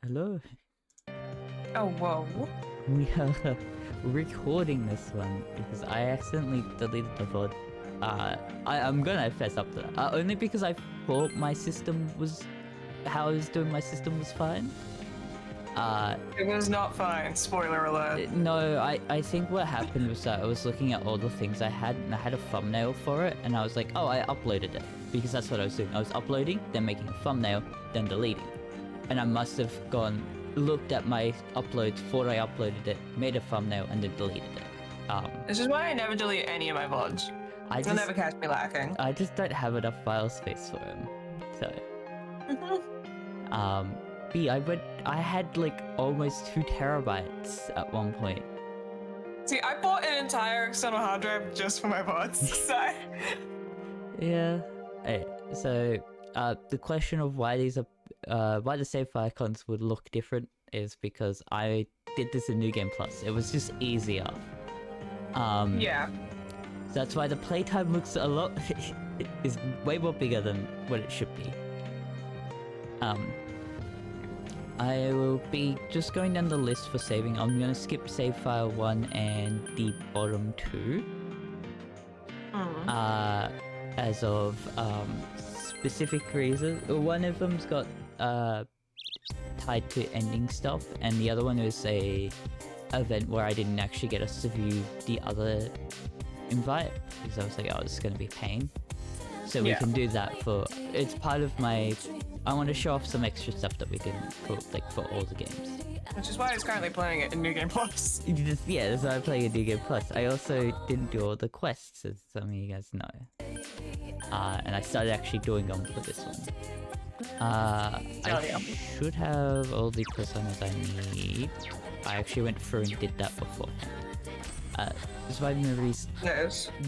Hello. Oh, whoa. We are recording this one because I accidentally deleted the VOD. I'm gonna fess up to that. Only because I thought my system was... how I was doing my system was fine. It was not fine. Spoiler alert. No, I think what happened was that I was looking at all the things I had, and I had a thumbnail for it, and I was like, oh, I uploaded it. Because that's what I was doing. I was uploading, then making a thumbnail, then deleting. And I must have looked at my uploads, thought I uploaded it, made a thumbnail, and then deleted it. This is why I never delete any of my VODs. You'll never catch me lacking. I just don't have enough file space for them. So... I had like almost 2 terabytes at one point. See, I bought an entire external hard drive just for my VODs, so... Yeah. So, the question of why these are, why the save icons would look different is because I did this in New Game Plus. It was just easier. Yeah. So that's why the playtime looks a lot... is way more bigger than what it should be. I will be just going down the list for saving. I'm gonna skip save file 1 and the bottom 2. As of specific reasons. One of them's got tied to ending stuff, and the other one is a event where I didn't actually get us to view the other invite because I was like, oh, this is gonna be a pain. So we can do that for... it's part of my... I want to show off some extra stuff that we didn't for all the games. Which is why I was currently playing it in New Game Plus. Yeah, that's why I'm playing in New Game Plus. I also didn't do all the quests, as some of you guys know. And I started actually doing them for this one. I should have all the personas I need. I actually went through and did that before. This is why Marie's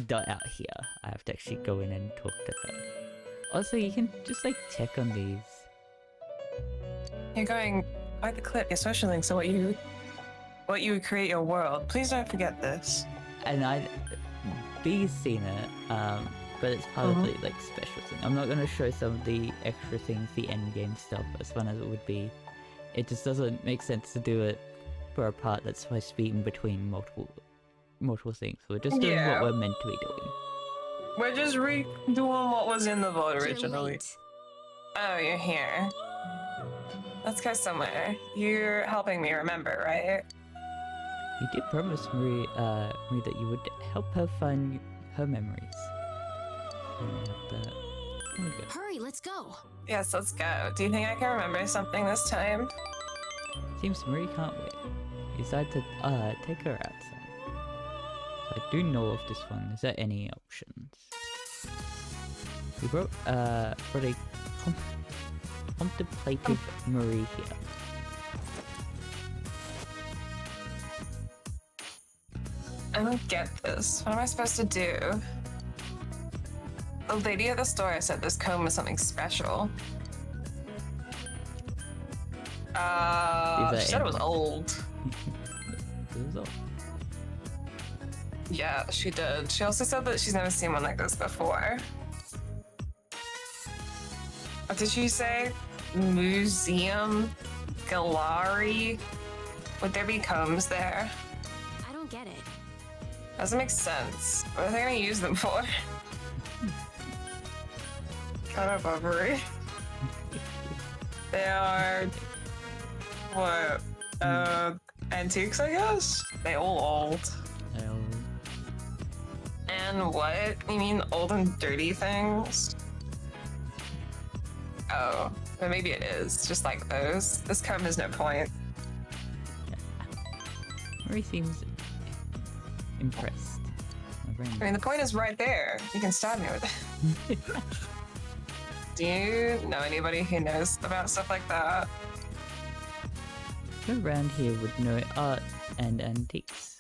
not out here. I have to actually go in and talk to her. Also, you can just like check on these. You're going by the clip. Your social links are what you would create your world. Please don't forget this. And B's seen it, but it's part of the like special thing. I'm not gonna show some of the extra things, the end game stuff, as fun as it would be. It just doesn't make sense to do it for a part that's supposed to be in between multiple things. So we're just doing what we're meant to be doing. We're just redoing what was in the VOD originally. Oh, you're here. Let's go somewhere. You're helping me remember, right? You did promise Marie that you would help her find her memories. Hurry, let's go. Yes, let's go. Do you think I can remember something this time? Seems Marie can't wait. You decide to take her outside. So I do know of this one. Is there any options? We wrote a contemplative Marie here. I don't get this. What am I supposed to do? The lady at the store said this comb was something special. She said it was old. It was old. Yeah, she did. She also said that she's never seen one like this before. What did she say? Museum Gallery? Would there be combs there? I don't get it. Doesn't make sense. What are they gonna use them for? Kind of bubbery. They are... what? Antiques, I guess? They all old. And what? You mean old and dirty things? Oh, but maybe it is. Just like those. This comb has no point. Marie seems impressed. I mean, the point is right there. You can stab me with it. Do you know anybody who knows about stuff like that? Who around here would know art and antiques?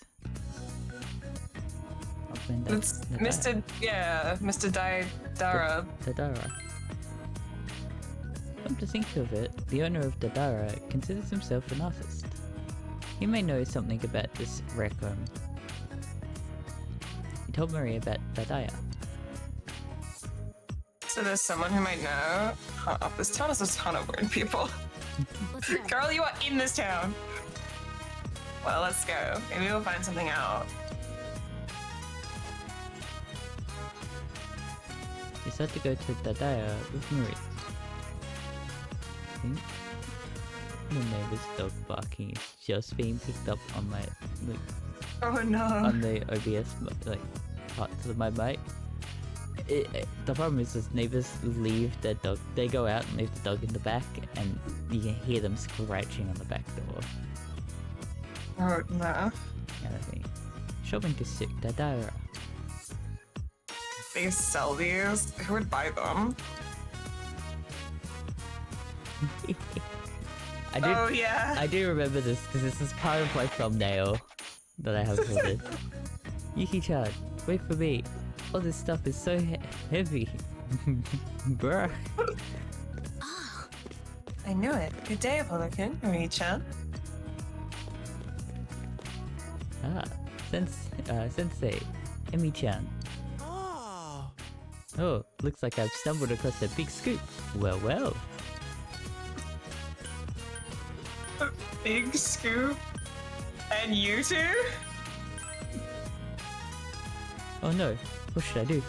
It's Mr. Mr. Dadara. Dadara. Come to think of it, the owner of Dadara considers himself an artist. He may know something about this rare comb. He told Marie about Dadaya. So there's someone who might know. This town has a ton of weird people. Let's go. Girl, you are in this town. Well, let's go. Maybe we'll find something out. You start to go to Dadaya with Marie. I think the neighbor's dog barking is just being picked up on my Oh no. on the OBS parts of my mic. The problem is neighbors leave their dog. They go out and leave the dog in the back, and you can hear them scratching on the back door. Oh no. Kind of thing. Shopping district Dadaya. They sell these? Who would buy them? Oh yeah. I do remember this because this is part of my thumbnail that I have for this. Yuki-chan, wait for me. All this stuff is so heavy. Bruh. Oh, I knew it. Good day, Apollo-kun, Marie-chan. Ah, Sensei, Emi-chan. Oh, looks like I've stumbled across a big scoop. Well, well. Big scoop. And you two? Oh no, what should I do?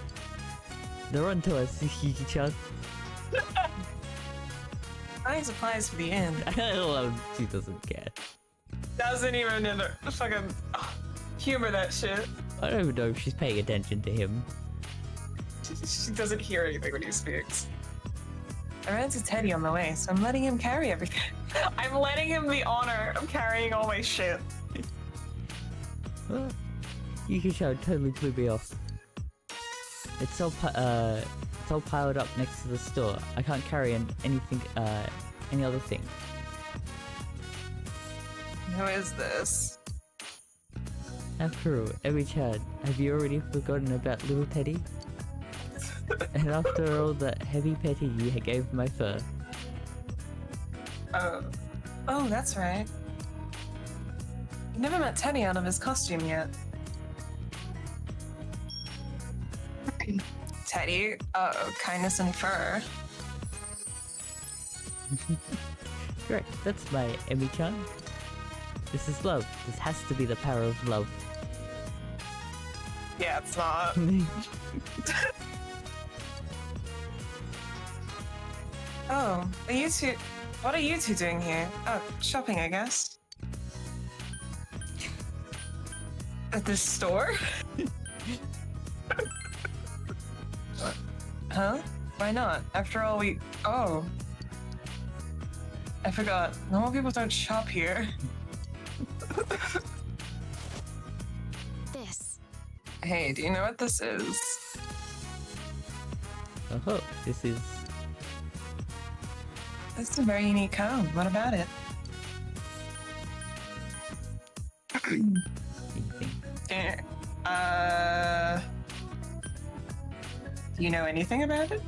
They're on to us, Yuki-chan. Buying supplies for the end. I love she doesn't care. Doesn't even fucking humor that shit. I don't even know if she's paying attention to him. She doesn't hear anything when he speaks. I ran into Teddy on the way, so I'm letting him carry everything. I'm letting him the honor of carrying all my shit. Yuki-chan totally blew me off. It's all piled up next to the store. I can't carry anything, any other thing. Who is this? After all, Emi-chan, have you already forgotten about little Teddy? And after all that heavy petting you gave my fur. Oh, that's right. You never met Teddy out of his costume yet. Teddy, kindness and fur. Correct, that's my Emi-chan. This is love. This has to be the power of love. Yeah, it's not. Oh, are you two? What are you two doing here? Oh, shopping, I guess. At this store? Huh? Why not? After all, Oh. I forgot. Normal people don't shop here. this. Hey, do you know what this is? Oh, this is... This is a very unique comb. What about it? anything. Do you know anything about it?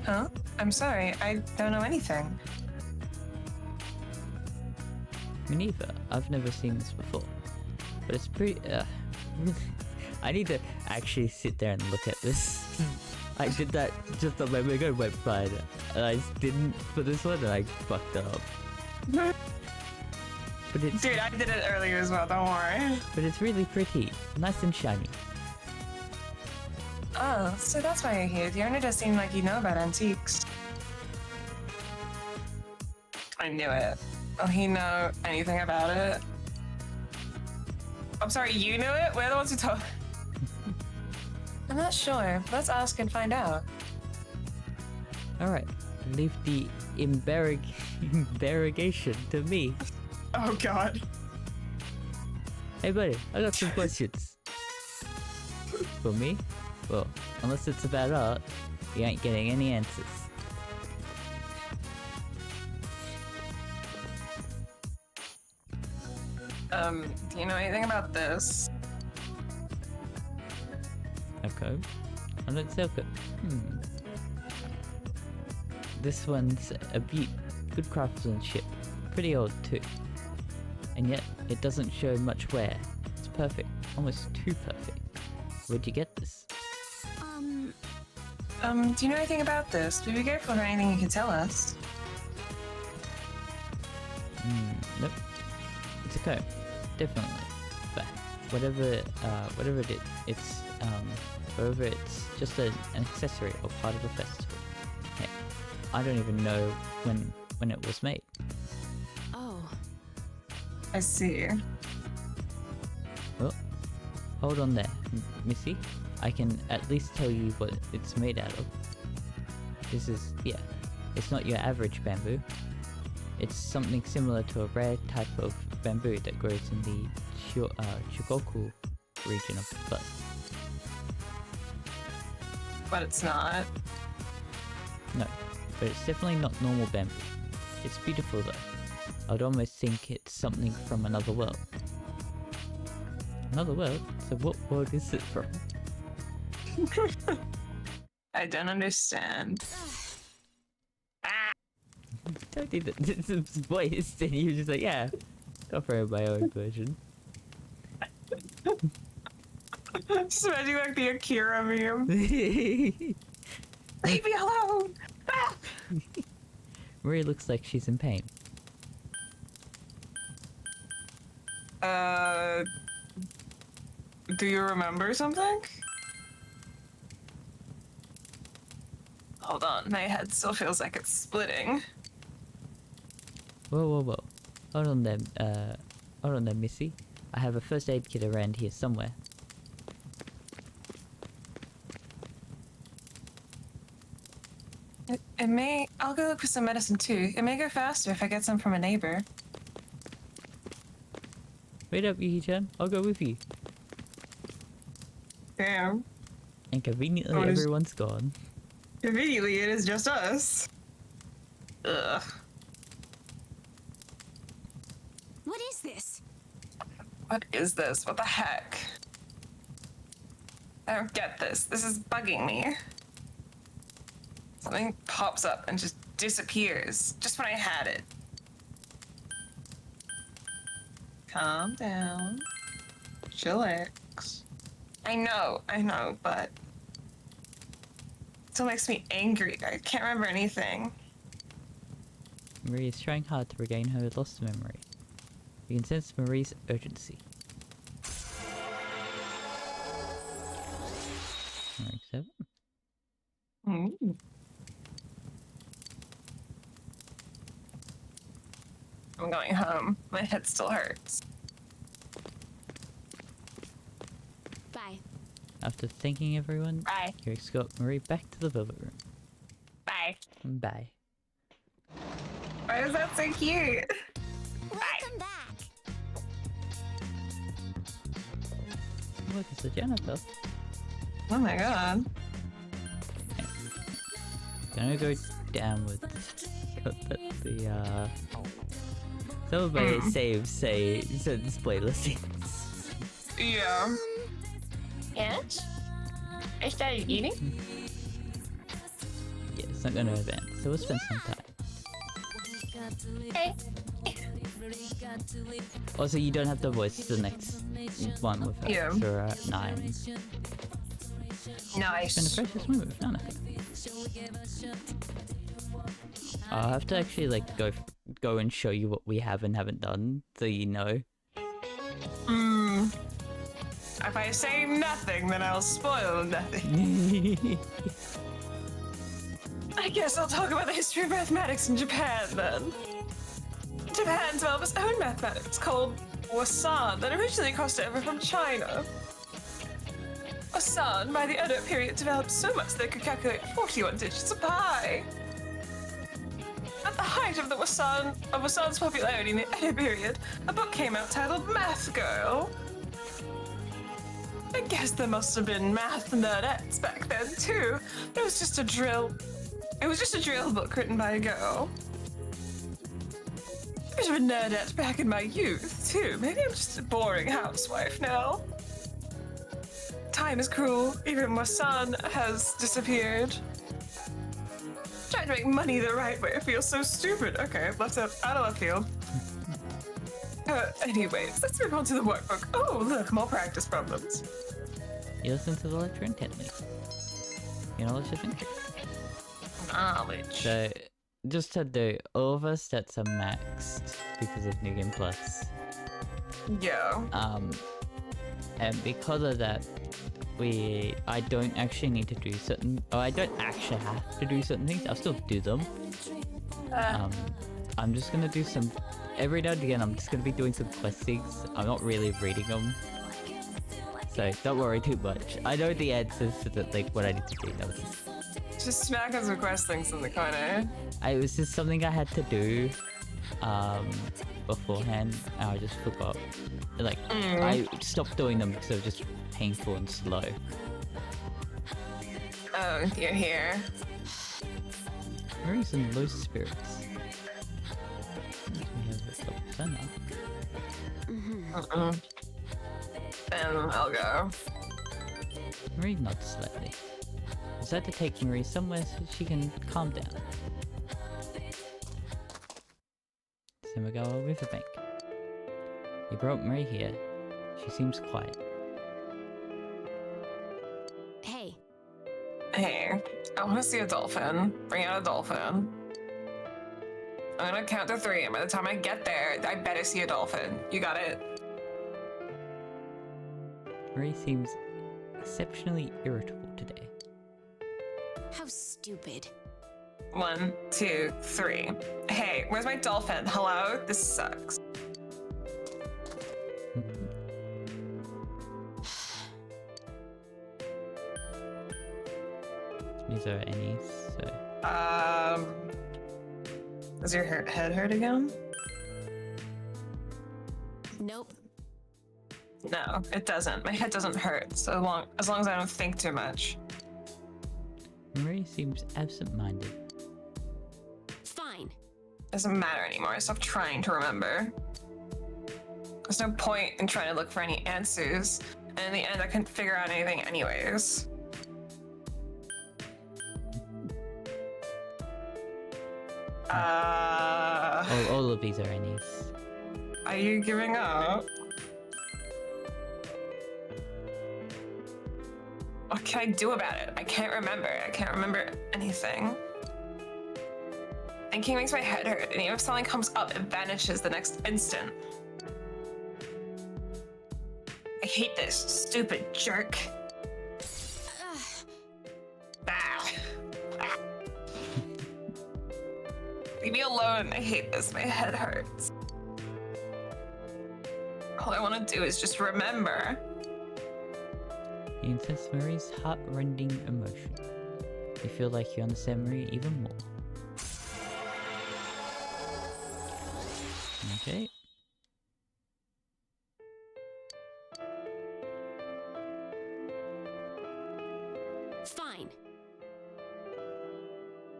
Huh? I'm sorry, I don't know anything. Me neither. I've never seen this before. But it's pretty... I need to actually sit there and look at this. I did that just on my Mega website, and I didn't for this one, and I fucked up. But it's... Dude, I did it earlier as well, don't worry. But it's really pretty. Nice and shiny. Oh, so that's why you're here. The owner does seem like you know about antiques. I knew it. Will he know anything about it? I'm sorry, you knew it? We're the ones who told. I'm not sure. Let's ask and find out. Alright, leave the interrogation to me. Oh god. Hey buddy, I got some questions. For me? Well, unless it's about art, you ain't getting any answers. Do you know anything about this? Okay. I don't sell it. This one's a beaut. Good craftsmanship. Pretty old too. And yet, it doesn't show much wear. It's perfect. Almost too perfect. Where'd you get this? Do you know anything about this? Be careful for anything you can tell us. Nope. It's a comb, definitely. But whatever it is, whatever it's just an accessory or part of a festival. Hey, I don't even know when it was made. Oh. I see. Well, hold on there, Missy. I can at least tell you what it's made out of. This is, yeah, it's not your average bamboo. It's something similar to a rare type of bamboo that grows in the Chugoku region of the earth. But it's not. No, but it's definitely not normal bamboo. It's beautiful though. I'd almost think it's something from another world. Another world? So what world is it from? I don't understand. Don't do that. It's a voice, and you're just like, yeah, I'll throw my own version. Just imagine like the Akira meme. Leave me alone! Ah! Marie looks like she's in pain. Do you remember something? Hold on, my head still feels like it's splitting. Whoa. Hold on there, Missy. I have a first aid kit around here somewhere. It may. I'll go look for some medicine too. It may go faster if I get some from a neighbor. Wait up, Yuki-chan. I'll go with you. Damn. And conveniently, Oh, everyone's gone. Conveniently, it is just us. Ugh. What is this? What is this? What the heck? I don't get this. This is bugging me. Something pops up and just disappears just when I had it. Calm down. Chillax. I know, but it still makes me angry. I can't remember anything. Marie is trying hard to regain her lost memory. You can sense Marie's urgency. Rank 7. Mm. I'm going home. My head still hurts. Bye. After thanking everyone, Bye. you escort Marie back to the Velvet Room. Bye. Bye. Why is that so cute? Welcome back. Look, it's a janitor. Oh my god. Gonna go downwards. Some of my saves say display listings. Yeah. Yes? I started eating? Yeah, it's not gonna advance, so we'll spend some time. Hey. Also, you don't have to voice the next one with her. Yeah. So we're at 9. It's been a Nice. precious move, no. I'll have to actually like go and show you what we have and haven't done, so you know. If I say nothing, then I'll spoil nothing. I guess I'll talk about the history of mathematics in Japan then. Japan developed its own mathematics called Wasan that originally crossed over from China. Wasan, by the Edo period, developed so much they could calculate 41 digits of pi. At the height of Wasan's popularity in the Edo period, a book came out titled Math Girl. I guess there must have been math nerdettes back then too. It was just a drill book written by a girl. A bit of a nerdette back in my youth too. Maybe I'm just a boring housewife now. Time is cruel. Even Wasan has disappeared. Trying to make money the right way feels so stupid. Okay, left out of left field. Anyways, let's move on to the workbook. Oh, look, more practice problems. You listen to the lecture intently. You your knowledge, I think. Knowledge. So, just to do, all of our stats are maxed because of New Game Plus. Yo. And because of that, I don't actually need to do certain, or I don't actually have to do certain things. I'll still do them. I'm just gonna do some, every now and again, I'm just gonna be doing some quest things. I'm not really reading them. So don't worry too much. I know the answers to the, like what I need to do. That was Just smack us request things in the corner. it was just something I had to do beforehand, and I just forgot. Like I stopped doing them because they were just painful and slow. Oh, you're here. Mary's in low spirits. We have a top center. Then I'll go. Marie nods slightly. Decide to take Marie somewhere so she can calm down. Simigawa Riverbank. You brought Marie here. She seems quiet. Hey, Hey, I want to see a dolphin. Bring out a dolphin. I'm gonna count to 3, and by the time I get there, I better see a dolphin. You got it? Marie seems exceptionally irritable today. how stupid. 1, 2, 3. Hey, where's my dolphin? Hello? This sucks. These are any, so... Does your head hurt again? Nope. No, it doesn't. My head doesn't hurt, so as long as I don't think too much. Marie seems absent-minded. Fine. Doesn't matter anymore. Stop trying to remember. There's no point in trying to look for any answers, and in the end, I couldn't figure out anything anyways. All of these are any's. Are you giving up? What can I do about it? I can't remember. I can't remember anything. Thinking makes my head hurt, and even if something comes up, it vanishes the next instant. I hate this stupid jerk. Ah. Ah. Leave me alone. I hate this. My head hurts. All I want to do is just remember. You can sense Marie's heart-rending emotion. You feel like you understand Marie even more. Okay. Fine.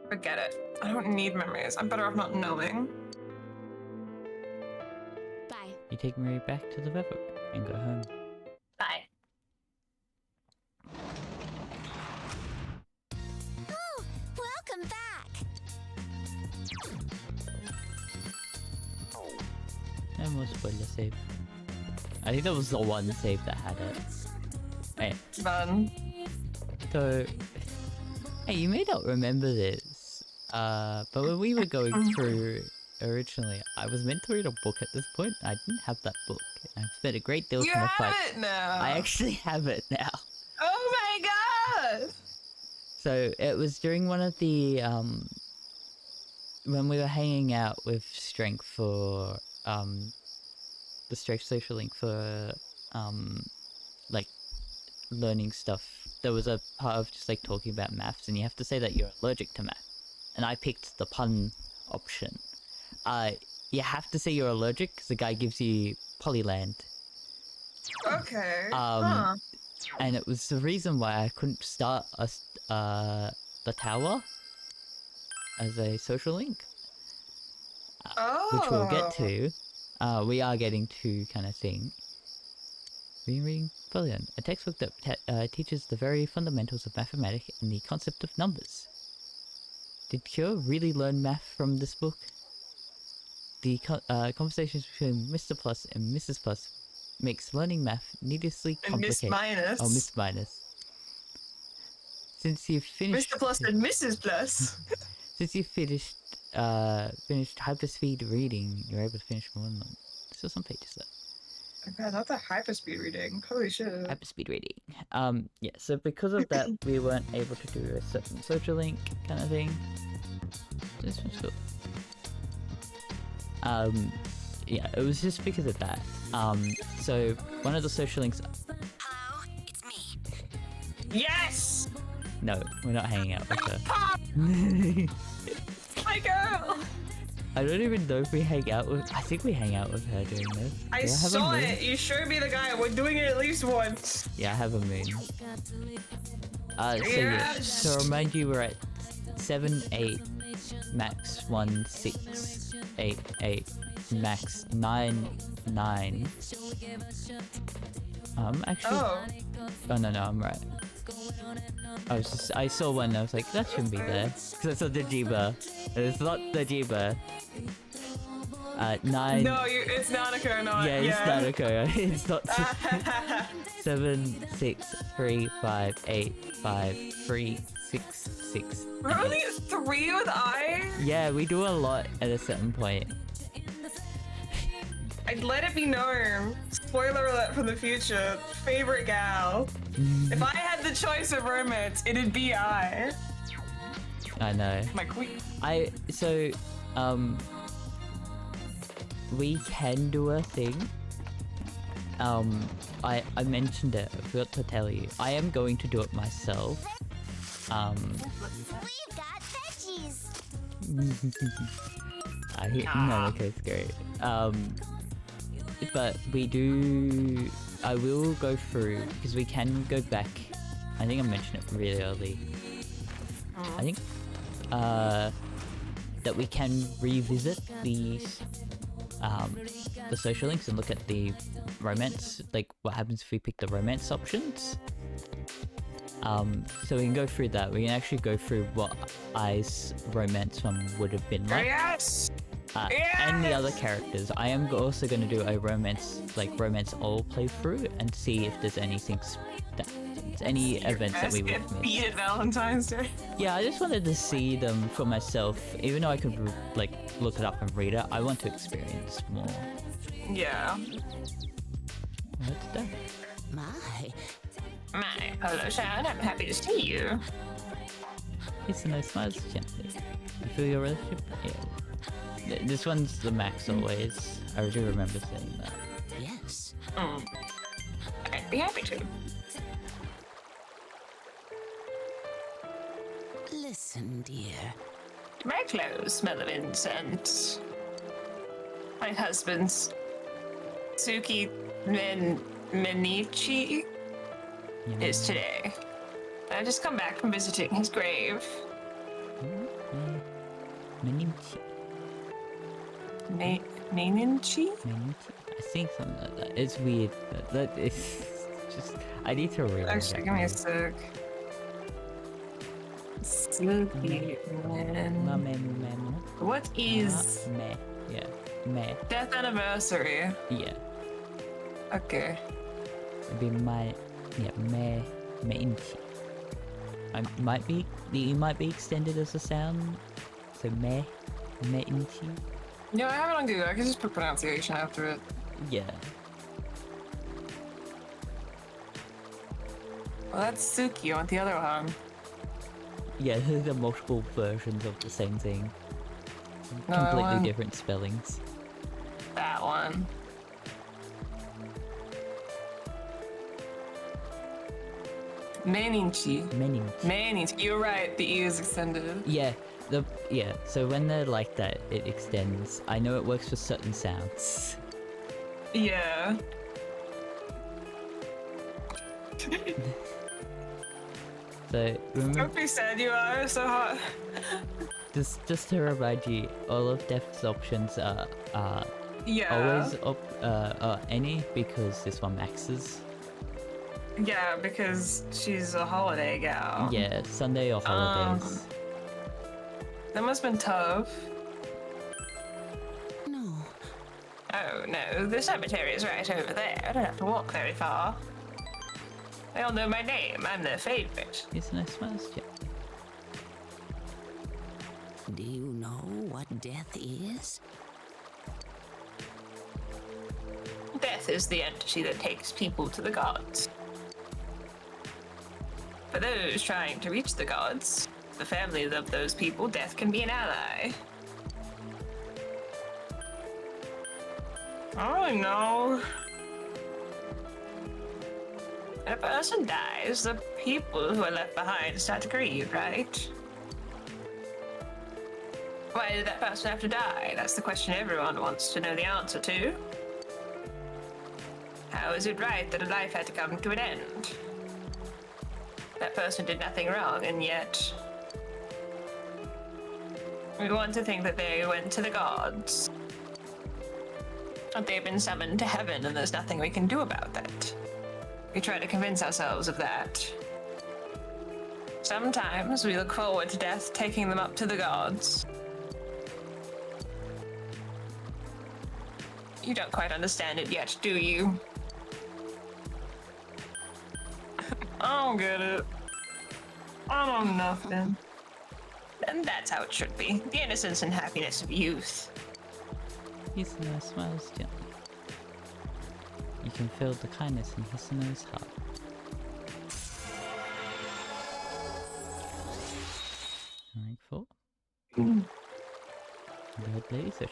Forget it. I don't need memories. I'm better off not knowing. Bye. You take Marie back to the river and go home. Bye. Oh, welcome back. No more spoiler save. I think that was the one save that had it. Hey, Fun. so... Hey, you may not remember this, but when we were going through originally, I was meant to read a book at this point. I didn't have that book. I've spent a great deal of You my have life. it now. I actually have it now. Oh my god. So it was during one of the when we were hanging out with Strength for the Strength social link for like learning stuff. There was a part of just like talking about maths, and you have to say that you're allergic to math. And I picked the pun option. You have to say you're allergic because the guy gives you Polyland. Okay. And it was the reason why I couldn't start the tower as a social link, which we'll get to. We are getting to kind of thing. Reading Brilliant, a textbook that teaches the very fundamentals of mathematics and the concept of numbers. Did Kyo really learn math from this book? The conversations between Mr. Plus and Mrs. Plus makes learning math needlessly And Miss complicated. Minus. Oh, Miss Minus. since you finished Mr. Plus and Mrs. Plus. since you finished hyperspeed reading, you're able to finish more than one. Still some pages though. God, not the hyperspeed reading. Holy shit. Hyperspeed reading. Yeah, so because of that, we weren't able to do a certain social link kind of thing. This one's cool. Yeah, it was just because of that. So one of the social links. Hello, it's me. Yes! No, we're not hanging out with her. My girl! I don't even know if we hang out with. I think we hang out with her doing this. I Do have a saw moon? it. You showed me the guy. We're doing it at least once. Yeah, I have a moon. So yeah, Yes! to remind you, we're at 7, 8, max 1, 6, 8, 8, max 9, 9. Actually. Oh. Oh no, I'm right. I saw one and I was like, that shouldn't be there. Because I saw the Jiba. It's not the Jiba. 9. No, it's Nanako, not. Yeah, it's Nanako. It's not. 7, 6, 3, 5, 8, 5, 3, 6, 6. We're only at 3 with I? Yeah, we do a lot at a certain point. I'd let it be known. Spoiler alert from the future. Favorite gal. If I had the choice of romance, it'd be I. I know. My queen. We can do a thing. I mentioned it. I forgot to tell you. I am going to do it myself. We've got veggies. No, okay, it's great. But we do. I will go through because we can go back. I think I mentioned it really early. I think that we can revisit these the social links and look at the romance, like what happens if we pick the romance options. So we can go through that. We can actually go through what I's romance one would have been like. Yes! And the other characters. I am also going to do a romance all playthrough and see if there's anything any events that we would have missed. Beat at Valentine's Day. Yeah, I just wanted to see them for myself. Even though I could like look it up and read it, I want to experience more. Yeah. What's that? My hello, Sharon. I'm happy to see you. It's a nice smile, gently. You feel your relationship? Yeah. This one's the max always. I do remember saying that. Yes. I'd be happy to. Listen, dear. My clothes smell of incense. My husband's Tsuki Menichi is today. I just come back from visiting his grave. Meninchi. Meninchi? I think something like that. It's weird, but that is just. I need to realize. Actually, give me a sec. Tsuki What is Meh. Yeah. Meh. death anniversary? Yeah. Okay. It'd be my. Yeah. Meh. Meninchi. It might be extended as a sound. So meh. Meninchi. Yeah, I have it on Google. I can just put pronunciation after it. Yeah. Well, that's Suki. I want the other one. Yeah, there are multiple versions of the same thing. No, I Completely want different spellings. that one. Meninchi. Meninchi. You're right. The E is extended. Yeah, so when they're like that, it extends. I know it works for certain sounds. Yeah. So remember, Don't be sad. You are so hot. just to remind you, all of Death's options are Yeah. always any because this one maxes. Yeah, because she's a holiday gal. Yeah, Sunday or holidays. That must have been tough. No. Oh no, the cemetery is right over there. I don't have to walk very far. They all know my name. I'm their favorite. Hisano smiles. Yeah. Do you know what death is? Death is the entity that takes people to the gods. For those trying to reach the gods, the families of those people, death can be an ally. Oh no. When a person dies, the people who are left behind start to grieve, right? Why did that person have to die? That's the question everyone wants to know the answer to. How is it right that a life had to come to an end? That person did nothing wrong, and yet we want to think that they went to the gods. That they've been summoned to heaven, and there's nothing we can do about that. We try to convince ourselves of that. Sometimes we look forward to death taking them up to the gods. You don't quite understand it yet, do you? I don't get it. I don't know nothing. And that's how it should be. The innocence and happiness of youth. Hisano smiles gently. You can feel the kindness in Hisano's heart. Rank 4. The old ladies are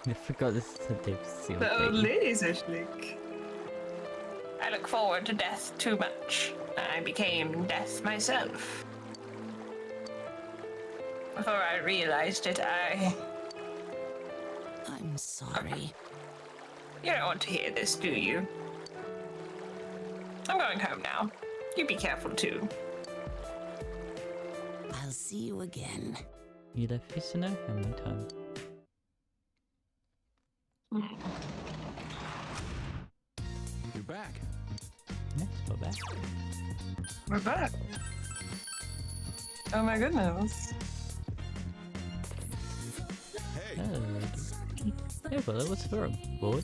I forgot this is a deep The old ladies are sleek. I look forward to death too much. I became death myself. Before I realized it, I'm sorry. You don't want to hear this, do you? I'm going home now. You be careful too. I'll see you again. You left Hisano and went home. You're back. Yes, we're back. We're back. Oh my goodness. Hey, Hey, well, what's the room? Board?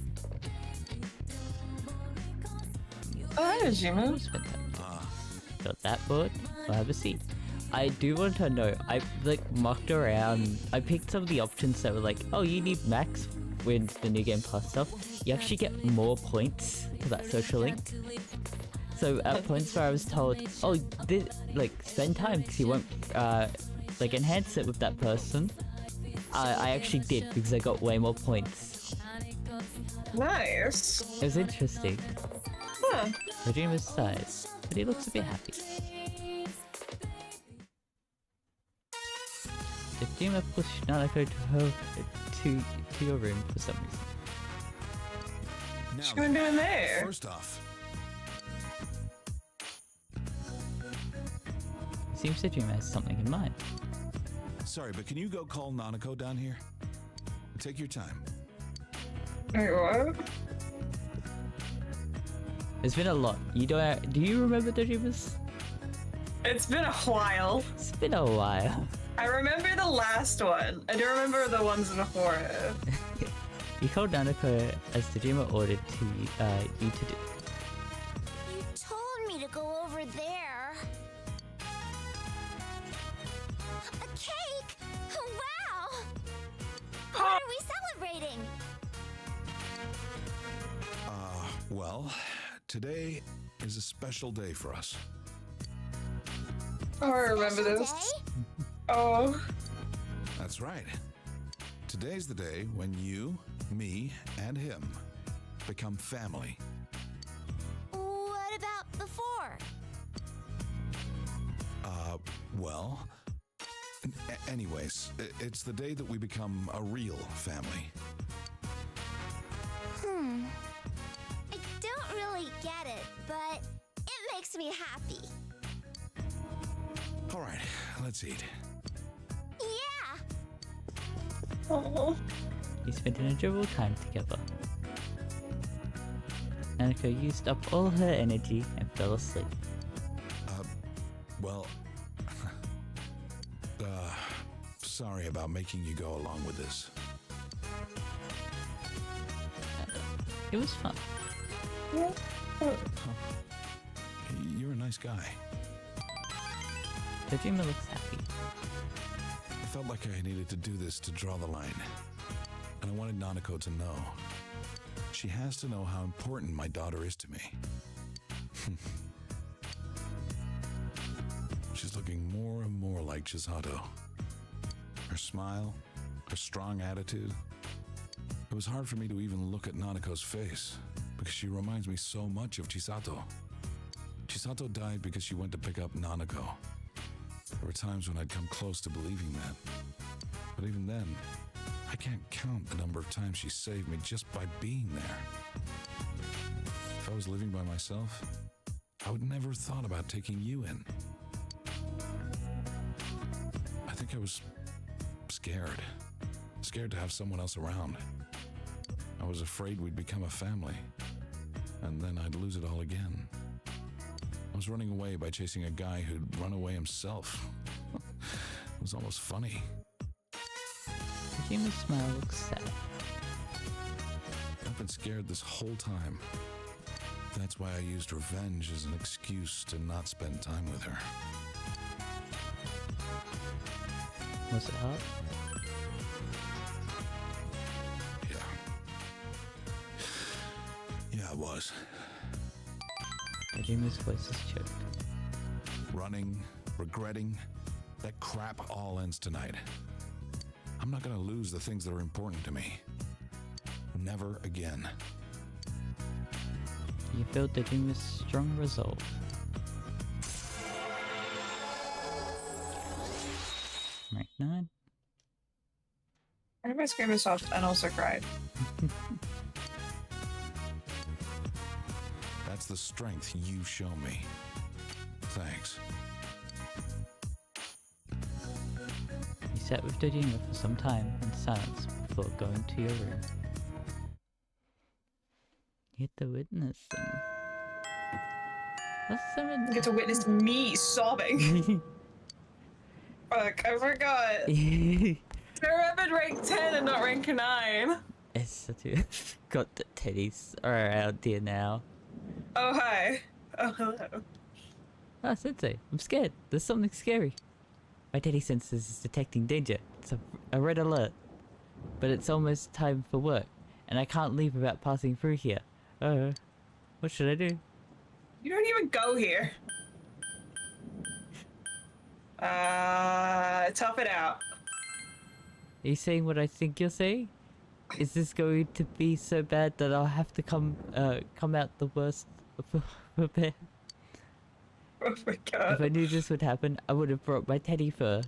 Oh, hi, Jima. Who's spent that? Got that board? I'll have a seat. I do want to know, I like mocked around, I picked some of the options that were like, oh, you need max with the new game plus stuff. You actually get more points to that social link. So at points where I was told, oh, like spend time because you won't like enhance it with that person, I actually did because I got way more points. Nice. It was interesting. Huh. The dream is size, but he looks a bit happy. The dreamer pushed Nanako to your room for some reason. What's going down there? First off, Seems the dreamer has something in mind. sorry, but can you go call Nanako down here? Take your time. Wait, what? There's been a lot. Do you remember the dreamers? It's been a while. It's been a while. I remember the last one. I do remember the ones before it. You called Nanako as the dreamer ordered you to do. You told me to go over there. A cake? Wow! What are we celebrating? Well, today is a special day for us. Oh, I remember Special this. day? Oh. That's right. Today's the day when you, me, and him become family. What about before? Well, anyways, it's the day that we become a real family. I don't really get it, but it makes me happy. All right, let's eat. Yeah! Oh. You spent an enjoyable time together. Nanako used up all her energy and fell asleep. Well, sorry about making you go along with this. It was fun. You're a nice nice guy. Dojima looks happy. I felt like I needed to do this to draw the line. And I wanted Nanako to know. She has to know how important my daughter is to me. She's looking more and more like Chisato. Her smile, her strong attitude. It was hard for me to even look at Nanako's face because she reminds me so much of Chisato. Chisato died because she went to pick up Nanako. There were times when I'd come close to believing that. But even then, I can't count the number of times she saved me just by being there. If I was living by myself, I would never have thought about taking you in. I think I was scared. Scared to have someone else around. I was afraid we'd become a family, and then I'd lose it all again. I was running away by chasing a guy who'd run away himself. It was almost funny. Dojima's smile looks sad. I've been scared this whole time. That's why I used revenge as an excuse to not spend time with her. Was it hard? Yeah, it was. Dojima's voice is choked. Running, regretting, that crap all ends tonight. I'm not gonna lose the things that are important to me. Never again. You feel Dojima's strong resolve. Rank 9. Everybody screamed and sobbed and also cried. That's the strength you show me. Thanks. You sat with Dojima for some time in silence before going to your room. You get to witness them. What's someone? You get to witness me sobbing. Fuck, I forgot. I remembered rank 10 and not rank 9. It's such a... Got the teddies are out there now. Oh, hi. Oh, hello. Ah, Sensei, I'm scared. There's something scary. My teddy senses is detecting danger. It's a red alert. But it's almost time for work, and I can't leave without passing through here. What should I do? You don't even go here. Tough it out. Are you saying what I think you're saying? Is this going to be so bad that I'll have to come out the worst prepared? Oh my god. If I knew this would happen, I would have brought my teddy fur.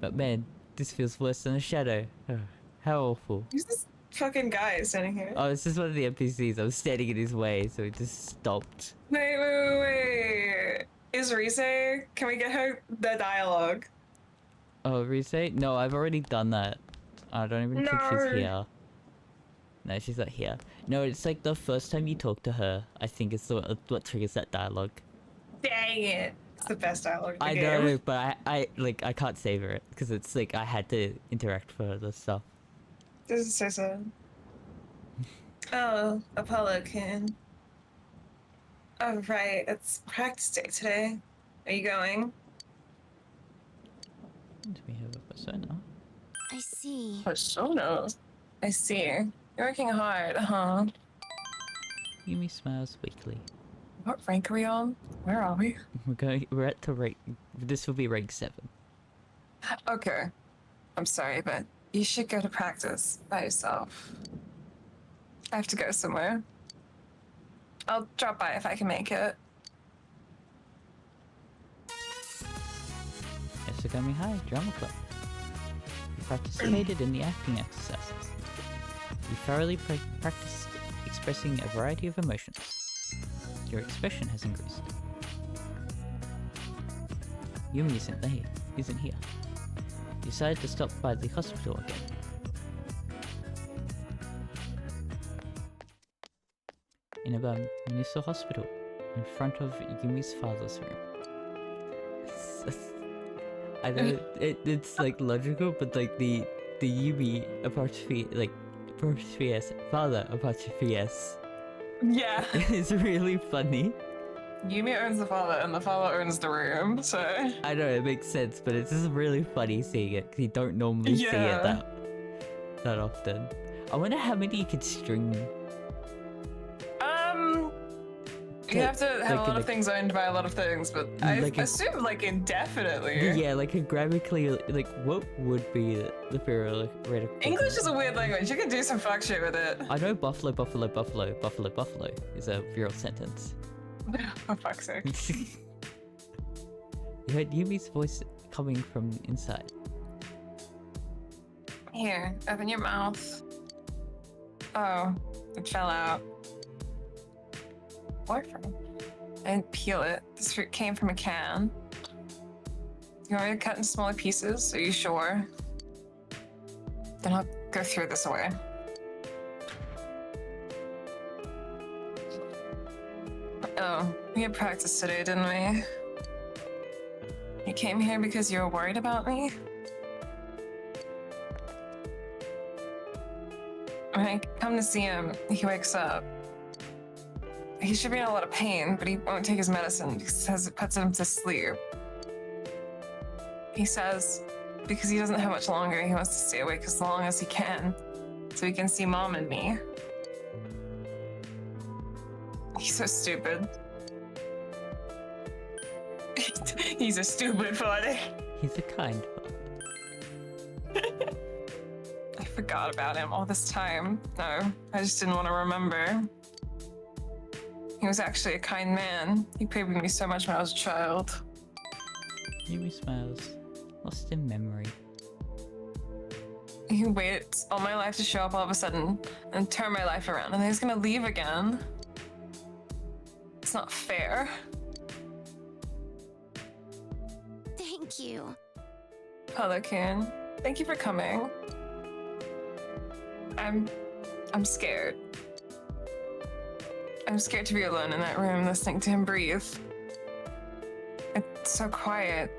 But man, this feels worse than a shadow. How awful. Who's this fucking guy standing here? Oh, it's just one of the NPCs. I was standing in his way, so he just stopped. Wait. Is Rise? Can we get her the dialogue? Oh, Rise? No, I've already done that. I don't even think she's here. No, she's not here. No, it's like the first time you talk to her, I think it's what triggers that dialogue. Dang it. It's the best dialogue in the I game. know, but I can't savor it because it's like I had to interact for the stuff. This is so sad. Oh, Apollo can. Oh, right. It's practice day today. Are you going? Do we have a persona? I see. Persona. I see. You're working hard, huh? Yumi smiles weakly. What rank are we on? Where are we? We're at to rank. This will be rank 7. Okay. I'm sorry, but you should go to practice by yourself. I have to go somewhere. I'll drop by if I can make it. Yasugami High Drama Club. You participated in the acting exercises. You thoroughly practiced expressing a variety of emotions. Your expression has increased. Yumi isn't here. You decided to stop by the hospital again. In a municipal hospital, in front of Yumi's father's room. I know it's like logical, but like the Yumi apostrophe S, father apostrophe S. Yeah. It's really funny. Yumi owns the father, and the father owns the room, so... I know, it makes sense, but it's just really funny seeing it, because you don't normally see it Yeah. that often. I wonder how many you could string. You have to have a lot like- of things owned by a lot of things, but I Like a- assume, like, indefinitely. Yeah, like a grammatically, like what would be the theoretical? English is a weird language. You can do some fuck shit with it. I know buffalo is a real sentence. For fuck's sake. You heard Yumi's voice coming from inside. Here, open your mouth. Oh, it fell out. Where from? I didn't peel it. This fruit came from a can. You want me to cut in smaller pieces? Are you sure? Then I'll go throw this away. Oh, we had practice today, didn't we? You came here because you were worried about me? When I come to see him, he wakes up. He should be in a lot of pain, but he won't take his medicine because it puts him to sleep. He says because he doesn't have much longer, he wants to stay awake as long as he can so he can see Mom and me. He's so stupid. He's a stupid father. He's a kind father. I forgot about him all this time. No, I just didn't want to remember. He was actually a kind man. He played with me so much when I was a child. Yumi smiles, lost in memory. He waits all my life to show up all of a sudden and turn my life around, and then he's gonna leave again. It's not fair. Thank you. Pelican, thank you for coming. I'm scared. I'm scared to be alone in that room listening to him breathe. It's so quiet.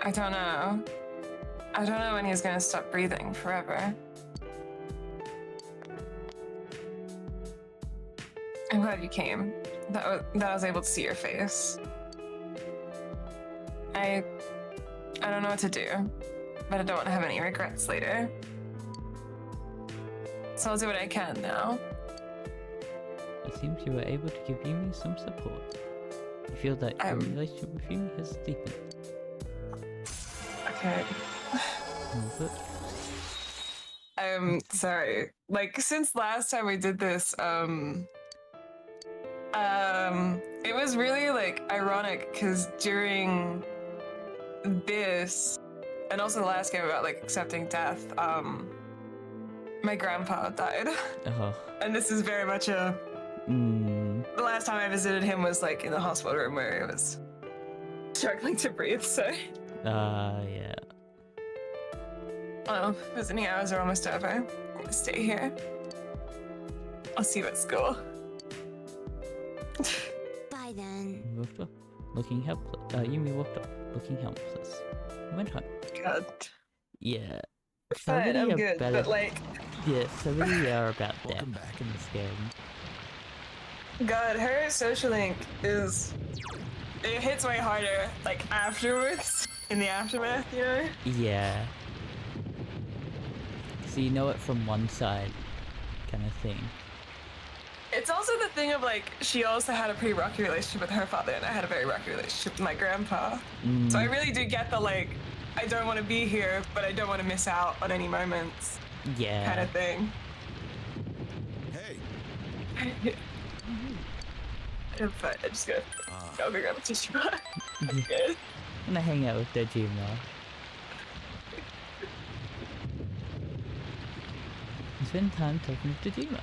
I don't know. I don't know when he's gonna stop breathing forever. I'm glad you came. That I was able to see your face. I don't know what to do, but I don't want to have any regrets later. So I'll do what I can now. It seems you were able to give Yumi some support. You feel that your relationship with Yumi has deepened. Okay. Is it? Sorry. Like, since last time we did this, it was really, like, ironic, because during this, and also the last game about, like, accepting death, my grandpa died. Oh. And this is very much a... The last time I visited him was, like, in the hospital room where he was struggling to breathe, so... Yeah. Well, visiting hours are almost over. I'm gonna stay here. I'll see you at school. Bye then. Yumi walked off, looking helpless. Yumi walked off, looking helpless. He went home. God. Yeah. Fine, I'm good, but like... Yeah, so many are about death Welcome back. in this game. God, her social link is... It hits way harder, like, afterwards. In the aftermath, you know? Yeah. So you know it from one side, kind of thing. It's also the thing of, like, she also had a pretty rocky relationship with her father, and I had a very rocky relationship with my grandpa. So I really do get the, like, I don't want to be here, but I don't want to miss out on any moments Yeah. kind of thing. Hey, I'm fine. I'm just gonna go grab a tissue box. I'm good. I'm gonna hang out with Dejima. And spend time talking with Dejima.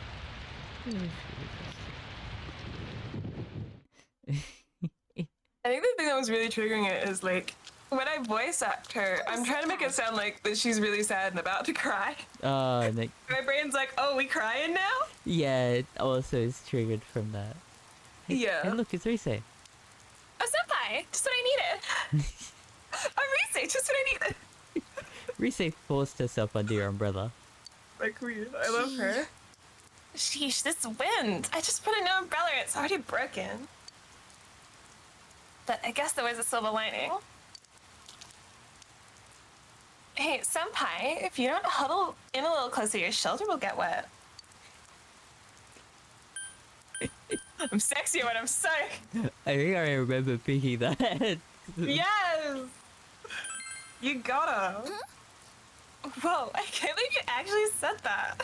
I think the thing that was really triggering it is, like, when I voice act her, I'm trying to make it sound like that she's really sad and about to cry. Like, My brain's like, oh, we crying now? yeah, it also is triggered from that. Yeah. Hey, look, it's Rise. Oh, senpai, just what I needed. Oh, Rise, just what I needed. Rise forced herself under your umbrella. Like, weird. I love her. Sheesh, this wind. I just put a new umbrella. It's already broken. But I guess there was a silver lining. Hey, senpai, if you don't huddle in a little closer, your shoulder will get wet. I'm sexy when I'm sick. I think I remember picking that. Yes! You gotta. Whoa, I can't believe you actually said that.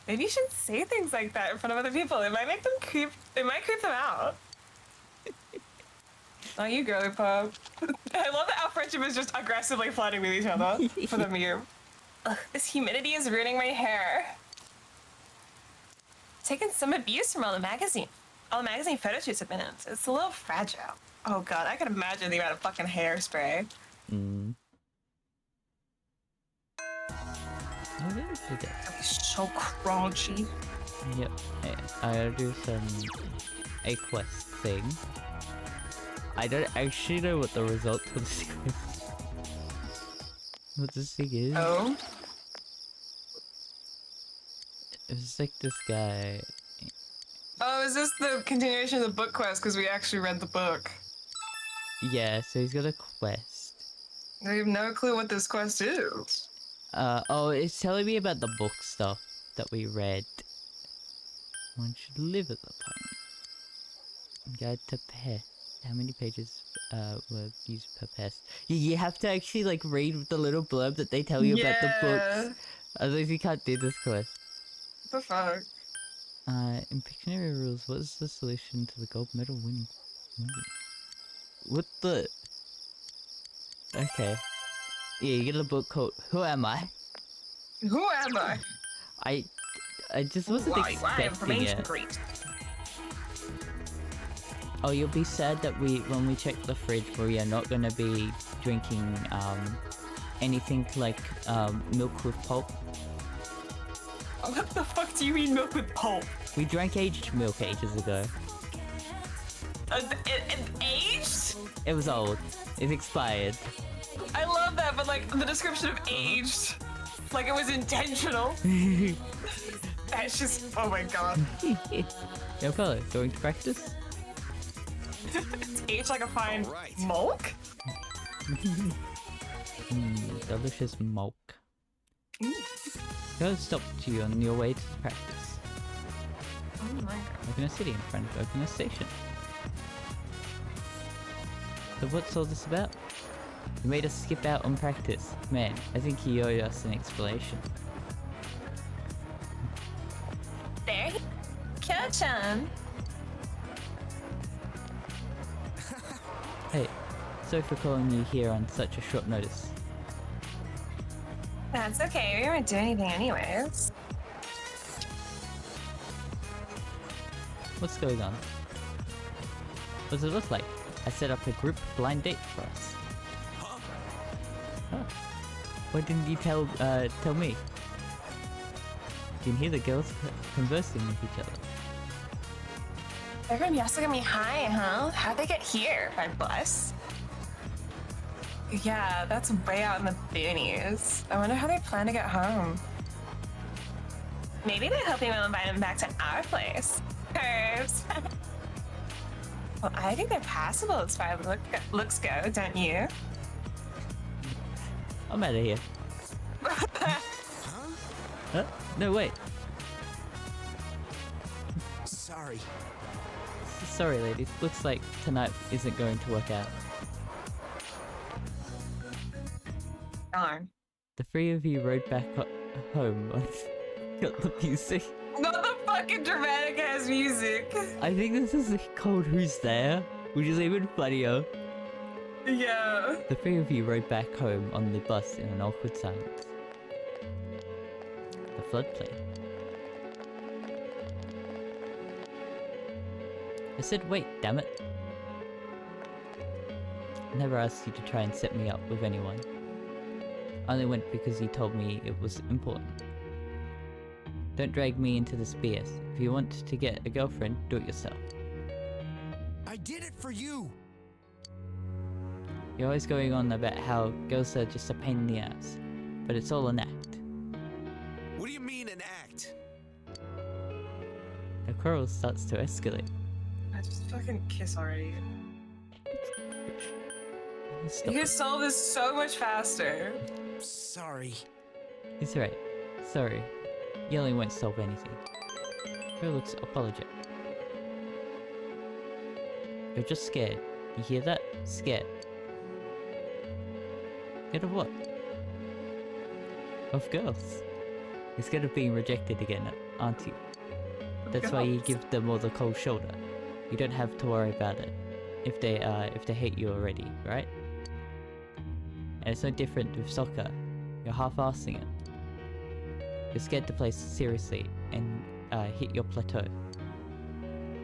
Maybe you shouldn't say things like that in front of other people. It might make them creep. It might creep them out. Oh, you girly pop. I love that our friendship is just aggressively flirting with each other for the meme. Ugh, this humidity is ruining my hair. Taking some abuse from all the magazine photo shoots have been in. It's a little fragile. Oh god, I can imagine the amount of fucking hairspray. Mm. I really forget. It's so crunchy. Yep, I'll do a quest thing. I don't actually know what the result of this quest. What this thing is. Oh? It's like this guy. Oh, is this the continuation of the book quest? Because we actually read the book. Yeah, so he's got a quest. I have no clue what this quest is. Oh, it's telling me about the book stuff that we read. One should live at the pond. Guide to pest. How many pages were used per pest? You have to actually like read the little blurb that they tell you about the books. Otherwise you can't do this quest. What the fuck? In Pictionary rules, what is the solution to the gold medal winning movie? What the? Okay. Yeah, you get a book called Who Am I? Who am I? I just wasn't expecting it. Great. Oh, you'll be sad that when we check the fridge, we are not going to be drinking anything like milk with pulp. What the fuck do you mean milk with pulp? We drank aged milk ages ago. Aged? It was old. It's expired. I love that, but like the description of aged, like it was intentional. That's just, oh my god. Yo, fella, going to practice? It's aged like a fine milk? Delicious milk. Go stop you on your way to practice. Oh my god. Open a city in front of open a station. So what's all this about? You made us skip out on practice. Man, I think you owe us an explanation. There, Kyo-chan. Hey, sorry for calling you here on such a short notice. That's okay, we weren't doing anything anyways. What's going on? What does it look like? I set up a group blind date for us. Huh? Why didn't you tell me? You can hear the girls conversing with each other. They're gonna be asking me hi, huh? How'd they get here? By bus? Yeah, that's way out in the boonies. I wonder how they plan to get home. Maybe they're hoping we'll invite them back to our place. Curves. Well, I think they're passable as far as looks go, don't you? I'm out of here. Huh? No, wait. Sorry. Sorry, ladies. Looks like tonight isn't going to work out. Darn. The three of you rode back home. Got the music. Not the fucking dramatic ass music. I think this is called Who's There, which is even funnier. Yeah. The three of you rode back home on the bus in an awkward silence. The floodplain. I said wait, damn it. I never asked you to try and set me up with anyone. I only went because you told me it was important. Don't drag me into this BS. If you want to get a girlfriend, do it yourself. I did it for you. You're always going on about how girls are just a pain in the ass, but it's all an act. What do you mean an act? The quarrel starts to escalate. I just fucking kiss already. Stop. You solve this so much faster. Sorry. It's right. Sorry. Yelling won't solve anything. Her looks apologetic. You're just scared. You hear that? Scared. Scared of what? Of girls. You're scared of being rejected again, aren't you? That's why you give them all the cold shoulder. You don't have to worry about it if they hate you already, right? And it's no different with soccer. You're half-assing it. You're scared to play seriously and hit your plateau.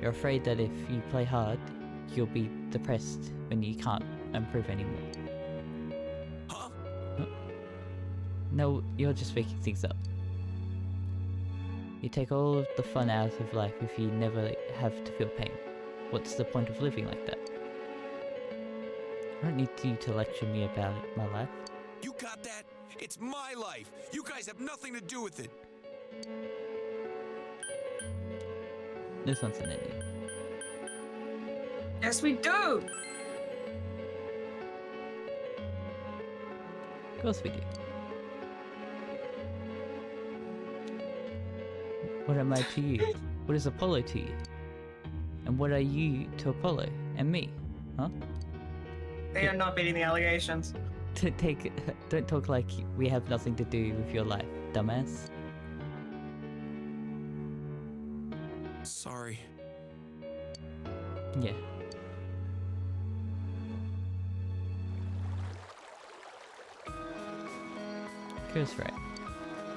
You're afraid that if you play hard, you'll be depressed when you can't improve anymore. Huh? No, you're just making things up. You take all of the fun out of life if you never have to feel pain. What's the point of living like that? I don't need you to lecture me about my life. You got that? It's my life. You guys have nothing to do with it. This one's an ending. Yes, we do. Of course we do. What am I to you? What is Apollo to you? And what are you to Apollo and me? Huh? They are not beating the allegations. Don't talk like we have nothing to do with your life, dumbass. Sorry. Yeah. Kira's right.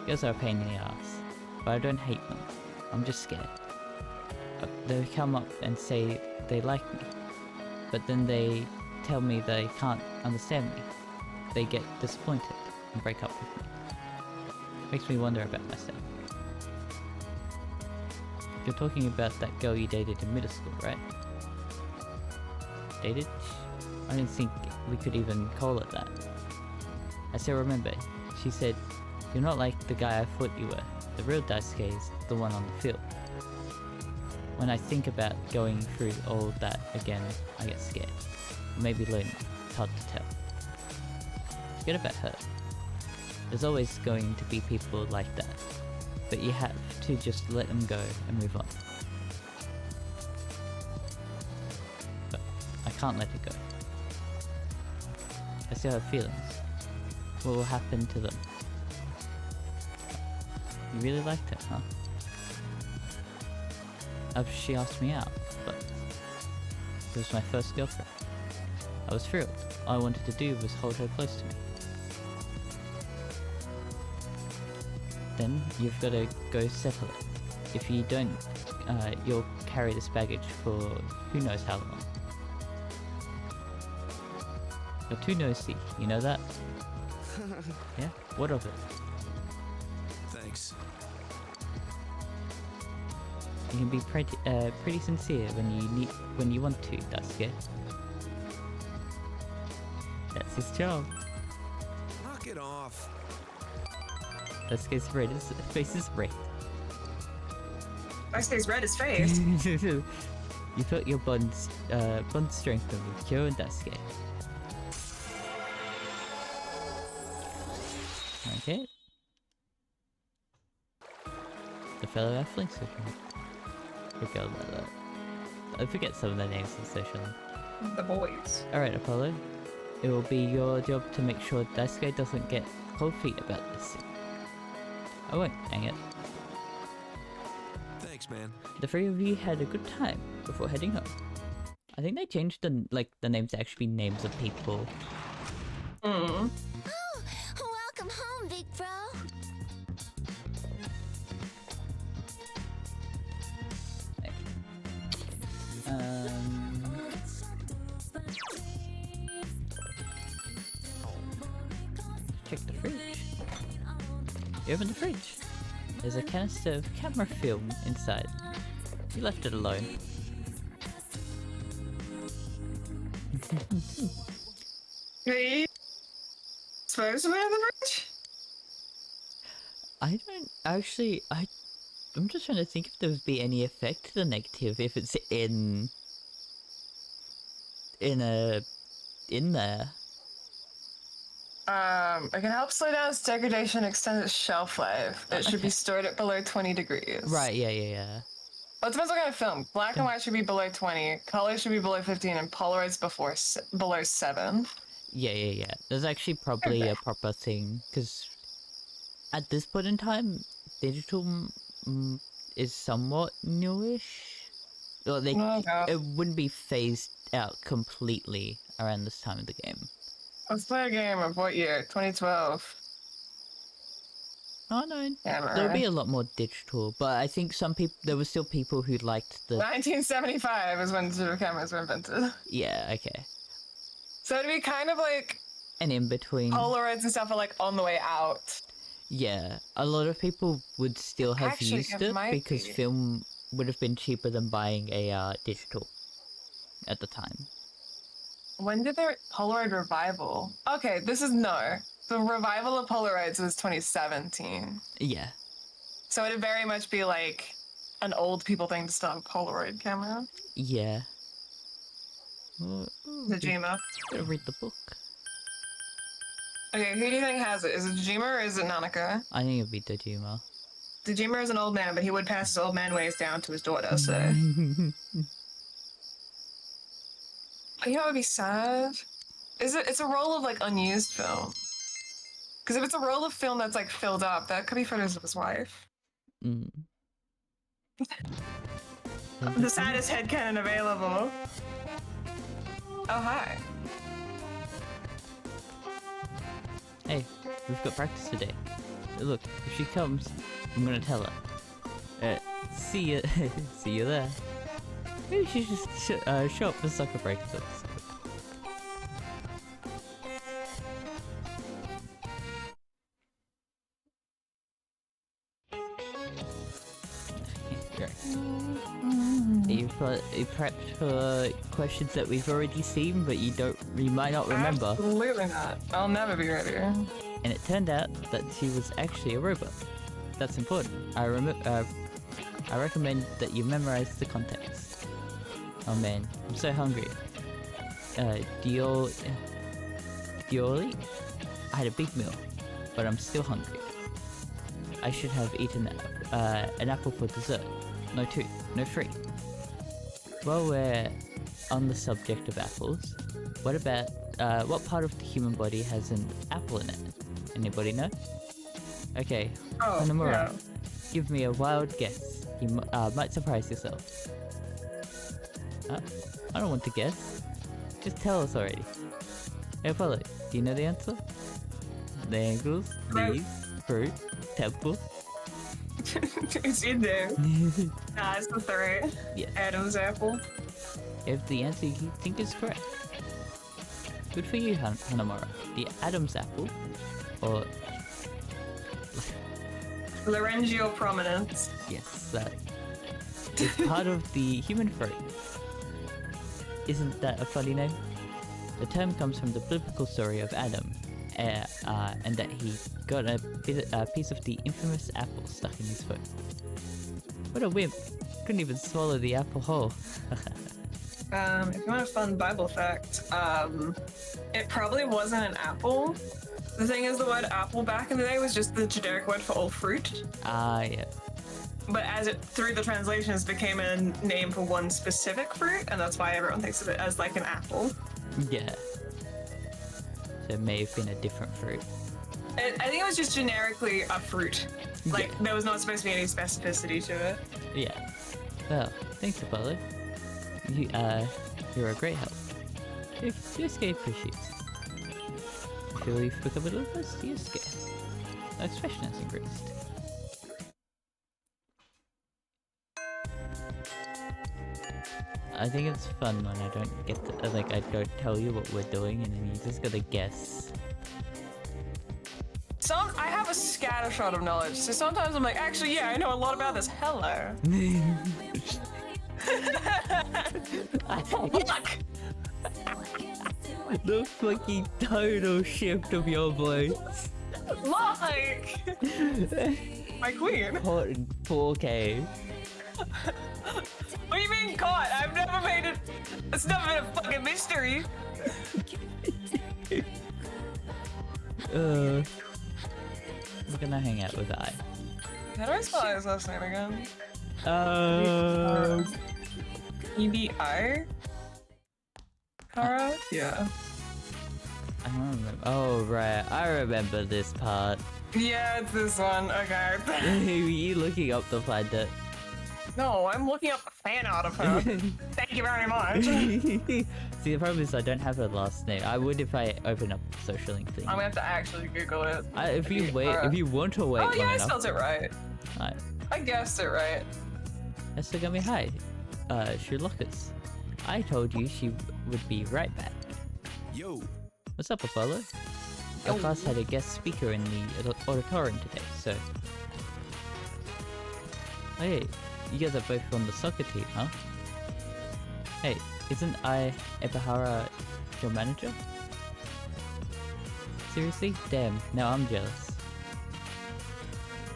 Girls are a pain in the ass, but I don't hate them. I'm just scared. They come up and say they like me, but then they tell me they can't understand me. They get disappointed and break up with me. Makes me wonder about myself. You're talking about that girl you dated in middle school, right? Dated? I didn't think we could even call it that. I still remember. She said, "You're not like the guy I thought you were. The real Daisuke is the one on the field." When I think about going through all of that again, I get scared. Or maybe lonely. It's hard to tell. Forget about her. There's always going to be people like that. But you have to just let them go and move on. But I can't let it go. I still have feelings. What will happen to them? You really liked her, huh? After she asked me out, but it was my first girlfriend. I was thrilled. All I wanted to do was hold her close to me. Then you've got to go settle it. If you don't, you'll carry this baggage for who knows how long. You're too nosy, you know that? Yeah? What of it? Thanks. You can be pretty sincere when you want to, Daisuke. That's his job. Knock it off. Daisuke's face is red. I stays red as face. You felt your bond strengthen with Kyo and Daisuke. Okay. The fellow athletes forgot about that. I forget some of their names on social. The boys. Alright, Apollo. It will be your job to make sure Daisuke doesn't get cold feet about this. I won't, dang it. Thanks, man. The three of you had a good time before heading home. I think they changed the names to actually be names of people. Mm. Oh, welcome home, big bro. Check the fridge. You open the fridge. There's a canister of camera film inside. You left it alone. Are you supposed to wear the fridge? I don't actually. I'm just trying to think if there would be any effect to the negative if it's in there. It can help slow down its degradation and extend its shelf life. It should be stored at below 20 degrees. Right, yeah. Well, it depends what kind of film. Black and white should be below 20, color should be below 15, and Polaroid's below 7. Yeah. There's actually probably a proper thing, because at this point in time, digital is somewhat newish. Well, it wouldn't be phased out completely around this time of the game. Let's play a game of what year? 2012. Oh no, Camera. there'll be a lot more digital, but I think there were still people who liked the... 1975 is when digital cameras were invented. Yeah, okay. So it'd be kind of like And in between... Polaroids and stuff are like on the way out. Yeah, a lot of people would still have Actually, used it it might because be. film would have been cheaper than buying a digital at the time. When did the Polaroid revival? Okay, this is no. The revival of Polaroids was 2017. Yeah. So it'd very much be like an old people thing to still have a Polaroid camera. Yeah. Well, Dejima. gotta read the book. Okay, who do you think has it? Is it Dejima or is it Nanaka? I think it'd be Dojima. Dejima is an old man, but he would pass his old man ways down to his daughter, so... You know what would be sad? It's a roll of like unused film. Because if it's a roll of film that's like filled up, that could be photos of his wife. Mm. The saddest headcanon available. Oh, hi. Hey, we've got practice today. Look, if she comes, I'm gonna tell her. See you, see you there. Maybe she should just show up for soccer break this episode. You prepped for questions that we've already seen, but you might not remember. Absolutely not. I'll never be ready. And it turned out that she was actually a robot. That's important. I recommend that you memorize the context. Oh man, I'm so hungry. Do you all eat? I had a big meal, but I'm still hungry. I should have eaten an apple for dessert. No 2, no 3. While we're on the subject of apples, what about what part of the human body has an apple in it? Anybody know? Okay, Oh, Hanamura, yeah. give me a wild guess. You might surprise yourself. I don't want to guess. Just tell us already. Hey, Apollo, do you know the answer? The angles, leaves, fruit, temple. It's in there. It's the 3. Yes. Adam's apple. If the answer you think is correct. Good for you, Hanamura. The Adam's apple, or Laryngeal prominence. yes, that is part of the human fruit. Isn't that a funny name? The term comes from the biblical story of Adam, and that he got a piece of the infamous apple stuck in his foot. What a wimp! Couldn't even swallow the apple whole. If you want a fun Bible fact, it probably wasn't an apple. The thing is, the word apple back in the day was just the generic word for all fruit. Yeah. But as it, through the translations, became a name for one specific fruit, and that's why everyone thinks of it as like an apple. Yeah. So it may have been a different fruit. I think it was just generically a fruit. Like, there was not supposed to be any specificity to it. Yeah. Well, thanks, Apollo. You're a great help. Your escape appreciates. I feel you've become a little close to your scare. My expression has increased. I think it's fun when I don't get to, like, I don't tell you what we're doing and then you just gotta guess. I have a scattershot of knowledge, so sometimes I'm like, actually, yeah, I know a lot about this. Hello. Look! The fucking total shift of your voice. Like! My queen. Caught in 4K. What do you mean caught? I've never made it. It's never been a fucking mystery. We're gonna hang out with I. How do I spell his last name again? Uh, EBI? Kara? Yeah. I don't remember. Oh right, I remember this part. Yeah, it's this one. Okay. You looking up to find it. No, I'm looking up a fan art of her. Thank you very much. See, the problem is I don't have her last name. I would if I open up the social link thing. I'm gonna have to actually Google it. If you wait, if you want to wait Oh long yeah, I enough. spelled it right. Alright. I guessed it right. Estegami, hi. Sherlockers. I told you she would be right back. Yo, What's up, Apollo? Our Yo. class had a guest speaker in the auditorium today, so... Hey, you guys are both on the soccer team, huh? Hey, isn't I Ebahara your manager? Seriously? Damn, now I'm jealous.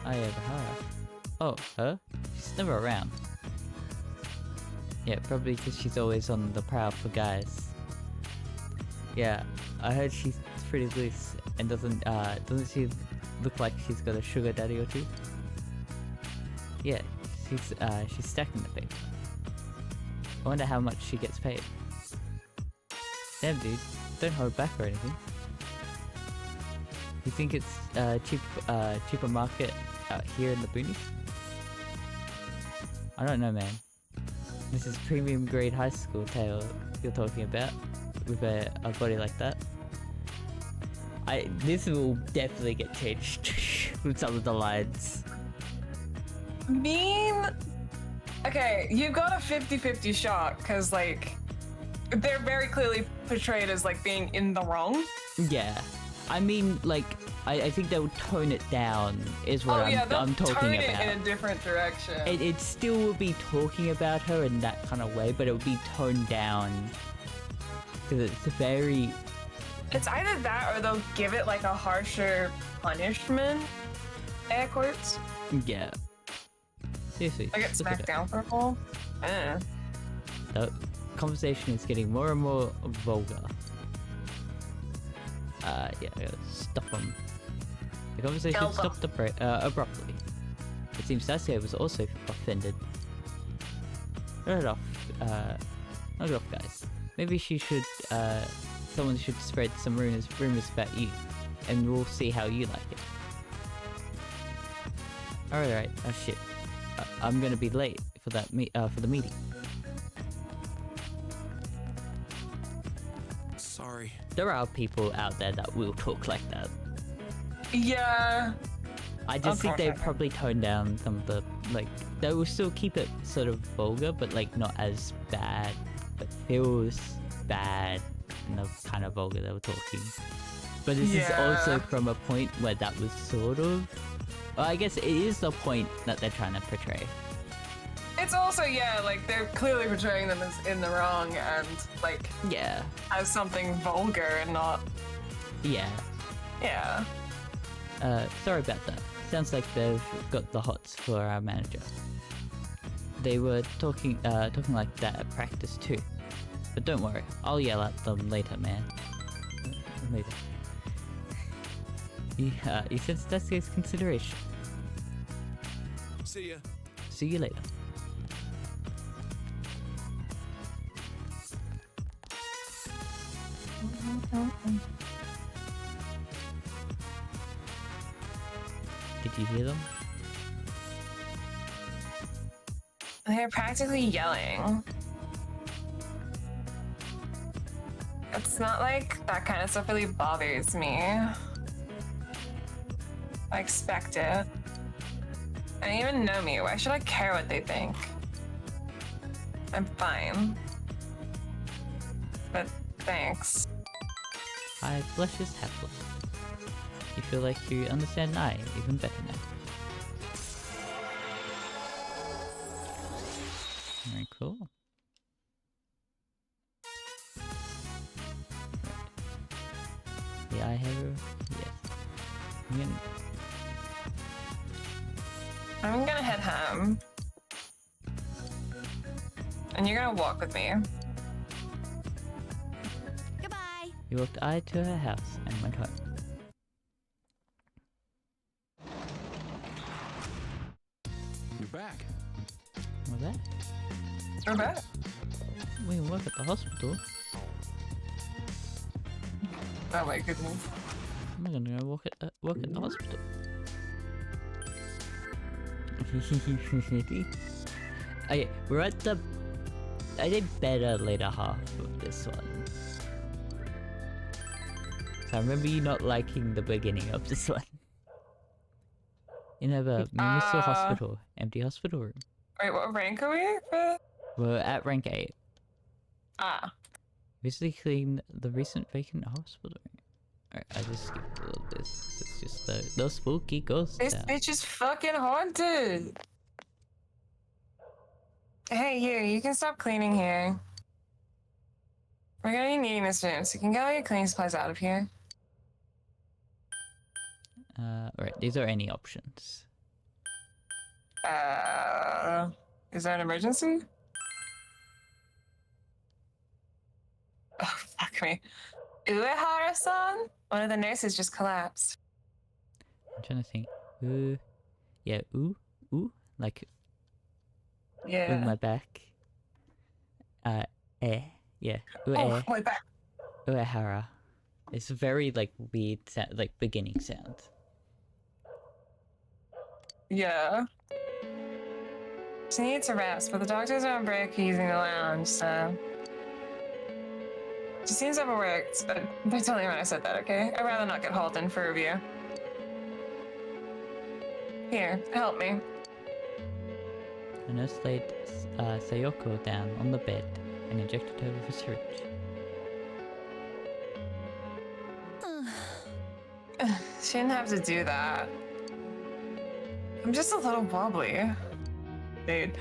I Ebahara. Oh, her? She's never around. Yeah, probably because she's always on the prowl for guys. Yeah, I heard she's pretty loose and doesn't she look like she's got a sugar daddy or two? Yeah, she's stacking the paper. I wonder how much she gets paid. Damn dude, don't hold back or anything. You think it's cheaper market out here in the boonies? I don't know, man. This is premium grade high school tale you're talking about, with a body like that. This will definitely get changed with some of the lines. Okay, you've got a 50-50 shot, because, like, they're very clearly portrayed as, like, being in the wrong. Yeah. I mean, like, I think they'll tone it down, is what I'm tone talking it about. in a different direction. It still will be talking about her in that kind of way, but it will be toned down. Because it's very... It's either that or they'll give it, like, a harsher punishment, air quotes. Yeah. Seriously. Like, get look at smacked it. down for a fall. The conversation is getting more and more vulgar. Yeah, I gotta stop them. The conversation Elbow. stopped abruptly. It seems Sasuke was also offended. Knock it off, guys. Maybe someone should spread some rumors about you, and we'll see how you like it. Alright, oh shit. I'm gonna be late for that for the meeting. sorry. There are people out there that will talk like that. Yeah. I just think they Unfortunately. probably tone down some of the, like, they will still keep it sort of vulgar, but like not as bad, but feels bad in the kind of vulgar they were talking. But this is also Yeah. from a point where that was sort of, well, I guess it is the point that they're trying to portray. It's also, yeah, like, they're clearly portraying them as in the wrong and, like, Yeah, as something vulgar and not, yeah. yeah. Sorry about that. Sounds like they've got the hots for our manager. They were talking like that at practice too. But don't worry, I'll yell at them later, man. Later. He sensed Sasuke's consideration. See ya. See you later. Did you hear them? They're practically yelling. It's not like that kind of stuff really bothers me. I expect it. They don't even know me. Why should I care what they think? I'm fine. But thanks. I blushes happily. You feel like you understand I even better now. Very cool. The eye hair, yes. I'm gonna head home. And you're gonna walk with me. Goodbye. He walked I to her house and went home. back. We're there. We're back. We can work at the hospital. Oh my goodness. I'm gonna go work at the hospital. Okay, we're at the I did better later half of this one. So I remember you not liking the beginning of this one. You have a municipal hospital, empty hospital room. Wait, what rank are we for? We're at rank 8. Ah. Recently clean the recent vacant hospital room. Alright, I just skipped a little bit. It's just the spooky ghost This town. bitch is fucking haunted. Hey, you can stop cleaning here. We're gonna be needing this room, so you can get all your cleaning supplies out of here. Alright, these are any options. Is there an emergency? Oh, fuck me. Uehara-san? One of the nurses just collapsed. I'm trying to think. Yeah, like Yeah. my back. Yeah. Oh, my back. Uehara. It's a very like weird sound, like beginning sound. Yeah. She needs a rest, but the doctors are on break using the lounge, so... She seems overworked, but don't tell anyone I said that, okay? I'd rather not get hauled in for review. Here, help me. The nurse laid Sayoko down on the bed and injected her with a syringe. She didn't have to do that. I'm just a little wobbly. Dude.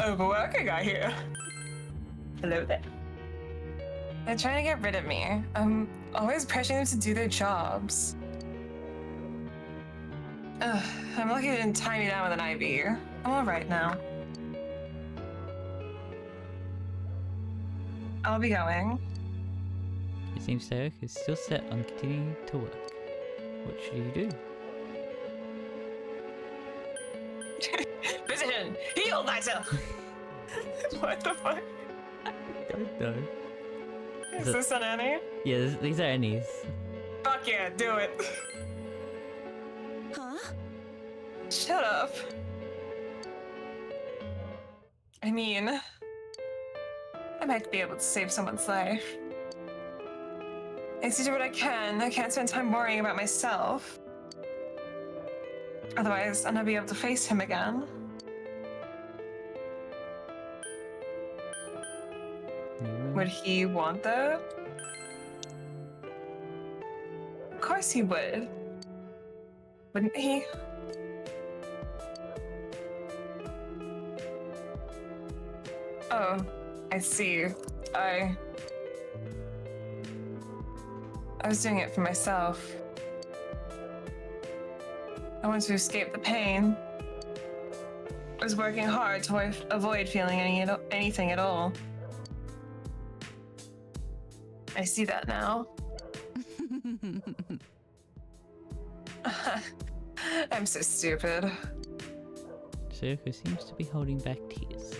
Overworking, I hear. Hello there. They're trying to get rid of me. I'm always pressuring them to do their jobs. I'm lucky they didn't tie me down with an IV. I'm alright now. I'll be going. It seems Sayoko is still set on continuing to work. What should you do? Physician, heal thyself! What the fuck? I don't know. Is this an Annie? Yeah, these are Annies. Fuck yeah, do it. Huh? Shut up. I mean, I might be able to save someone's life. I see to what I can. I can't spend time worrying about myself. Otherwise, I'll not be able to face him again. Would he want that? Of course he would. Wouldn't he? Oh, I see. I was doing it for myself. I wanted to escape the pain. I was working hard to avoid feeling anything at all. I see that now. I'm so stupid. Sayoko seems to be holding back tears.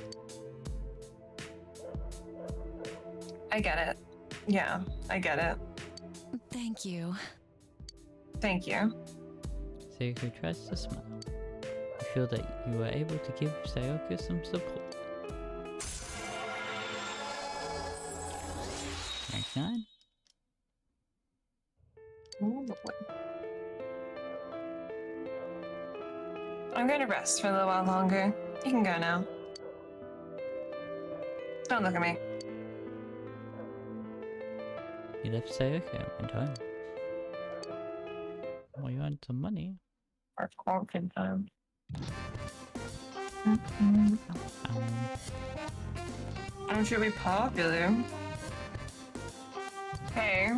I get it. Yeah, I get it. Thank you. Thank you. Sayoko tries to smile. You feel that you were able to give Sayoko some support. Rank 9? I'm gonna rest for a little while longer. You can go now. Don't look at me. You left Sayoko and went home. Well, you earned some money. Our conference time. I'm sure we're popular. Hey.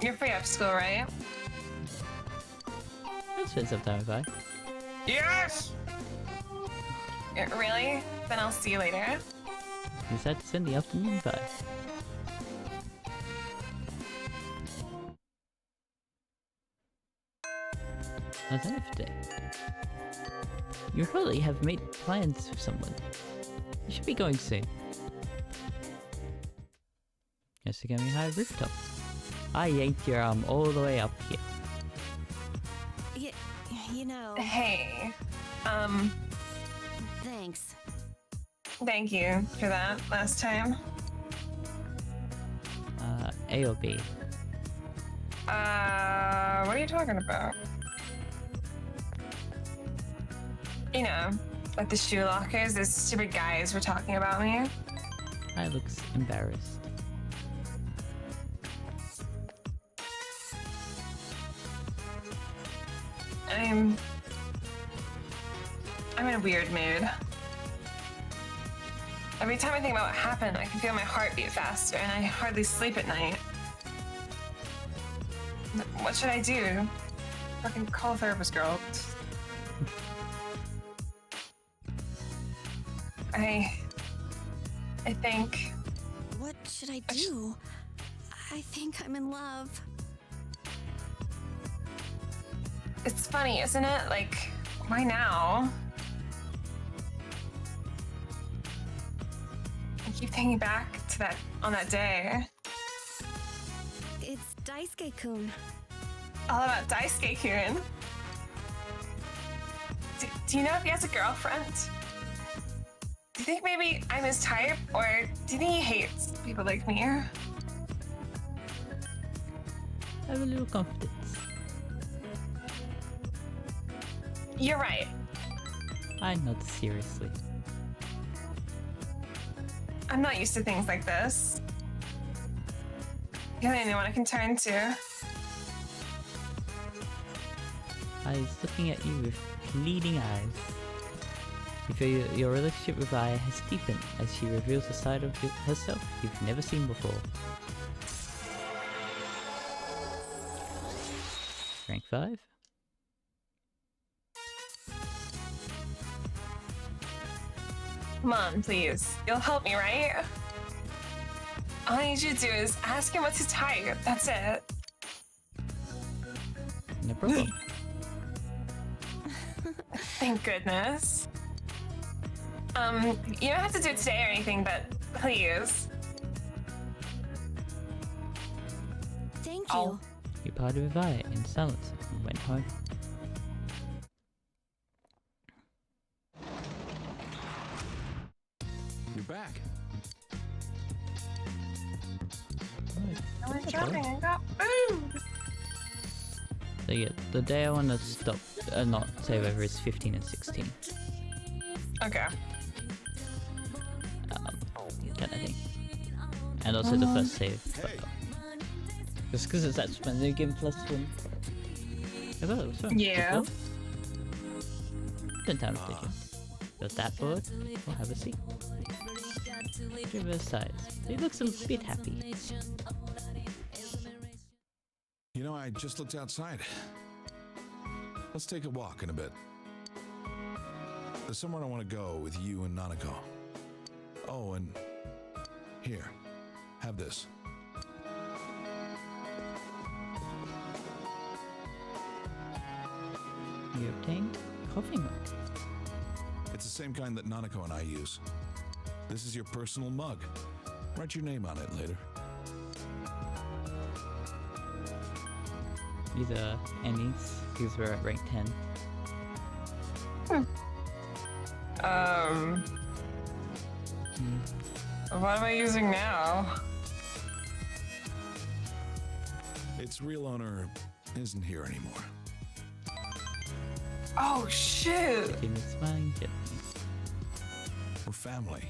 You're free after school, right? Let's spend some time with I. Yes! Really? Then I'll see you later. You decided to spend the afternoon by. How's that for day? You probably have made plans for someone. You should be going soon. Yes, you're going high rooftop. I yanked your arm all the way up here. You know. Hey, Thanks. thank you for that last time. A or B? What are you talking about? You know, like the shoe lockers, those stupid guys were talking about me. I looks embarrassed. I'm in a weird mood. Every time I think about what happened, I can feel my heart beat faster, and I hardly sleep at night. What should I do? Fucking call a therapist, girl. I think... What should I do? I think I'm in love. It's funny, isn't it? Like, why now? I keep thinking back to on that day. It's Daisuke-kun. All about Daisuke-kun. Do you know if he has a girlfriend? Do you think maybe I'm his type, or do you think he hates people like me? Have a little confidence. You're right. I nod seriously. I'm not used to things like this. You're the only one I can turn to. Eyes looking at you with pleading eyes. You feel your relationship with Aya has deepened as she reveals a side of herself you've never seen before. Rank 5? Come on, please. You'll help me, right? All I need you to do is ask him what's his type. That's it. No problem. Thank goodness. You don't have to do it today or anything, but please. Thank you. Oh. You parted with Aya in silence and went home. You're back. I went shopping and got food. So yeah, the day I want to stop, not save over is 15 and 16. Okay. Kind of thing. And also the first save. Just because it's that's my new game plus one. I thought it was fun. Yeah. Don't tell me to you. You're that bored? We'll have a seat. Reverse size. He looks a bit happy. You know, I just looked outside. Let's take a walk in a bit. There's somewhere I want to go with you and Nanako. Oh, and here, have this. You obtained coffee mug. It's the same kind that Nanako and I use. This is your personal mug. Write your name on it later. These are Annie's, because we're at rank 10. What am I using now? Its real owner isn't here anymore. Oh, shoot. Continue smiling gently. We're family.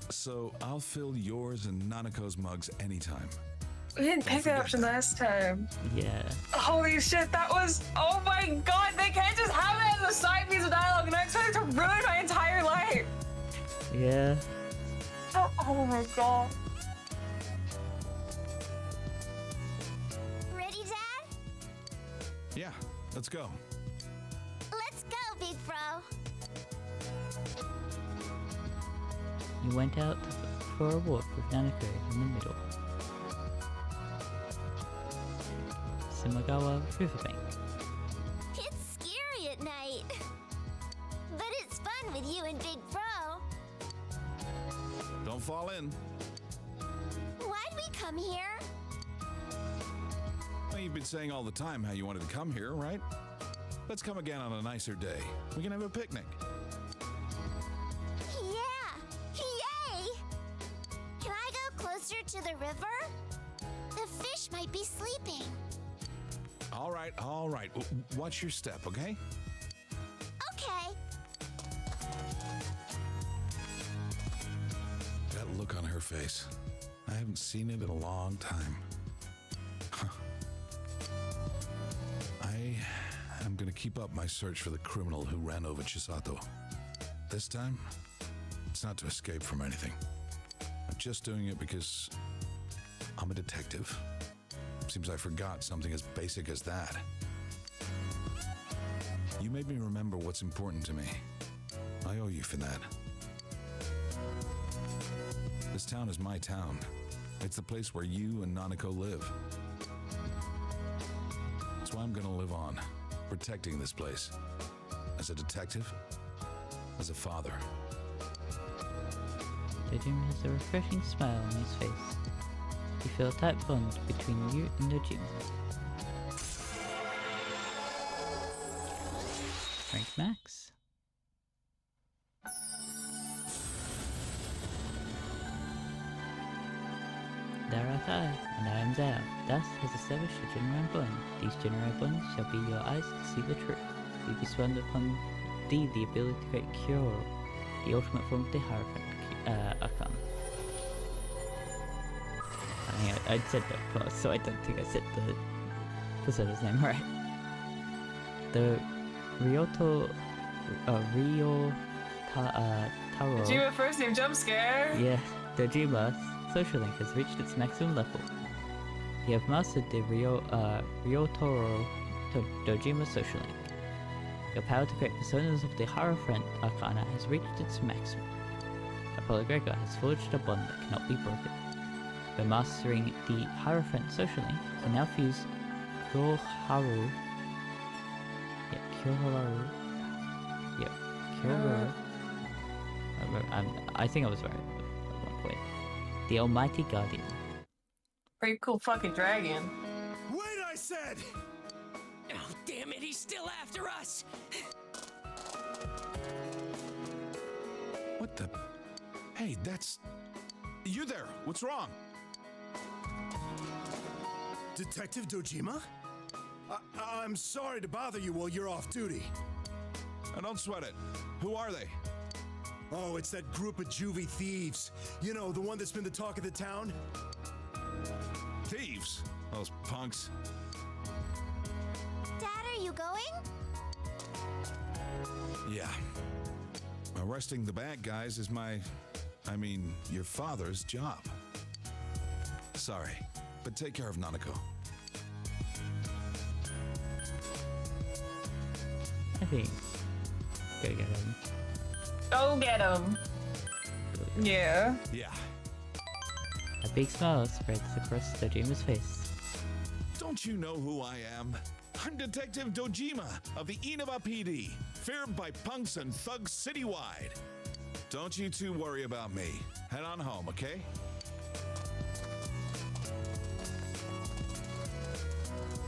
So I'll fill yours and Nanako's mugs anytime. We didn't pick that option last time. Yeah. Holy shit, that was... Oh my god, they can't just have it as a side piece of dialogue and I expect it to ruin my entire life. Yeah. Oh my god. Ready, Dad? Yeah, let's go. Let's go, big bro. You went out for a walk with Nanako in the middle. Simagawa Riverbank. It's fall in. Why'd we come here? Well, you've been saying all the time how you wanted to come here, right? Let's come again on a nicer day. We can have a picnic. Yeah! Yay! Can I go closer to the river? The fish might be sleeping. All right, all right. Watch your step, okay? Okay. That look on her face. I haven't seen it in a long time. I'm gonna keep up my search for the criminal who ran over Chisato. This time, it's not to escape from anything. I'm just doing it because I'm a detective. Seems I forgot something as basic as that. You made me remember what's important to me. I owe you for that. This town is my town. It's the place where you and Nanako live. That's why I'm gonna live on, protecting this place. As a detective, as a father. Dojima has a refreshing smile on his face. You feel a tight bond between you and Dojima. Rank max. There art I, and I am there. Thus has established a general bond. These general bonds shall be your eyes to see the truth. We bestow upon thee the ability to create Kyo, the ultimate form of the Hierophant Archon. I think I said that first, so I don't think I said the persona's name right. The Taro. Dojima first name jump scare. Yeah, Dojima's social link has reached its maximum level. You have mastered the Ryotaro Dojima social link. Your power to create personas of the Hierophant Arcana has reached its maximum. Apollo Gregor has forged a bond that cannot be broken. By mastering the Hierophant social link, you can now fuse Kyoharu. I think I was right at one point. The Almighty Guardian. Pretty cool fucking dragon. Wait, I said! Oh, damn it, he's still after us! What the? Hey, that's... You there, what's wrong? Detective Dojima? I'm sorry to bother you while you're off duty. Now don't sweat it. Who are they? Oh, it's that group of juvie thieves. You know, the one that's been the talk of the town? Thieves? Those punks. Dad, are you going? Yeah. Arresting the bad guys is your father's job. Sorry, but take care of Nanako. I think. Gotta get him. Go get him. Yeah. Yeah. A big smile spreads across Dojima's face. Don't you know who I am? I'm Detective Dojima of the Inaba PD, feared by punks and thugs citywide. Don't you two worry about me. Head on home, okay?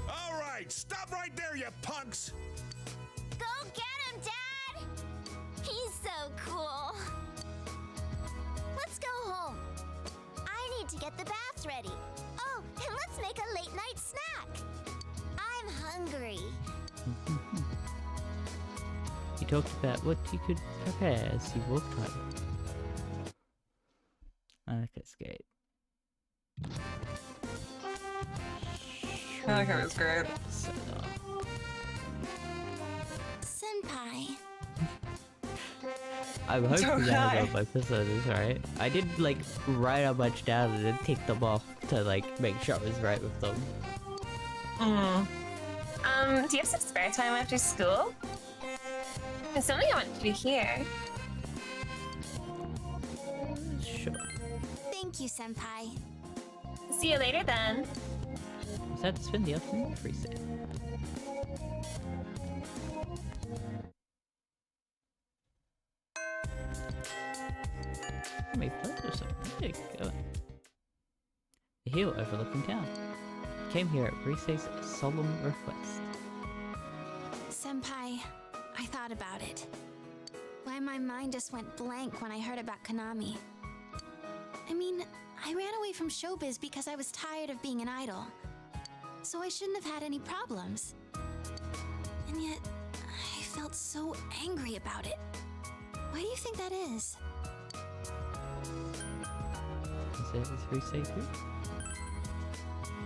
All right, stop right there, you punks! Go get him, Dad! He's so cool. Let's go home. I need to get the bath ready. Oh, and let's make a late night snack. I'm hungry. You talked about what you could prepare as you walked home. Okay, skate. I think it was great. So, Senpai. I'm hoping So that I high. got my personas right. I did like write a bunch down and then tick them off to like make sure I was right with them. Do you have some spare time after school? There's something I want to do here. Sure. Thank you, Senpai. See you later then. Sad to spend the afternoon free set. Let me play with some music going. The hill overlooking town. Came here at Risei's solemn request. Senpai, I thought about it. Why my mind just went blank when I heard about Konami. I mean, I ran away from showbiz because I was tired of being an idol. So I shouldn't have had any problems. And yet, I felt so angry about it. Why do you think that is? Is Risei too?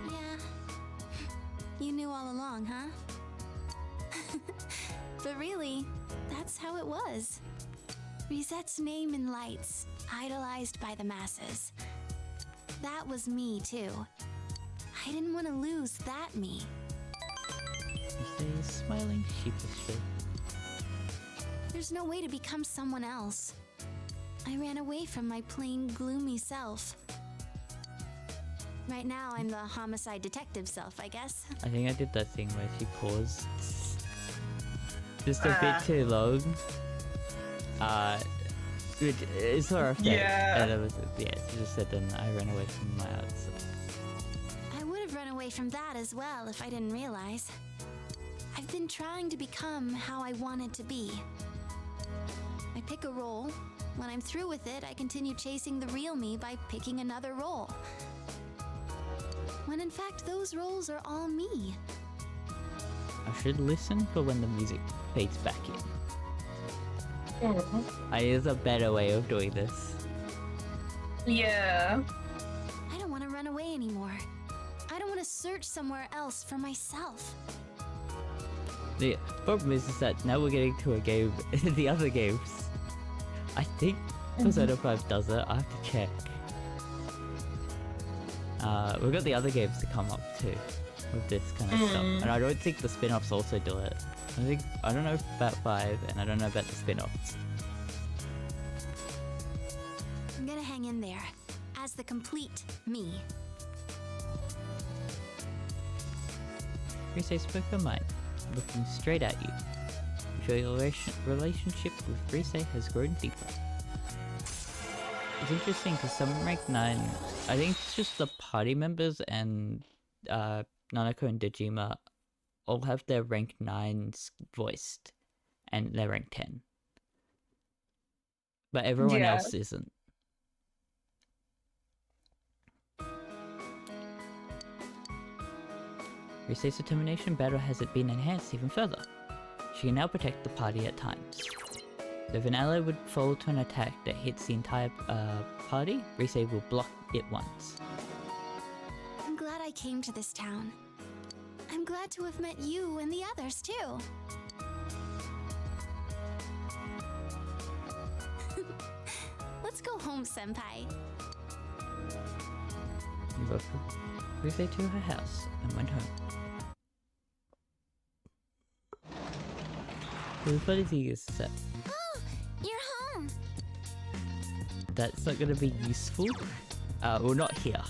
Yeah. You knew all along, huh? But really, that's how it was. Risette's name in lights, idolized by the masses. That was me, too. I didn't want to lose that me. Risei is smiling sheepishly. There's no way to become someone else. I ran away from my plain, gloomy self. Right now, I'm the homicide detective self, I guess. I think I did that thing where she paused just a bit too long. Which is for effect. Yeah. And it was, yeah, she just said then I ran away from my outside. I would have run away from that as well if I didn't realize. I've been trying to become how I wanted to be. I pick a role. When I'm through with it, I continue chasing the real me by picking another role. When in fact, those roles are all me. I should listen for when the music fades back in. There's a better way of doing this. Yeah. I don't want to run away anymore. I don't want to search somewhere else for myself. The problem is that now we're getting to a game, the other games. I think Persona 5 does it, I have to check. We've got the other games to come up too, with this kind of stuff. And I don't think the spin-offs also do it. I don't know about 5, and I don't know about the spin-offs. I'm gonna hang in there, as the complete me. Risei spoke her mind, looking straight at you. You feel your relationship with Risei has grown deeper. It's interesting because some rank 9, I think it's just the party members and Nanako and Dejima all have their rank 9s voiced, and they're rank 10. But everyone else isn't. Risei's determination battle has it been enhanced even further. She can now protect the party at times. So if an ally would fall to an attack that hits the entire party, Risei will block it once. I'm glad I came to this town. I'm glad to have met you and the others too. Let's go home, Senpai. He welcomed Risei to her house and went home. The funny thing is that Oh, you're home. that's not going to be useful. Well, not here.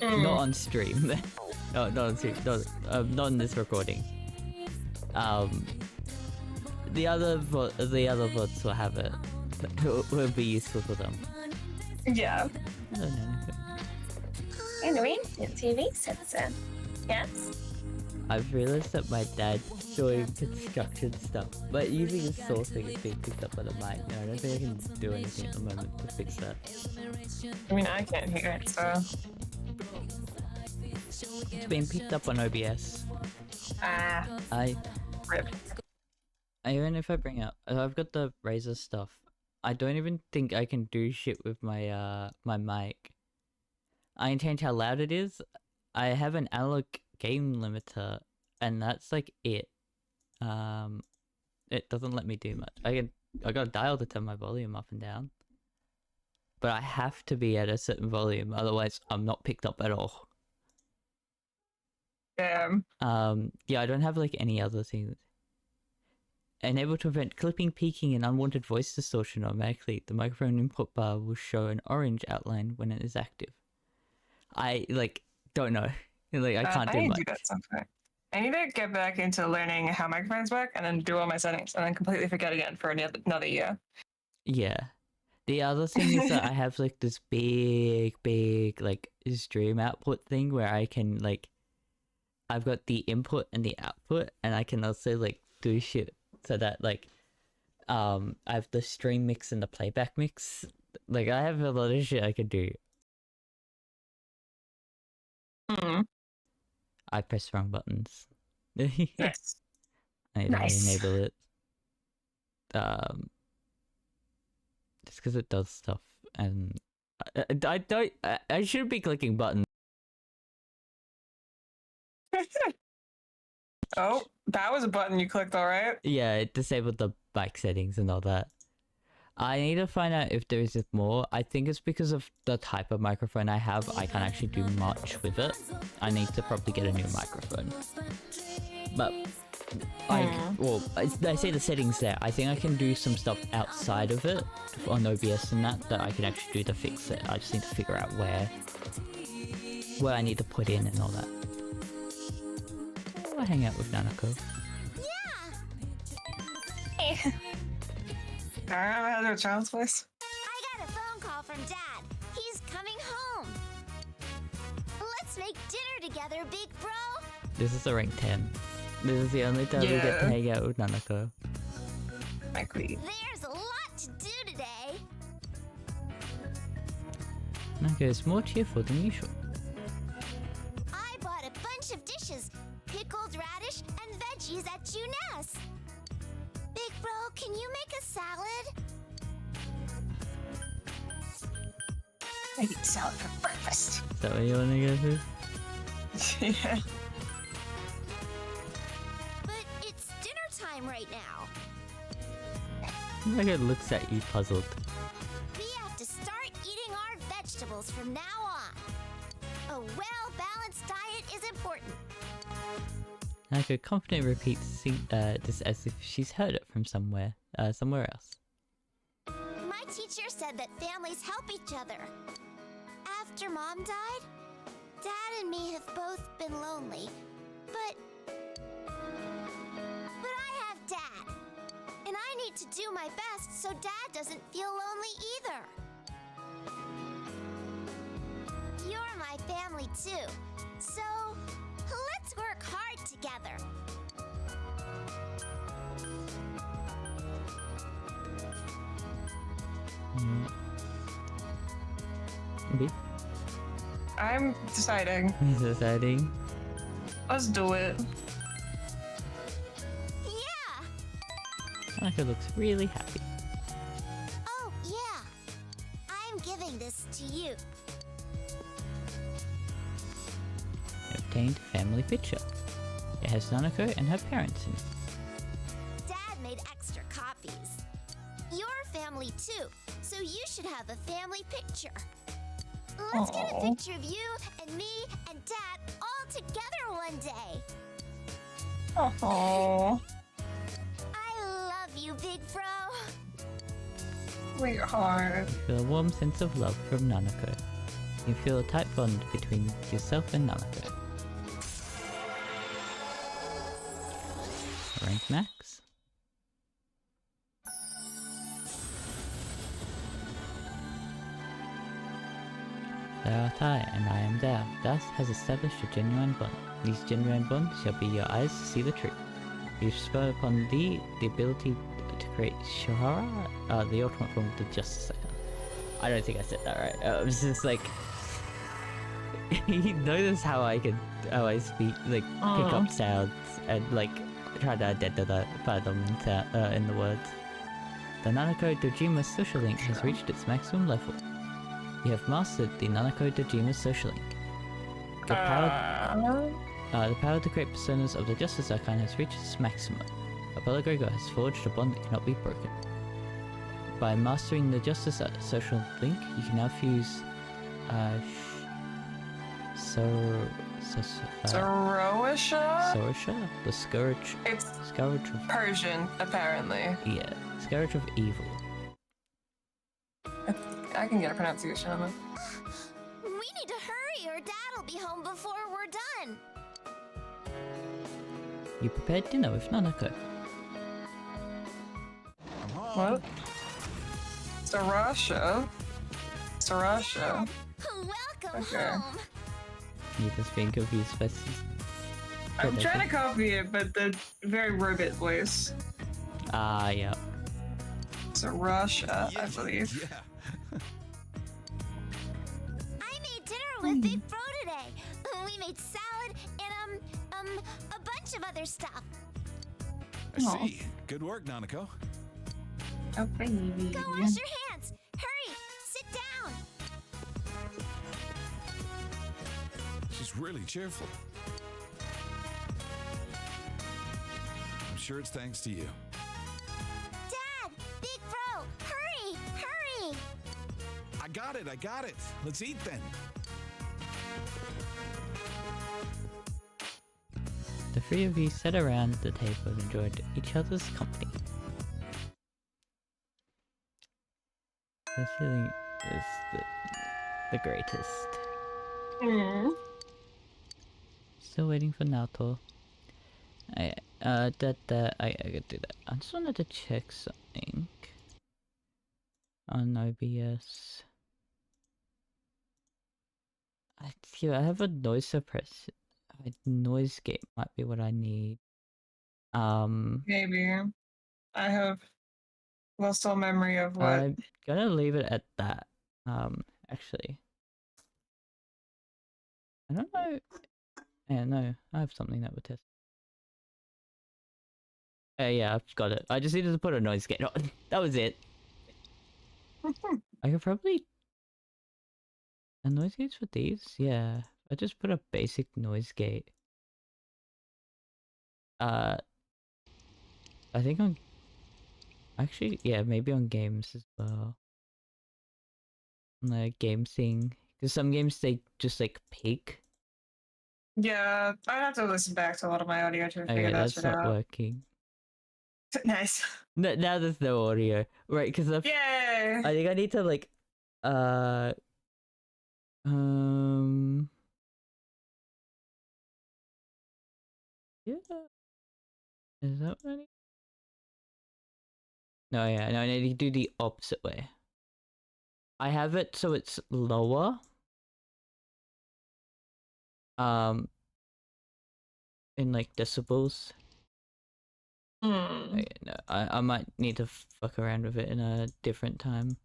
Not on stream. No, not on stream. Not in this recording. The other VODs will have it. Will be useful for them. Yeah. Hello, Nanako. Anyway, TV sensor. Yes. I've realized that my dad's doing construction stuff, but using his saw thing is being picked up by the mic, and I don't think I can do anything at the moment to fix that. I mean, I can't hear it, so. It's being picked up on OBS. Rip. Even if I bring up, I've got the Razer stuff. I don't even think I can do shit with my my mic. I can change how loud it is. I have an analog game limiter, and that's like it. It doesn't let me do much. I got a dial to turn my volume up and down, but I have to be at a certain volume, otherwise I'm not picked up at all. Damn. Yeah, I don't have like any other things. Enable to prevent clipping, peaking, and unwanted voice distortion automatically. The microphone input bar will show an orange outline when it is active. I don't know. I can't do I need much. to do that sometime. I need to get back into learning how microphones work and then do all my settings and then completely forget again for another year. Yeah. The other thing is that I have like this big like stream output thing where I can like, I've got the input and the output, and I can also like do shit so that like, I have the stream mix and the playback mix. Like I have a lot of shit I can do. I press wrong buttons. Yes. I need to enable it. Just because it does stuff, and I should be clicking buttons. Oh, that was a button you clicked, all right? Yeah, it disabled the mic settings and all that. I need to find out if there is more. I think it's because of the type of microphone I have. I can't actually do much with it. I need to probably get a new microphone. But like, well, I say the settings there. I think I can do some stuff outside of it on OBS and that I can actually do to fix it. I just need to figure out where I need to put in and all that. I'll hang out with Nanako. Yeah! I don't know how to do a child's voice. I got a phone call from Dad. He's coming home. Let's make dinner together, big bro. This is a rank 10. This is the only time we get to hang out with Nanako. My queen. There's a lot to do today. Nanako is more cheerful than usual. I bought a bunch of dishes. Pickled radish and veggies at Juness. Big bro, can you make a salad? I eat salad for breakfast. Is that what you want to go to? Yeah. But it's dinner time right now. Nanako looks at you puzzled. We have to start eating our vegetables from now on. A well-balanced diet is important. Nanako confidently repeats this as if she's heard it from somewhere else. My teacher said that families help each other. After Mom died, Dad and me have both been lonely. But I have Dad. And I need to do my best so Dad doesn't feel lonely either. You're my family too. So, let's work hard together. Okay. I'm deciding. He's deciding. Let's do it. Yeah! Nanako looks really happy. Oh, yeah. I'm giving this to you. Obtained family picture. It has Nanako and her parents in it. Dad made extra copies. Your family too, so you should have a family picture. Let's get a picture of you and me and Dad all together one day. Oh, I love you, big bro. sweetheart. You feel a warm sense of love from Nanako. You feel a tight bond between yourself and Nanako. Rank max. Thou art I, and I am thou. Thus has established a genuine bond. These genuine bonds shall be your eyes to see the truth. We bestow upon thee the ability to create Shahara, the ultimate form of the Justice Icon. I don't think I said that right. It was just like... you notice how I speak, like, pick up sounds and, like, try to identify them in the words. The Nanako Dojima social link has reached its maximum level. You have mastered the Nanako Dojima social link. The power to create personas of the Justice Arcane has reached its maximum. Apollo Gregor has forged a bond that cannot be broken. By mastering the Justice social link, you can now fuse Sorosha? The Scourge. It's Scourge of... Persian, apparently. Yeah, Scourge of Evil. I can get a pronunciation on it. We need to hurry or Dad'll be home before we're done. You prepared dinner with Nanako. What? Sarasha. Sarasha. Welcome Okay. home. You just being confused versus. I'm trying to copy it, but the very robot voice. Ah, yeah. Sarasha, I believe. Yeah. I made dinner with Big Bro today. We made salad and a bunch of other stuff. I see. Good work, Nanako. Oh, baby. Go wash your hands. Hurry, sit down. She's really cheerful. I'm sure it's thanks to you. Dad, Big Bro, hurry, hurry. I got it. Let's eat then. The three of you sat around the table and enjoyed each other's company. This feeling is the greatest. Still waiting for Naoto. I could do that. I just wanted to check something on OBS. I have a noise suppressor. A noise gate might be what I need. Maybe. I have lost all memory of what. I'm gonna leave it at that. Actually, I don't know. Yeah, no, I have something that would test. Yeah, I've got it. I just needed to put a noise gate on. That was it. I could probably... A noise gates for these? Yeah. I just put a basic noise gate. I think on... Actually, yeah, maybe on games as well. On the game thing. Because some games, they just like peak. Yeah, I have to listen back to a lot of my audio to figure Okay, that that's shit not out. working. Nice. No, now there's no audio. Right, because Yay! I think I need to like... Yeah. Is that what I need? No, yeah, no, I need to do the opposite way. I have it so it's lower. In like decibels. Okay, no, I might need to fuck around with it in a different time.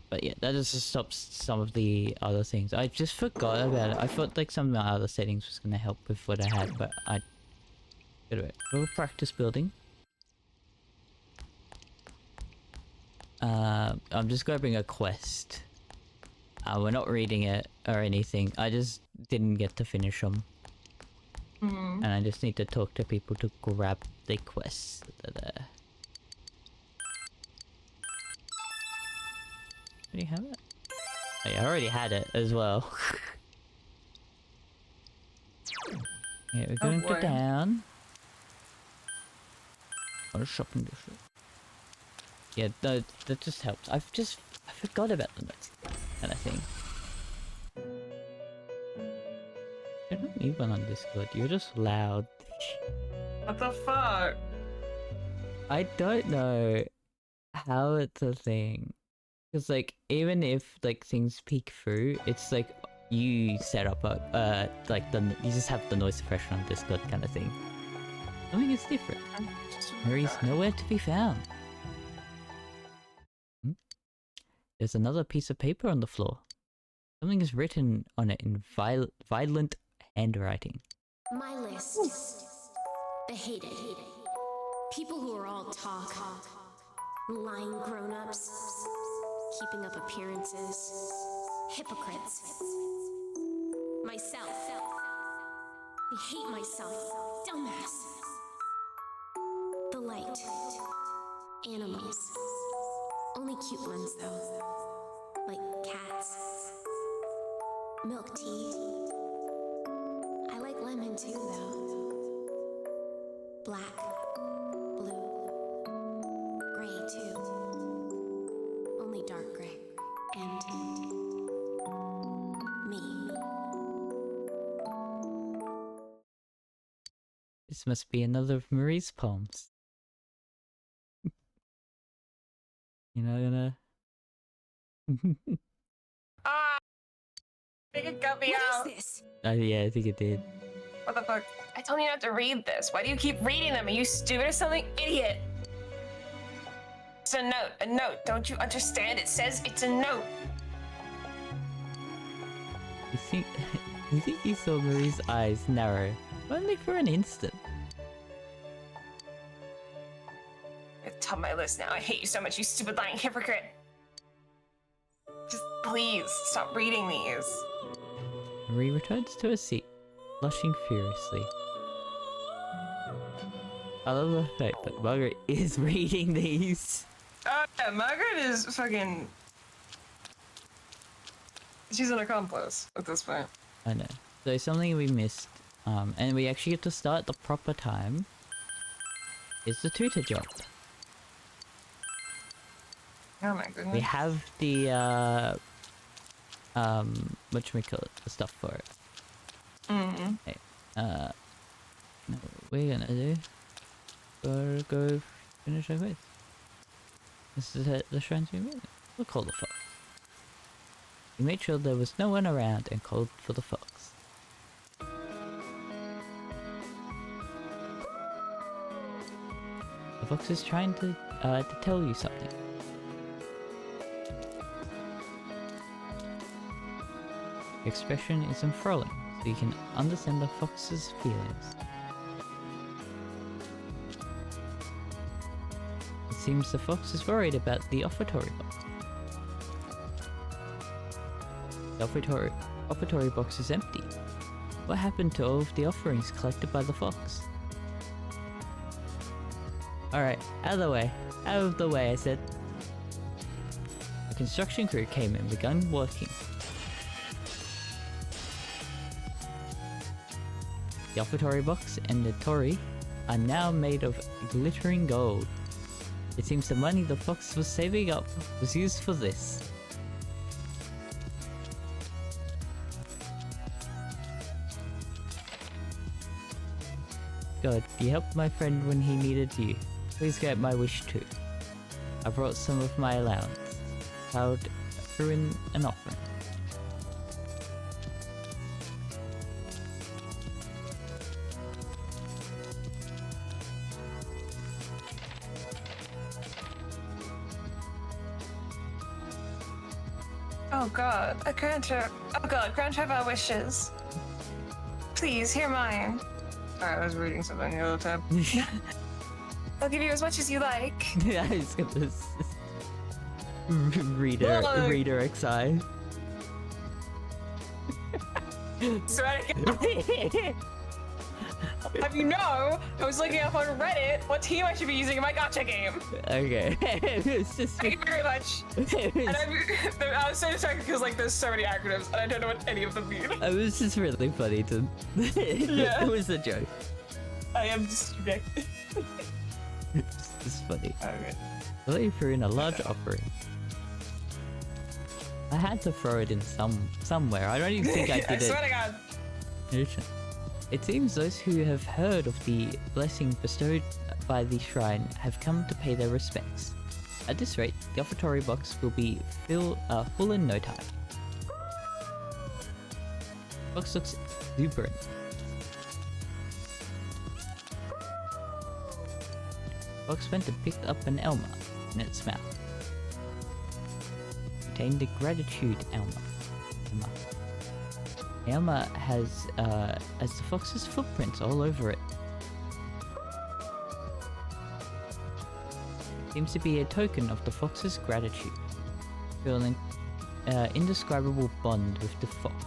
But yeah, that just stops some of the other things. I just forgot about it. I thought like some of my other settings was gonna help with what I had, but I... Anyway, we'll practice building. I'm just grabbing a quest. We're not reading it or anything. I just didn't get to finish them. And I just need to talk to people to grab the quests that are there. Do you have it? Oh yeah, I already had it as well. Yeah, we're going to town. Or a shopping district. Yeah, that just helps. I forgot about the notes kind of thing. I don't need one on Discord. You're just loud. What the fuck? I don't know how it's a thing. Because like, even if like things peek through, it's like you set up a like you just have the noise suppression on Discord kind of thing. I mean, it's different. Mary's nowhere to be found. There's another piece of paper on the floor. Something is written on it in violent handwriting. My list. The hated. People who are all talk. Lying grown-ups. Keeping up appearances. Hypocrites. Myself. I hate myself. Dumbass. The light. Animals. Only cute ones, though. Like cats. Milk tea. I like lemon too, though. Black. Blue. Gray, too. Only dark gray. And me. This must be another of Marie's poems. You're not gonna. Ah! I think it got me out. What is this? Yeah, I think it did. What the fuck? I told you not to read this. Why do you keep reading them? Are you stupid or something? Idiot! It's a note. A note. Don't you understand? It says it's a note. You think? You think you saw Marie's eyes narrow, only for an instant. At the top of my list now. I hate you so much, you stupid lying hypocrite. Just please stop reading these. Marie returns to her seat, blushing furiously. I love the fact that Margaret is reading these. Yeah, Margaret is fucking. She's an accomplice at this point. I know. So something we missed, and we actually get to start at the proper time, is the tutor job. Oh my goodness. We have the, whatchamacallit, the stuff for it. Mm-hmm. Okay, what we're gonna do, gotta go finish our quiz. This is the shrine to me. We'll call the fox. We made sure there was no one around and called for the fox. The fox is trying to tell you something. The expression is enthralling, so you can understand the fox's feelings. It seems the fox is worried about the offertory box. The offertory box is empty. What happened to all of the offerings collected by the fox? Alright, out of the way. Out of the way, I said. The construction crew came and began working. The offertory box and the torii are now made of glittering gold. It seems the money the fox was saving up was used for this. God, you helped my friend when he needed you. Please grant my wish too. I brought some of my allowance. Child threw in an offering. Oh god, grant her our wishes. Please, hear mine. Sorry, I was reading something the other time. I'll give you as much as you like. Yeah, I was gonna reader XI. Swear to God. Have you know, I was looking up on Reddit what team I should be using in my gacha game. Okay. It's just Thank you very much. And I was so distracted because like there's so many acronyms and I don't know what any of them mean. it was just really funny to Yeah. It was a joke. I am distracted. It's just funny. Okay. I thought you threw in a large offering. I had to throw it in somewhere. I don't even think I did I swear to God. it. It seems those who have heard of the blessing bestowed by the shrine have come to pay their respects. At this rate, the offertory box will be full in no time. Box looks exuberant. Box went and picked up an Elma in its mouth. Contained the gratitude Elma. Elma has the fox's footprints all over it. Seems to be a token of the fox's gratitude. Feeling indescribable bond with the fox.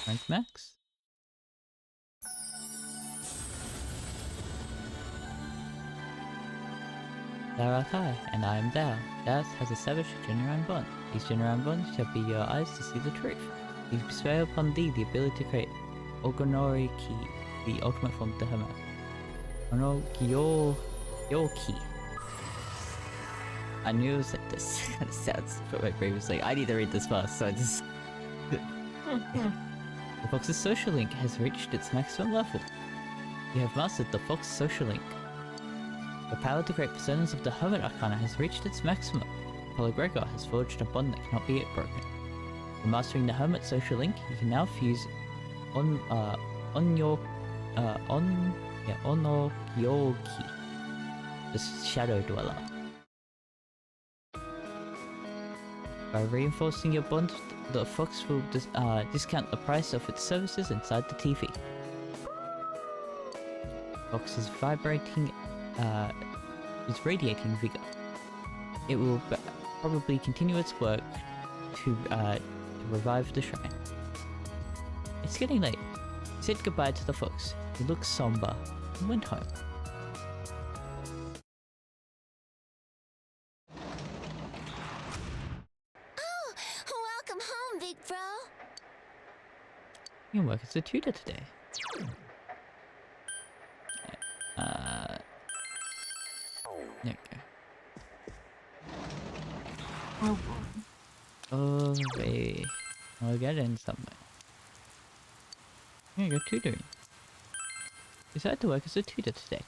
Rank max? Thou art I, and I am thou. Thou has established a genuine bond. These genuine bonds shall be your eyes to see the truth. These bestow upon thee the ability to create Ogonori Ki, the ultimate form of the Hermit. Onogiyoki. I knew it was like this. It sounds from my previously. I need to read this fast, so I just... The Fox's social link has reached its maximum level. You have mastered the Fox social link. The power to create personas of the Hermit Arcana has reached its maximum. Apollo Gregor has forged a bond that cannot be broken. By mastering the Hermit social link, you can now fuse Onokyoki, the Shadow Dweller. By reinforcing your bond, the Fox will discount the price of its services inside the TV. Fox is radiating vigor. It will probably continue its work to revive the shrine. It's getting late. He said goodbye to the Fox. He looked somber and went home. Oh, welcome home, big bro. You can work as a tutor today. There we go. Oh, wait. I'll get in somewhere. Here you go, tutoring. Decided to work as a tutor today.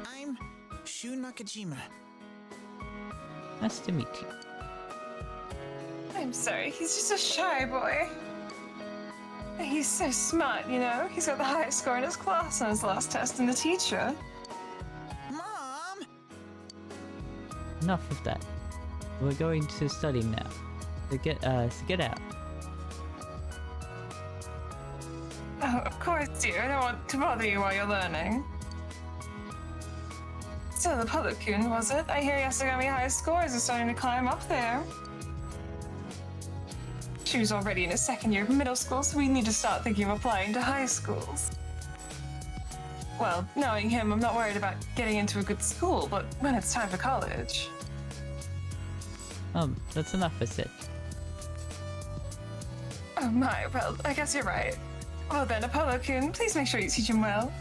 I'm Shu Nakajima. Nice to meet you. I'm sorry, he's just a shy boy. He's so smart, you know? He's got the highest score in his class on his last test, and the teacher. Mom! Enough of that. We're going to study now. So get out. Oh, of course, dear. I don't want to bother you while you're learning. So the Public-kun, was it? I hear Yasugami High scores are starting to climb up there. She was already in his second year of middle school, so we need to start thinking of applying to high schools. Well, knowing him, I'm not worried about getting into a good school, but when it's time for college... That's enough, I said. Oh my, well, I guess you're right. Well then, Apollo-kun, please make sure you teach him well.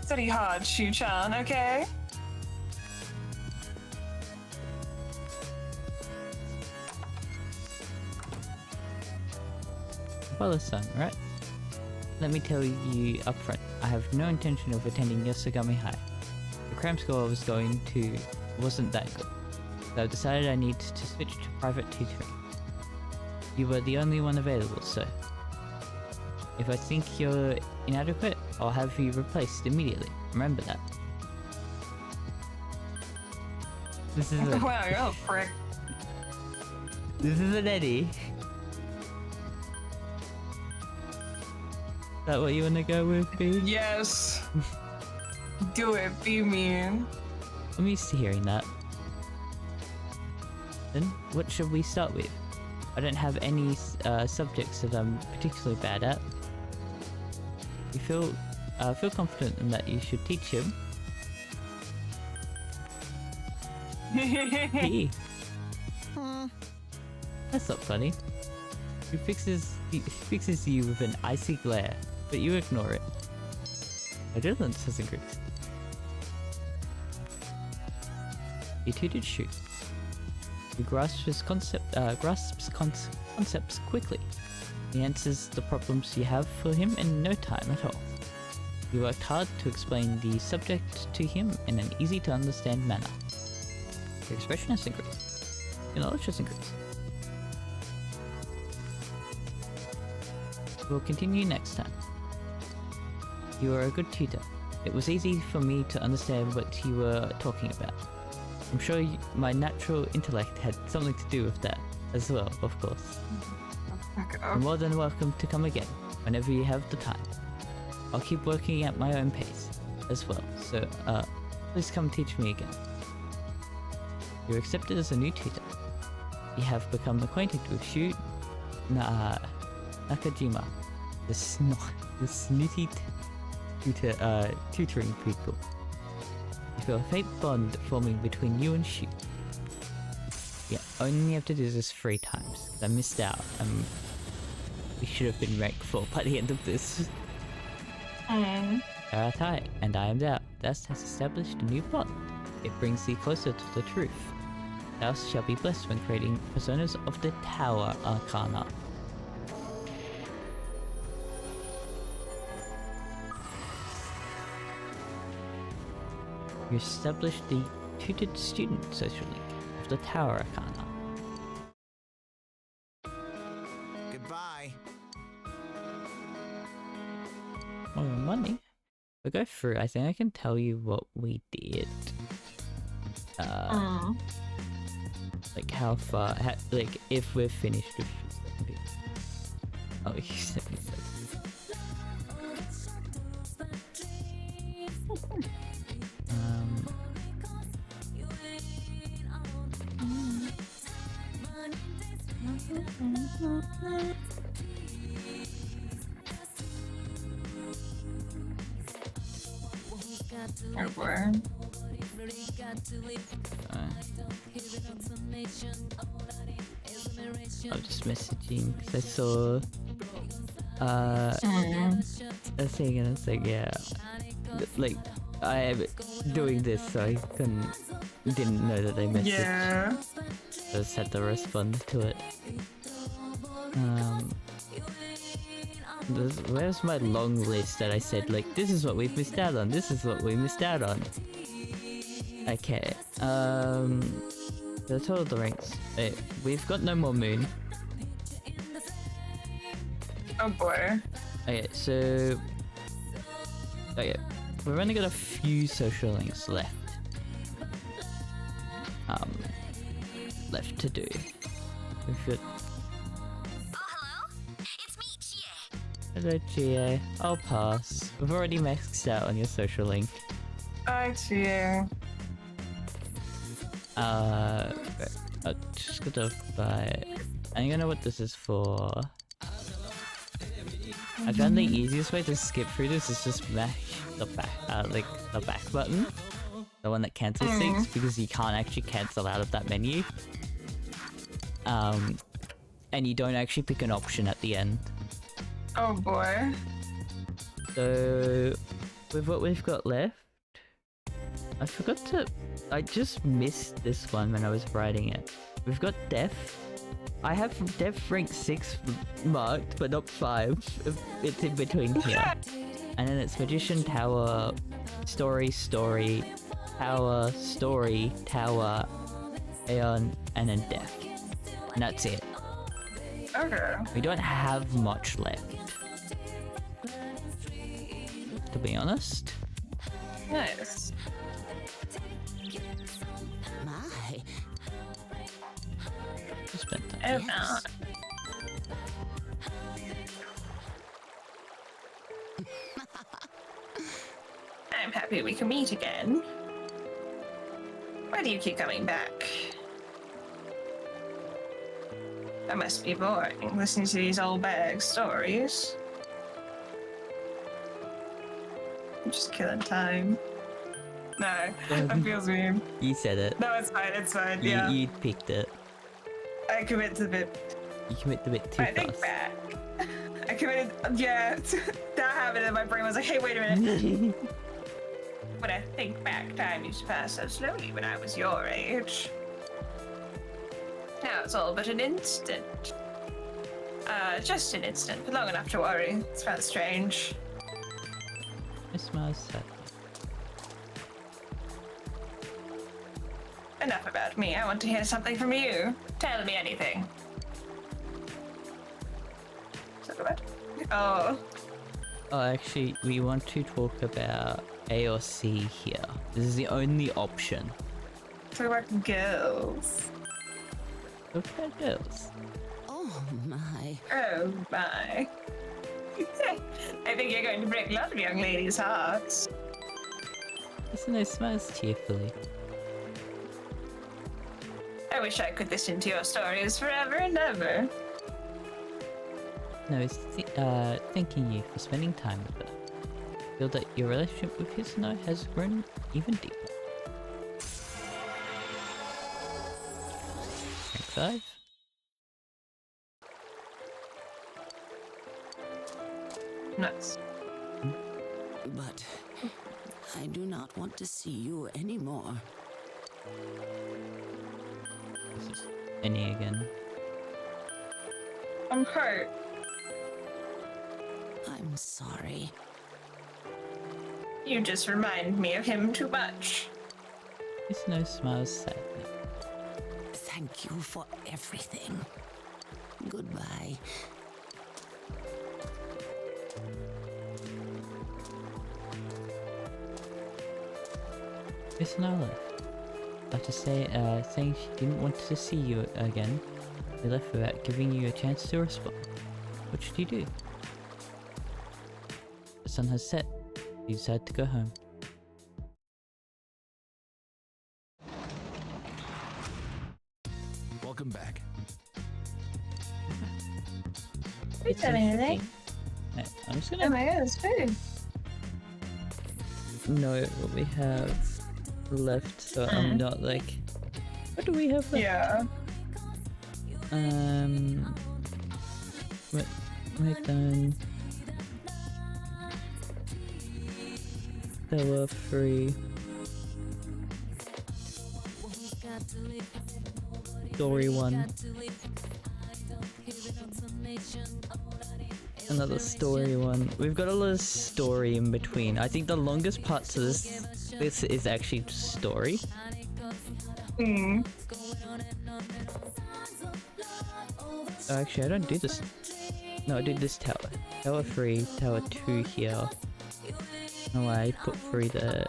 Study hard, Shu-chan, okay? Well, son, right? Let me tell you up front, I have no intention of attending Yasugami High. The cram score I was going to wasn't that good, so I decided I need to switch to private tutoring. You were the only one available, so if I think you're inadequate, I'll have you replaced immediately. Remember that. This is a Wow, you're a prick. This is an Eddie. Is that what you want to go with, B? Yes. Do it, be mean. I'm used to hearing that. Then, what should we start with? I don't have any subjects that I'm particularly bad at. You feel confident in that you should teach him? He. That's not funny. He fixes you with an icy glare, but you ignore it. Vigilance has increased. He tutored Shu. He grasps concepts quickly. He answers the problems you have for him in no time at all. You worked hard to explain the subject to him in an easy to understand manner. Your expression has increased. Your knowledge has increased. We'll continue next time. You are a good tutor. It was easy for me to understand what you were talking about. I'm sure my natural intellect had something to do with that as well, of course. You're more than welcome to come again, whenever you have the time. I'll keep working at my own pace, as well, so, please come teach me again. You're accepted as a new tutor. You have become acquainted with Shu Nakajima, the snooty tutoring people. You feel a faint bond forming between you and Shu. Yeah, only have to do this 3 times. I missed out. We should have been ranked 4 by the end of this. Aratai and I am Dao. Thus has established a new bond. It brings thee closer to the truth. Thou shalt be blessed when creating personas of the Tower Arcana. You establish the tutored student social link of the Tower Arcana. Goodbye. More money. We'll go through. I think I can tell you what we did. Like how far, like if we're finished with. Oh, you sent me that. Oh boy. I'm just messaging because I saw a thing and it's like, yeah, like I'm doing this, so I didn't know that they messaged. Yeah. So I just had to respond to it. Where's my long list that I said, like, this is what we've missed out on, this is what we missed out on. Okay, the total of the ranks. We've got no more moon. Oh boy. Okay, so... Okay, we've only got a few social links left. Left to do. We've got... Oh, hello? It's me, Chie. Hello, GA. I'll pass. We've already maxed out on your social link. I see you. I'm just gonna buy... I don't know what this is for. I found the easiest way to skip through this is just mash the back, like the back button, the one that cancels things, because you can't actually cancel out of that menu. And you don't actually pick an option at the end. Oh boy. So, with what we've got left, I forgot to... I just missed this one when I was writing it. We've got Deaf. I have Deaf rank 6 marked, but not 5. It's in between here. And then it's Magician, Tower, Story, Story, Tower, Story, Tower, Aeon, and then Deaf. And that's it. Okay. We don't have much left, to be honest. Nice. My. Just spent time. Oh no. I'm happy we can meet again. Why do you keep coming back? That must be boring, listening to these old bag stories. I'm just killing time. No, that feels weird. You said it. No, it's fine, yeah. You picked it. I commit to the bit. You commit the bit too I think fast. back. I committed, yeah, that happened and my brain was like, hey, wait a minute. When I think back, time used to pass so slowly when I was your age. Now it's all but an instant. Just an instant, but long enough to worry. It's rather strange. It smells sad. Enough about me. I want to hear something from you. Tell me anything. Is that what? Oh. Oh, actually, we want to talk about A or C here. This is the only option. Talk about girls. Talk about girls. Oh my. Oh my. I think you're going to break a lot of young ladies' hearts. Listen, it smiles cheerfully. I wish I could listen to your stories forever and ever. No, it's thanking you for spending time with her. Feel that your relationship with Hisano has grown even deeper. Rank 5. Nice. But I do not want to see you anymore. This is Annie again. I'm hurt. I'm sorry. You just remind me of him too much. Snow smiles sadly. Thank you for everything. Goodbye. Miss Nala left to say, saying she didn't want to see you again. They left without giving you a chance to respond. What should you do? The sun has set. You decide to go home. Welcome back. Wait a minute. I'm just Oh gonna my god, it's food. know what we have left, so I'm not like, what do we have left? Yeah. We're done. There were 3. Story 1. Another story 1. We've got a lot of story in between. I think the longest parts of this is actually just story. Hmm. Oh, actually, I don't do this. No, I did this tower. Tower 3, tower 2 here. No, I put 3 there.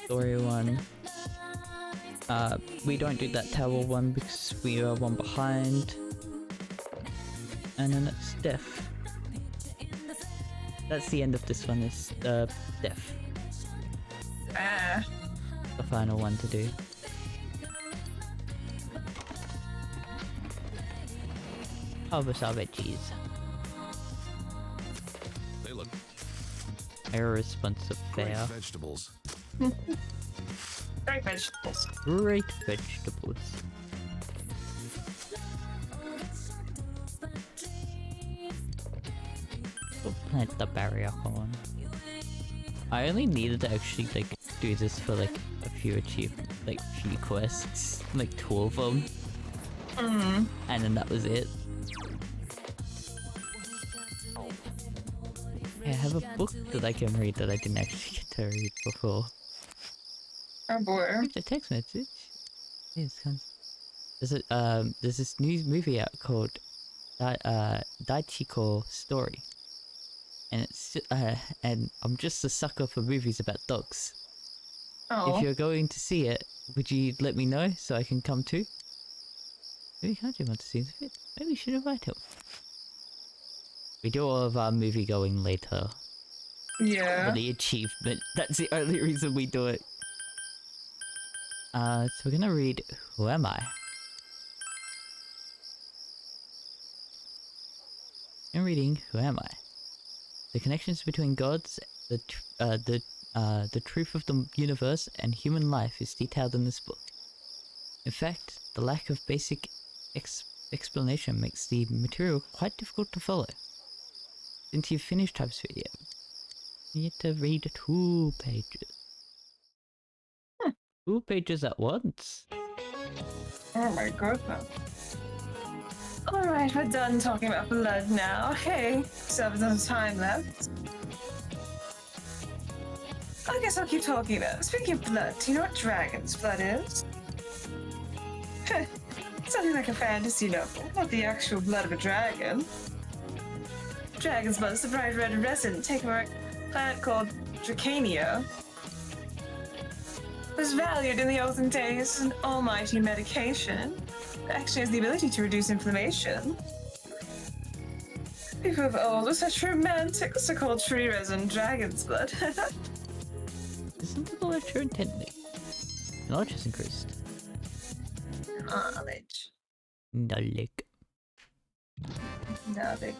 Story 1. We don't do that tower 1 because we are 1 behind. And then it's death. That's the end of this one, is death. Ah. The final one to do. Harvest our veggies. They look Irresponsible great fair. vegetables. Great vegetables. Great vegetables. We'll plant the barrier horn. I only needed to actually like do this for like a few few quests, like 2 of them. And then that was it. I have a book that I can read that I didn't actually get to read before. Oh boy. A text message. Yes, there's this new movie out called Daichiko Story, and it's and I'm just a sucker for movies about dogs. Oh. If you're going to see it, would you let me know so I can come too? Maybe Kanji wants to see it. Maybe we should invite him. We do all of our movie going later. Yeah. For the achievement. That's the only reason we do it. So we're gonna read Who Am I? In reading Who Am I? The connections between gods, the truth of the universe, and human life is detailed in this book. In fact, the lack of basic explanation makes the material quite difficult to follow. Since you've finished types video, you need to read 2 pages. 2 pages at once? Oh my goodness. Alright, we're done talking about blood now. Okay, still have a little time left. I guess I'll keep talking about it. Speaking of blood, do you know what dragon's blood is? Something like a fantasy novel, not the actual blood of a dragon. Dragon's blood is the bright red resin taken from a planet called Dracania. It was valued in the olden days as an almighty medication. It actually has the ability to reduce inflammation. People of old were such romantics to call tree resin dragon's blood. Isn't the knowledge you're intending? Knowledge has increased. Knowledge. Knowledge. Knowledge.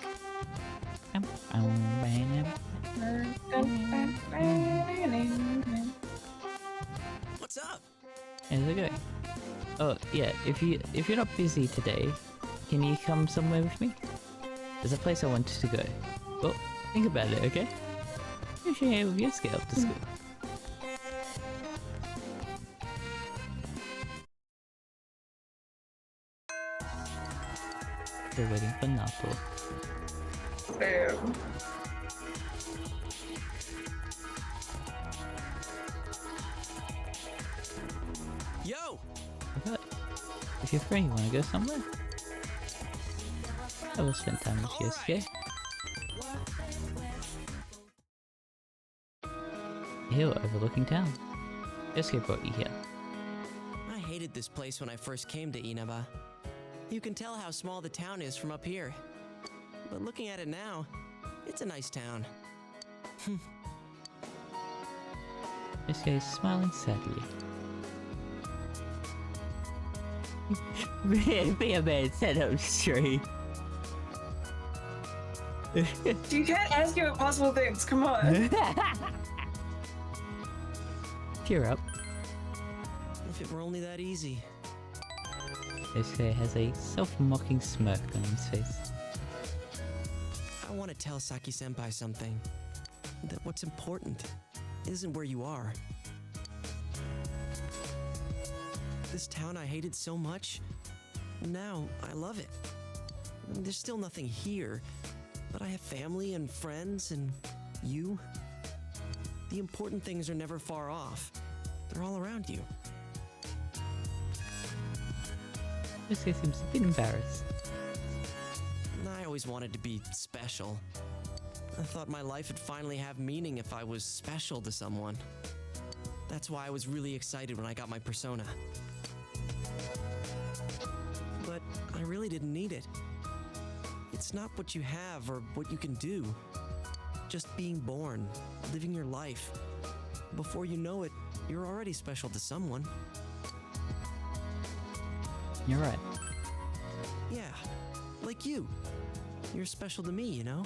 What's up? How's it going? Oh yeah, if you're not busy today, can you come somewhere with me? There's a place I wanted to go. Well, think about it, okay? You should hang out with your scale after school. We're waiting for Napo. Boom. Yo! But if you're free, you wanna go somewhere? I will spend time with Yosuke. Hill overlooking town. Yosuke brought you here. I hated this place when I first came to Inaba. You can tell how small the town is from up here. But looking at it now, it's a nice town. Yosuke is smiling sadly. Be a man, set up straight. You can't ask you impossible things. Come on. Cheer up. If it were only that easy. Yosuke has a self-mocking smirk on his face. I want to tell Saki-senpai something. That what's important isn't where you are. This town I hated so much, now I love it. There's still nothing here, but I have family and friends and you. The important things are never far off. They're all around you. Yosuke seems a bit embarrassed. I always wanted to be special. I thought my life would finally have meaning if I was special to someone. That's why I was really excited when I got my persona. But I really didn't need it. It's not what you have or what you can do. Just being born, living your life. Before you know it, you're already special to someone. You're right. Yeah, like you. You're special to me, you know?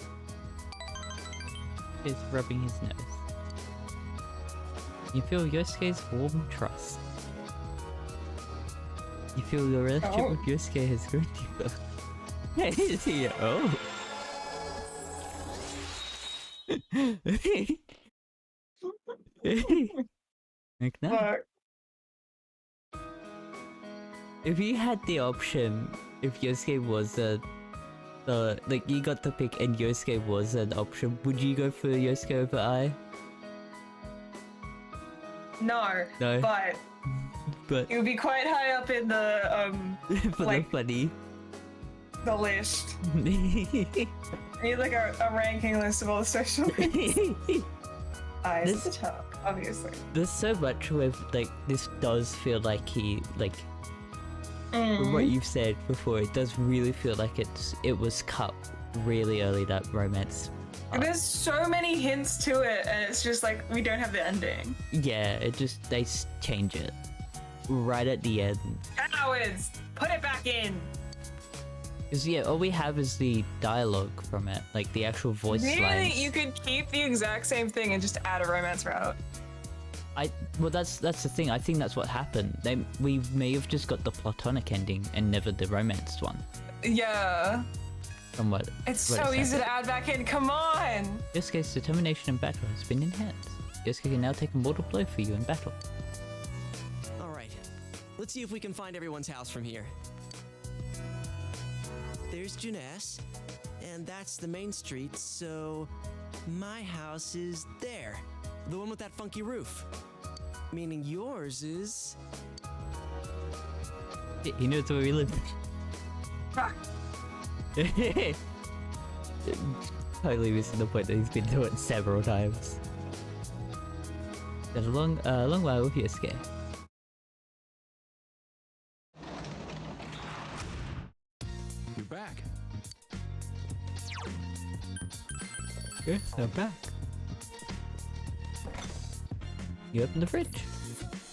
He's rubbing his nose. You feel Yosuke's warm trust. You feel your relationship with Yosuke has grown deeper. Is he? Oh. Like that. If you had the option, if Yosuke was like you got the pick and Yosuke was an option, would you go for Yosuke over I? No. No. But it would be quite high up in the for like the funny. the list. I need like a ranking list of all the special eyes at the top, obviously. There's so much where like this does feel like he like from what you've said before, it does really feel like it was cut really early, that romance. There's so many hints to it, and it's just like we don't have the ending. Yeah, they change it right at the end. Cowards, put it back in. Because yeah, all we have is the dialogue from it, like the actual voice Really, lines. you could keep the exact same thing and just add a romance route. Well, that's the thing. I think that's what happened. We may have just got the platonic ending and never the romanced one. Yeah. From what? It's so easy to add back in. Come on. Yosuke's determination in battle has been enhanced. Yosuke can now take a mortal blow for you in battle. All right, let's see if we can find everyone's house from here. There's Juness, and that's the main street, so my house is there. The one with that funky roof. Meaning yours is... He knows where we live. Totally missing the point that he's been to it several times. Got a long while with Yosuke. You're back. Okay, I'm back. You open the fridge.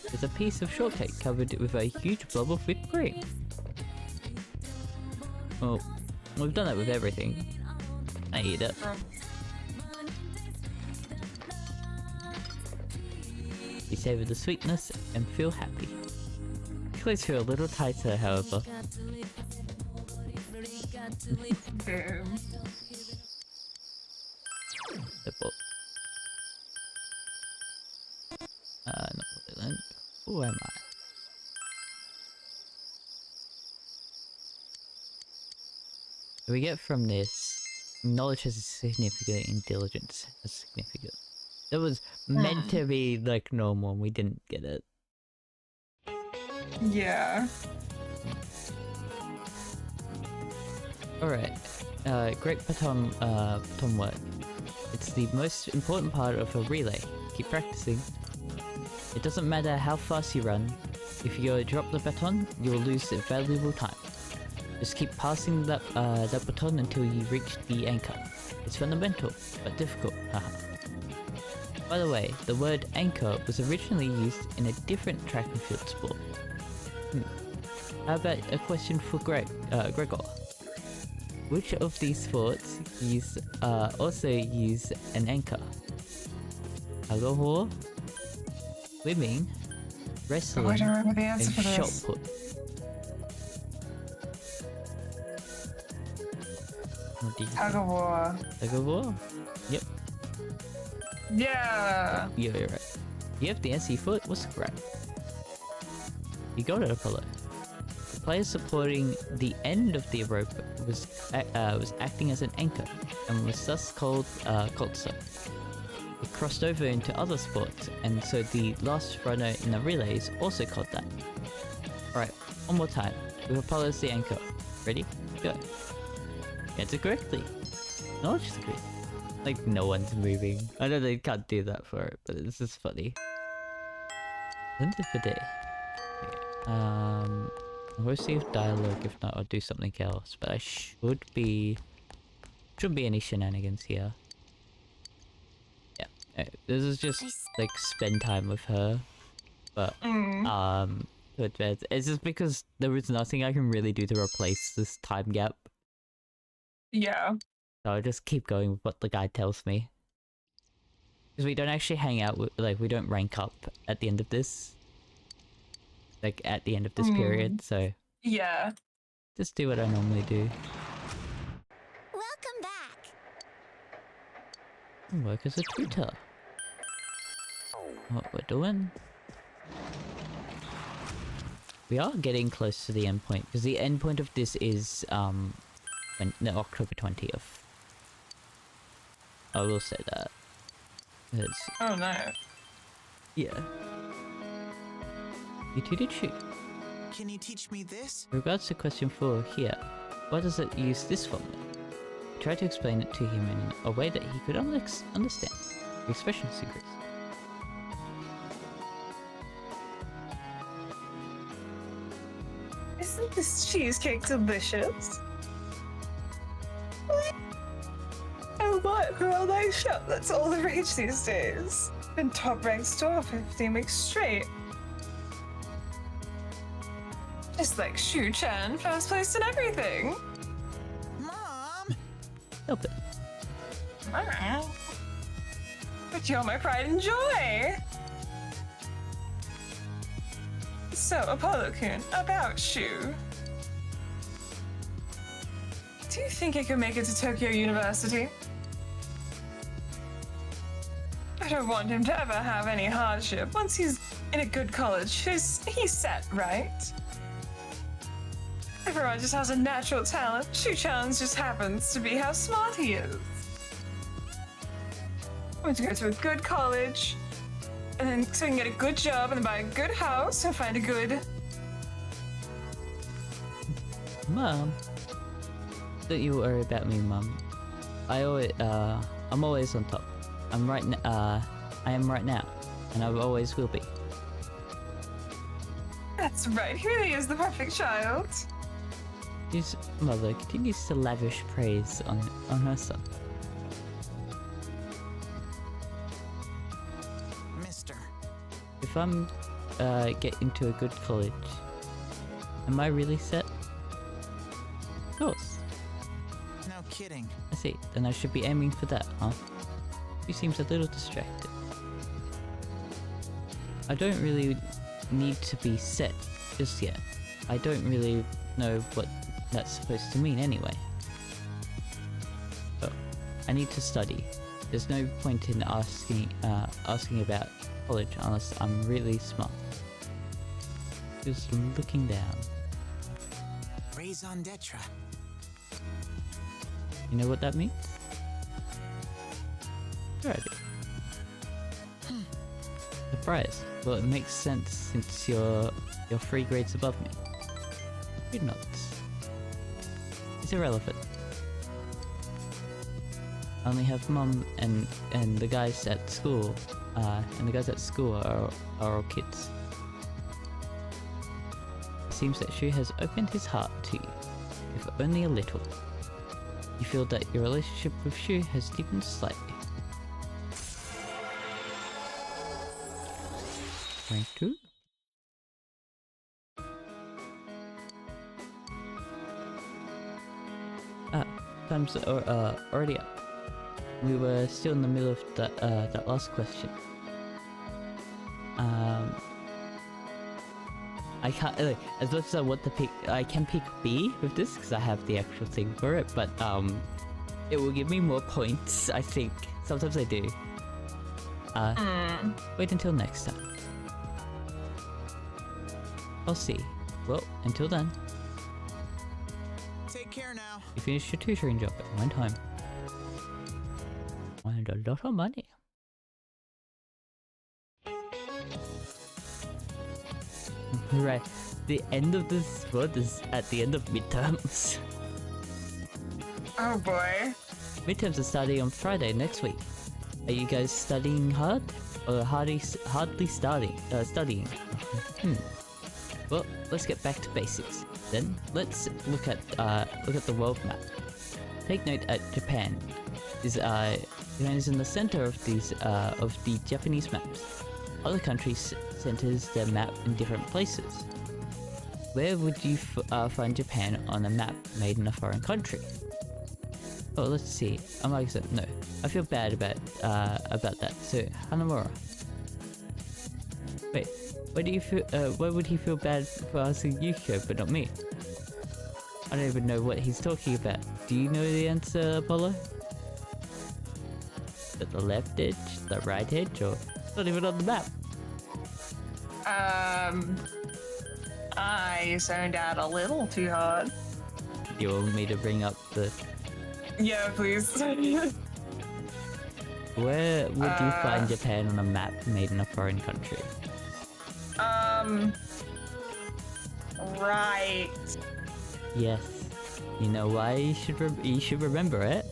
There's a piece of shortcake covered with a huge blob of whipped cream. Well, we've done that with everything. I eat it. You savor the sweetness and feel happy. Clothes feel a little tighter, however. Simple. Not violent. Who am I? We get from this, knowledge has a significant, intelligence has significant. That was meant to be like normal and we didn't get it. Yeah. Alright. Great baton work. It's the most important part of a relay. Keep practicing. It doesn't matter how fast you run. If you drop the baton, you will lose valuable time. Just keep passing that baton until you reach the anchor. It's fundamental, but difficult. Haha. By the way, the word anchor was originally used in a different track and field sport. How about a question for Gregor? Which of these sports also use an anchor? Tug of war, swimming, wrestling, I don't remember the answer and for shot this. put. What do you Tug of war. Tug of war? Yep. Yeah. You're right. You have the NC foot was correct. You got it, Apollo. The player supporting the end of the rope was acting as an anchor and was thus called so. It crossed over into other sports, and so the last runner in the relay is also called that. Alright, one more time. With Apollo's the anchor. Ready? Go. Answer correctly. Knowledge degree. Like, no one's moving. I know they can't do that for it, but this is funny. End of the day. We'll see if dialogue, if not I'll do something else, but I shouldn't be any shenanigans here. Yeah, this is just like spend time with her, but to advance. It's just because there is nothing I can really do to replace this time gap, Yeah. so I'll just keep going with what the guide tells me. Because we don't actually hang out with, like, we don't rank up at the end of this. Like, at the end of this period, so Yeah. just do what I normally do. Welcome back. And work as a tutor. What we're doing. We are getting close to the end point, because the end point of this is October 20th. I will say that. It's, Oh no. yeah. You two did shoot. Can you teach me this? In regards to question 4 here, why does it use this formula? Try to explain it to him in a way that he could understand. The expression secrets. Isn't this cheesecake delicious? Oh what? For all nice shop, that's all the rage these days. Been top ranked store for 15 weeks straight. Just like Shu-chan, first place in everything. Mom! Help it. But you're my pride and joy. So, Apollo-kun, about Shu. Do you think I could make it to Tokyo University? I don't want him to ever have any hardship. Once he's in a good college, he's set, right? Everyone just has a natural talent. Shu-chan just happens to be how smart he is. I want to go to a good college, and then so he can get a good job, and then buy a good house, and find a good... Mom. Don't you worry about me, Mom. I'm always on top. I am right now, and I always will be. That's right, he really is the perfect child. His mother continues to lavish praise on her son. Mister. If I'm get into a good college, am I really set? Of course. No kidding. I see. Then I should be aiming for that, huh? He seems a little distracted. I don't really need to be set just yet. I don't really know what that's supposed to mean anyway. Oh, I need to study. There's no point in asking about college unless I'm really smart. Just looking down. Raison d'etre. You know what that means? Alrighty. surprised. Well, it makes sense since you're 3 grades above me. You're not. It's irrelevant. I only have mum and the guys at school, and the guys at school are all kids. It seems that Shu has opened his heart to you, if only a little. You feel that your relationship with Shu has deepened slightly. Rank 2? Time's already up. We were still in the middle of that last question. I can't, as much as I want to pick, I can pick B with this because I have the actual thing for it, but it will give me more points, I think. Sometimes I do. Wait until next time. I'll see. Well, until then. Take care now. You finished your tutoring job and went home. And a lot of money. Right, the end of this VOD is at the end of midterms. Oh boy. Midterms are starting on Friday next week. Are you guys studying hard? Or hardly studying? Well, let's get back to basics. Then, let's look at the world map. Take note at Japan. Japan is in the center of the Japanese maps. Other countries centers their map in different places. Where would you find Japan on a map made in a foreign country? Oh, let's see. Like I said, no. I feel bad about that. So, Hanamura. Wait, why would he feel bad for asking Yukiko but not me? I don't even know what he's talking about. Do you know the answer, Apollo? At the left edge, the right edge, or not even on the map? I zoned out a little too hard. You want me to bring up the... Yeah, please. Where would you find Japan on a map made in a foreign country? Right. Yes. You know why you should remember it?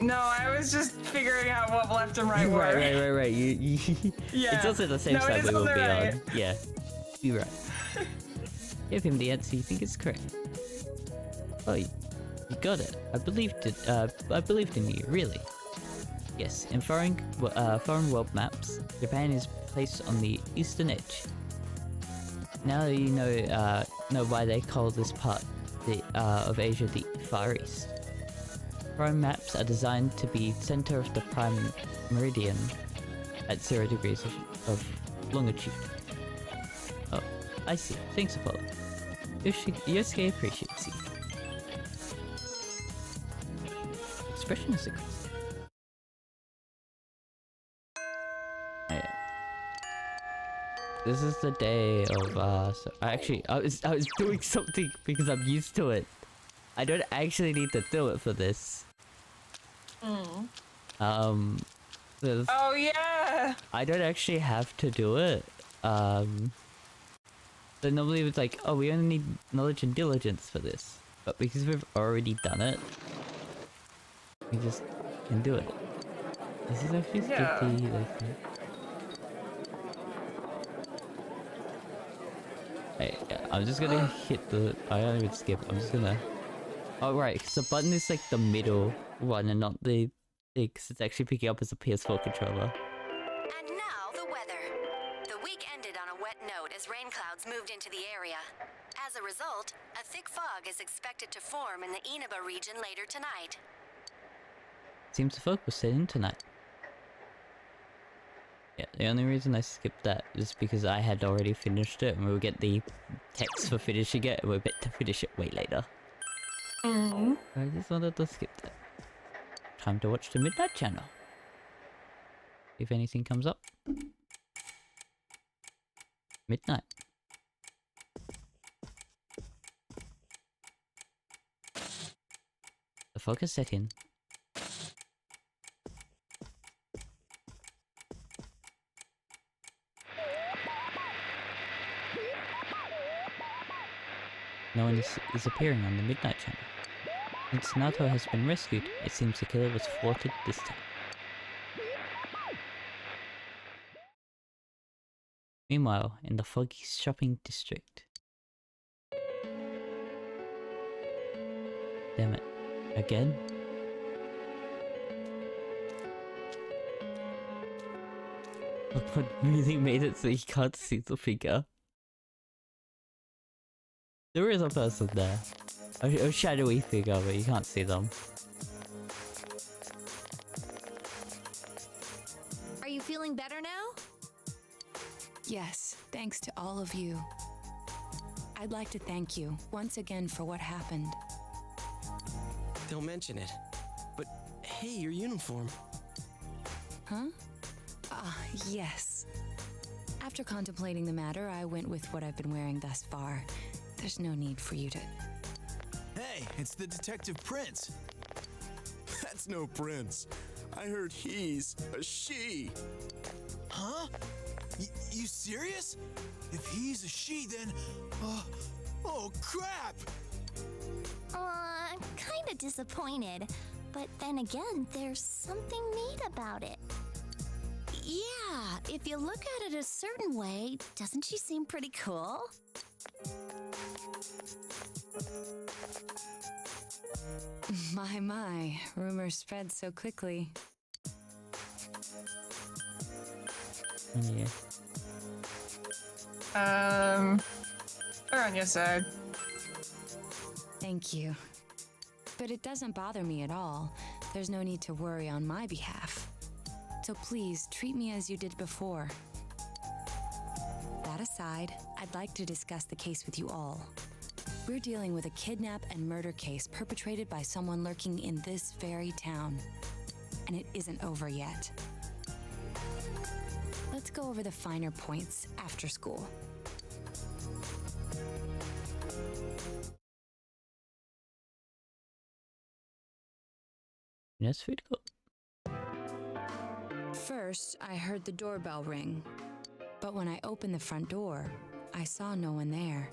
No, I was just figuring out what left and right were. Right. You Yeah. It's also the same side we will be right. on. Yeah. You're right. Give him the answer you think is correct. Oh, you got it. I believed in you, really. Yes, in foreign world maps, Japan is placed on the eastern edge. Now you know why they call this part of Asia the Far East. Prime maps are designed to be center of the prime meridian at 0 degrees of longitude. Oh, I see. Thanks, Apollo. Yosuke appreciates you. Expression is agrees. This is the day of so actually I was doing something because I'm used to it. I don't actually need to do it for this. Oh yeah. I don't actually have to do it. So normally it's like, oh, we only need knowledge and diligence for this. But because we've already done it, we just can do it. This is actually sticky. Hey, yeah, I'm just gonna hit the... I don't even skip, I'm just gonna... Oh right, because the button is like the middle one and not the... Because it's actually picking up as a PS4 controller. And now the weather. The week ended on a wet note as rain clouds moved into the area. As a result, a thick fog is expected to form in the Inaba region later tonight. Seems the fog was set in tonight. Yeah, the only reason I skipped that is because I had already finished it and we'll get the text for finishing it and we're about to finish it way later. I just wanted to skip that. Time to watch the Midnight Channel. If anything comes up. Midnight. The fog is set in. no one is appearing on the Midnight Channel. Since Nato has been rescued, it seems the killer was thwarted this time. Meanwhile, in the foggy shopping district. Damn it. Again? Look what really made it so you can't see the figure. There is a person there. A shadowy figure, but you can't see them. Are you feeling better now? Yes, thanks to all of you. I'd like to thank you once again for what happened. Don't mention it. But hey, your uniform. Huh? Yes. After contemplating the matter, I went with what I've been wearing thus far. There's no need for you to... Hey, it's the Detective Prince. That's no prince. I heard he's a she. Huh? You serious? If he's a she, then... oh, crap! I'm kinda disappointed. But then again, there's something neat about it. Yeah, if you look at it a certain way, doesn't she seem pretty cool? My, rumors spread so quickly. Yeah. We're on your side. Thank you. But it doesn't bother me at all. There's no need to worry on my behalf. So please, treat me as you did before. That aside, I'd like to discuss the case with you all. We're dealing with a kidnap and murder case perpetrated by someone lurking in this very town. And it isn't over yet. Let's go over the finer points after school. Yes, food court. First, I heard the doorbell ring. But when I opened the front door, I saw no one there.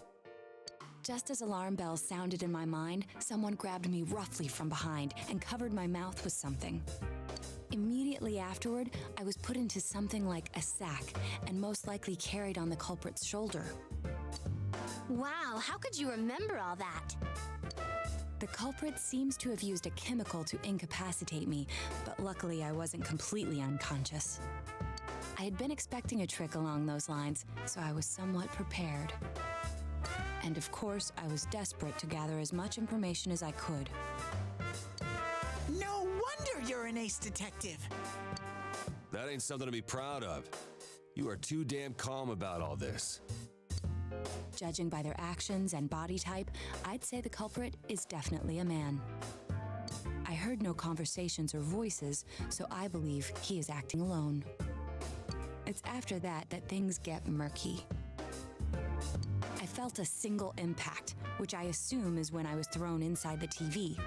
Just as alarm bells sounded in my mind, someone grabbed me roughly from behind and covered my mouth with something. Immediately afterward, I was put into something like a sack and most likely carried on the culprit's shoulder. Wow, how could you remember all that? The culprit seems to have used a chemical to incapacitate me, but luckily I wasn't completely unconscious. I had been expecting a trick along those lines, so I was somewhat prepared. And of course, I was desperate to gather as much information as I could. No wonder you're an ace detective. That ain't something to be proud of. You are too damn calm about all this. Judging by their actions and body type, I'd say the culprit is definitely a man. I heard no conversations or voices, so I believe he is acting alone. It's after that that things get murky. I felt a single impact, which I assume is when I was thrown inside the TV.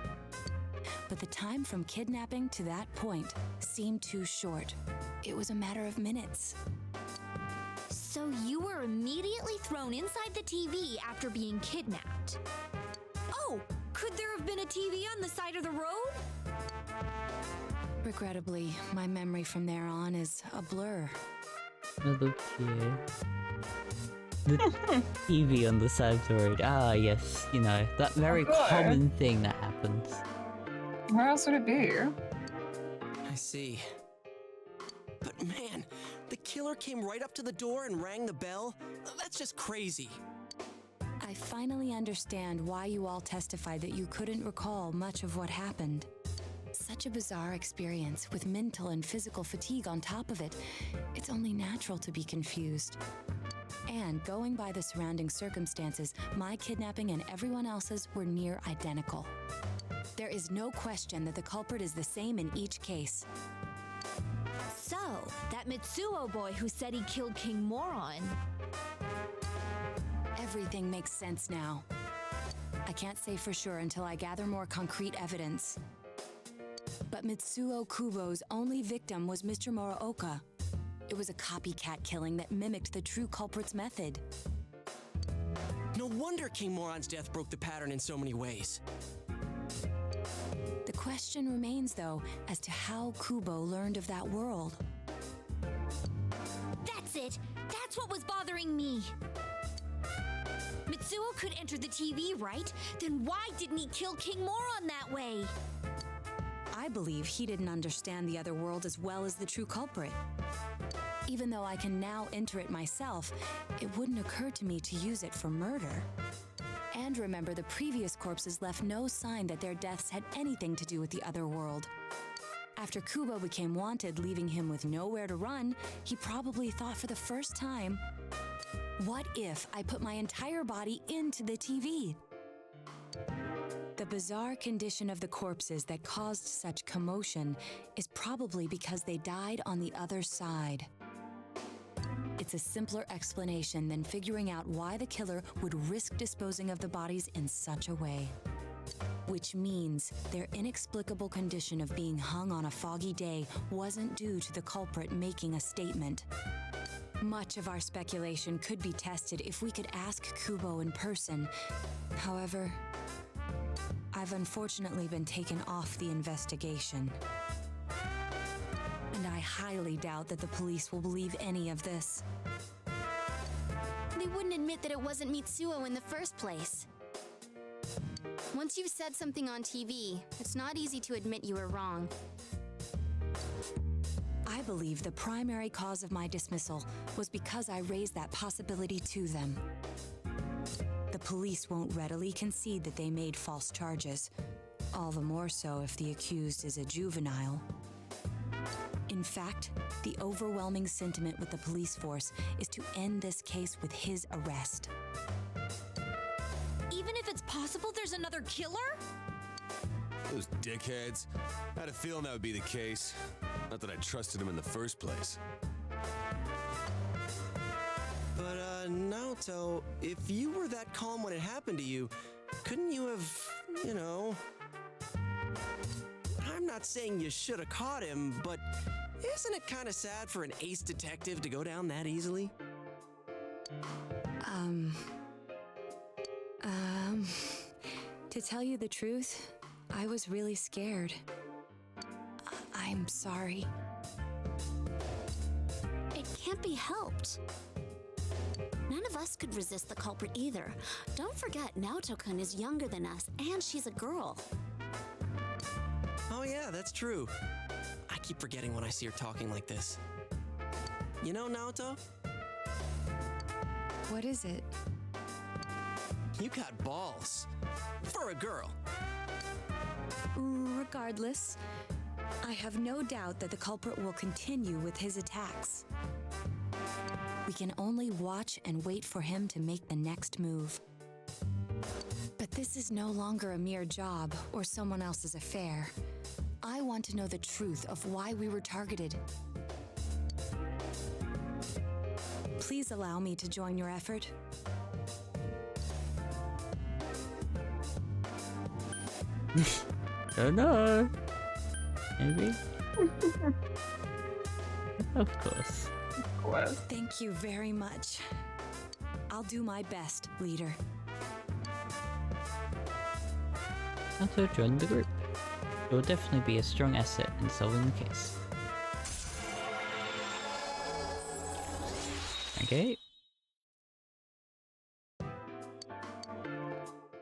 But the time from kidnapping to that point seemed too short. It was a matter of minutes. So you were immediately thrown inside the TV after being kidnapped. Oh, could there have been a TV on the side of the road? Regrettably, my memory from there on is a blur. Oh, look here. The TV on the side of the road. Ah, yes, you know, that very common thing that happens. Where else would it be? I see. But man, the killer came right up to the door and rang the bell? That's just crazy. I finally understand why you all testified that you couldn't recall much of what happened. Such a bizarre experience with mental and physical fatigue on top of it. It's only natural to be confused. And going by the surrounding circumstances, my kidnapping and everyone else's were near identical. There is no question that the culprit is the same in each case. So, that Mitsuo boy who said he killed King Moron. Everything makes sense now. I can't say for sure until I gather more concrete evidence. But Mitsuo Kubo's only victim was Mr. Muraoka. It was a copycat killing that mimicked the true culprit's method. No wonder King Moron's death broke the pattern in so many ways. The question remains, though, as to how Kubo learned of that world. That's it! That's what was bothering me! Mitsuo could enter the TV, right? Then why didn't he kill King Moron that way? I believe he didn't understand the other world as well as the true culprit. Even though I can now enter it myself, it wouldn't occur to me to use it for murder. And remember, the previous corpses left no sign that their deaths had anything to do with the other world. After Kubo became wanted, leaving him with nowhere to run, he probably thought for the first time, what if I put my entire body into the TV? The bizarre condition of the corpses that caused such commotion is probably because they died on the other side. It's a simpler explanation than figuring out why the killer would risk disposing of the bodies in such a way. Which means their inexplicable condition of being hung on a foggy day wasn't due to the culprit making a statement. Much of our speculation could be tested if we could ask Kubo in person. However, I've unfortunately been taken off the investigation. And I highly doubt that the police will believe any of this. They wouldn't admit that it wasn't Mitsuo in the first place. Once you've said something on TV, it's not easy to admit you were wrong. I believe the primary cause of my dismissal was because I raised that possibility to them. The police won't readily concede that they made false charges, all the more so if the accused is a juvenile. In fact, the overwhelming sentiment with the police force is to end this case with his arrest. Even if it's possible there's another killer? Those dickheads. I had a feeling that would be the case. Not that I trusted him in the first place. But, Naoto, if you were that calm when it happened to you, couldn't you have, you know... I'm not saying you should have caught him, but isn't it kind of sad for an ace detective to go down that easily? To tell you the truth, I was really scared. I'm sorry. It can't be helped. None of us could resist the culprit either. Don't forget, Naoto-kun is younger than us, and she's a girl. Oh yeah, that's true. I keep forgetting when I see her talking like this. You know, Naoto? What is it? You got balls. For a girl. Regardless, I have no doubt that the culprit will continue with his attacks. We can only watch and wait for him to make the next move. But this is no longer a mere job or someone else's affair. I want to know the truth of why we were targeted. Please allow me to join your effort. Don't know. Maybe? Of course. Thank you very much. I'll do my best, leader. Also join the group. You'll definitely be a strong asset in solving the case. Okay.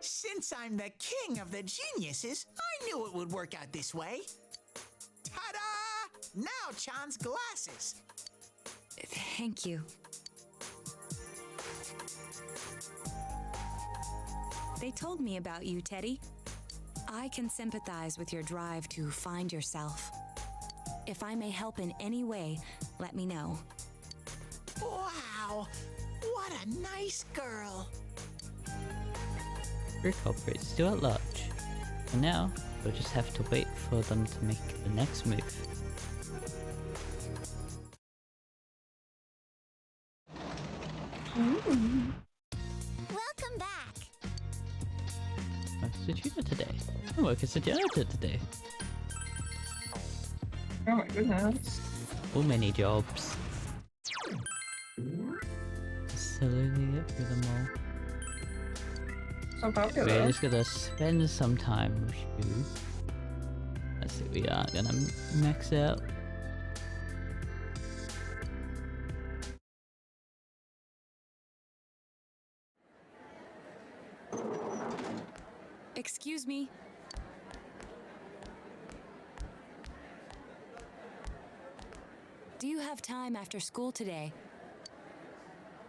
Since I'm the king of the geniuses, I knew it would work out this way. Ta-da! Now Chan's glasses. Thank you. They told me about you, Teddy. I can sympathize with your drive to find yourself. If I may help in any way, let me know. Wow! What a nice girl. Your culprit is still at large. For now, we'll just have to wait for them to make the next move. Welcome back. What's the tutor today? I'm working as a janitor today. Oh my goodness. So many jobs. Slowly get through them all. So popular. We're just gonna spend some time with you. Let's see, we are gonna max out. Excuse me. Do you have time after school today?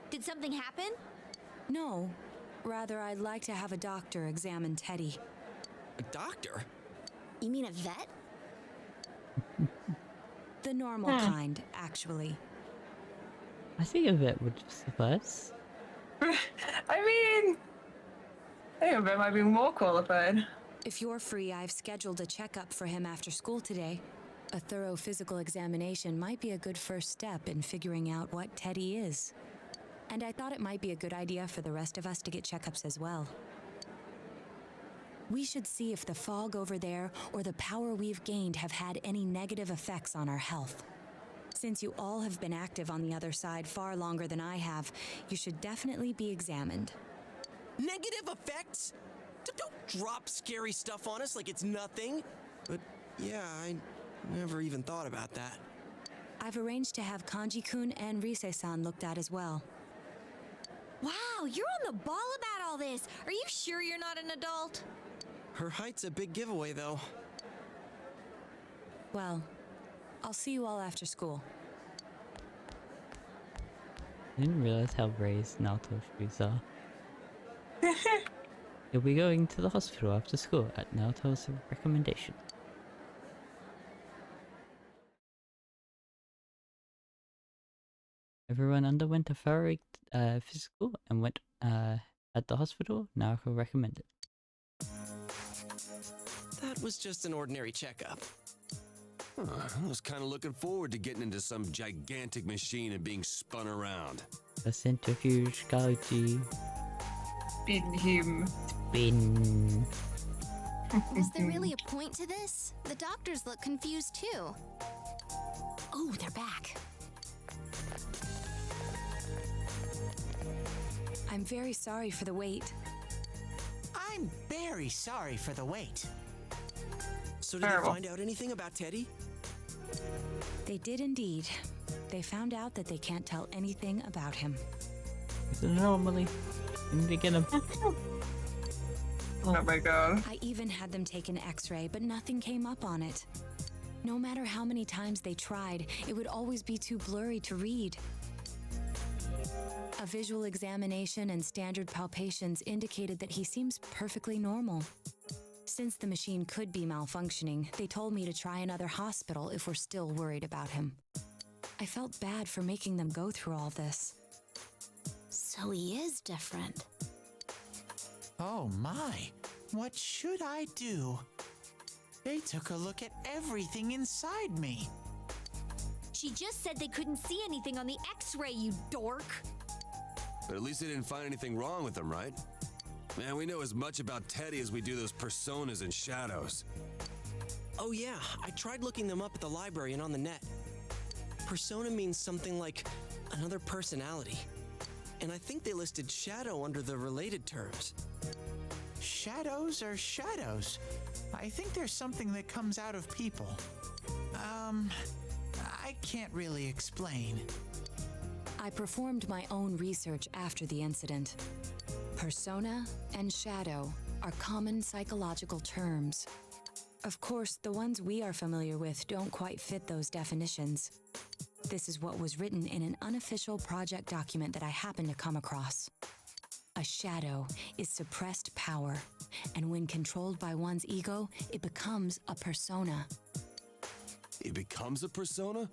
Did something happen? No. Rather, I'd like to have a doctor examine Teddy. A doctor? You mean a vet? The normal kind, actually. I think a vet would suffice. I mean, I think a vet might be more qualified. If you're free, I've scheduled a checkup for him after school today. A thorough physical examination might be a good first step in figuring out what Teddy is. And I thought it might be a good idea for the rest of us to get checkups as well. We should see if the fog over there or the power we've gained have had any negative effects on our health. Since you all have been active on the other side far longer than I have, you should definitely be examined. Negative effects? Don't drop scary stuff on us like it's nothing. But yeah, I never even thought about that. I've arranged to have Kanji-kun and Rise-san looked at as well. Wow, you're on the ball about all this. Are you sure you're not an adult? Her height's a big giveaway, though. Well, I'll see you all after school. I didn't realize how raised Naoto's shoes are. You'll be going to the hospital after school at Naoto's recommendation. Everyone underwent a thorough physical and went at the hospital. Naoko recommended. That was just an ordinary checkup. I was kind of looking forward to getting into some gigantic machine and being spun around. The centrifuge gauge. Spin him. Spin. Was there really a point to this? The doctors look confused too. Oh, they're back. I'm very sorry for the wait. I'm very sorry for the wait. So did they find out anything about Teddy? They did indeed. They found out that they can't tell anything about him. Normally, they get him. Oh my god. I even had them take an x-ray, but nothing came up on it. No matter how many times they tried, it would always be too blurry to read. A visual examination and standard palpations indicated that he seems perfectly normal. Since the machine could be malfunctioning, they told me to try another hospital if we're still worried about him. I felt bad for making them go through all this. So he is different. Oh my, what should I do? They took a look at everything inside me. She just said they couldn't see anything on the x-ray, you dork. But at least they didn't find anything wrong with him, right? Man, we know as much about Teddy as we do those personas and shadows. Oh yeah, I tried looking them up at the library and on the net. Persona means something like another personality. And I think they listed shadow under the related terms. Shadows are shadows. I think there's something that comes out of people. I can't really explain. I performed my own research after the incident. Persona and shadow are common psychological terms. Of course, the ones we are familiar with don't quite fit those definitions. This is what was written in an unofficial project document that I happened to come across. A shadow is suppressed power, and when controlled by one's ego, it becomes a persona. He becomes a persona?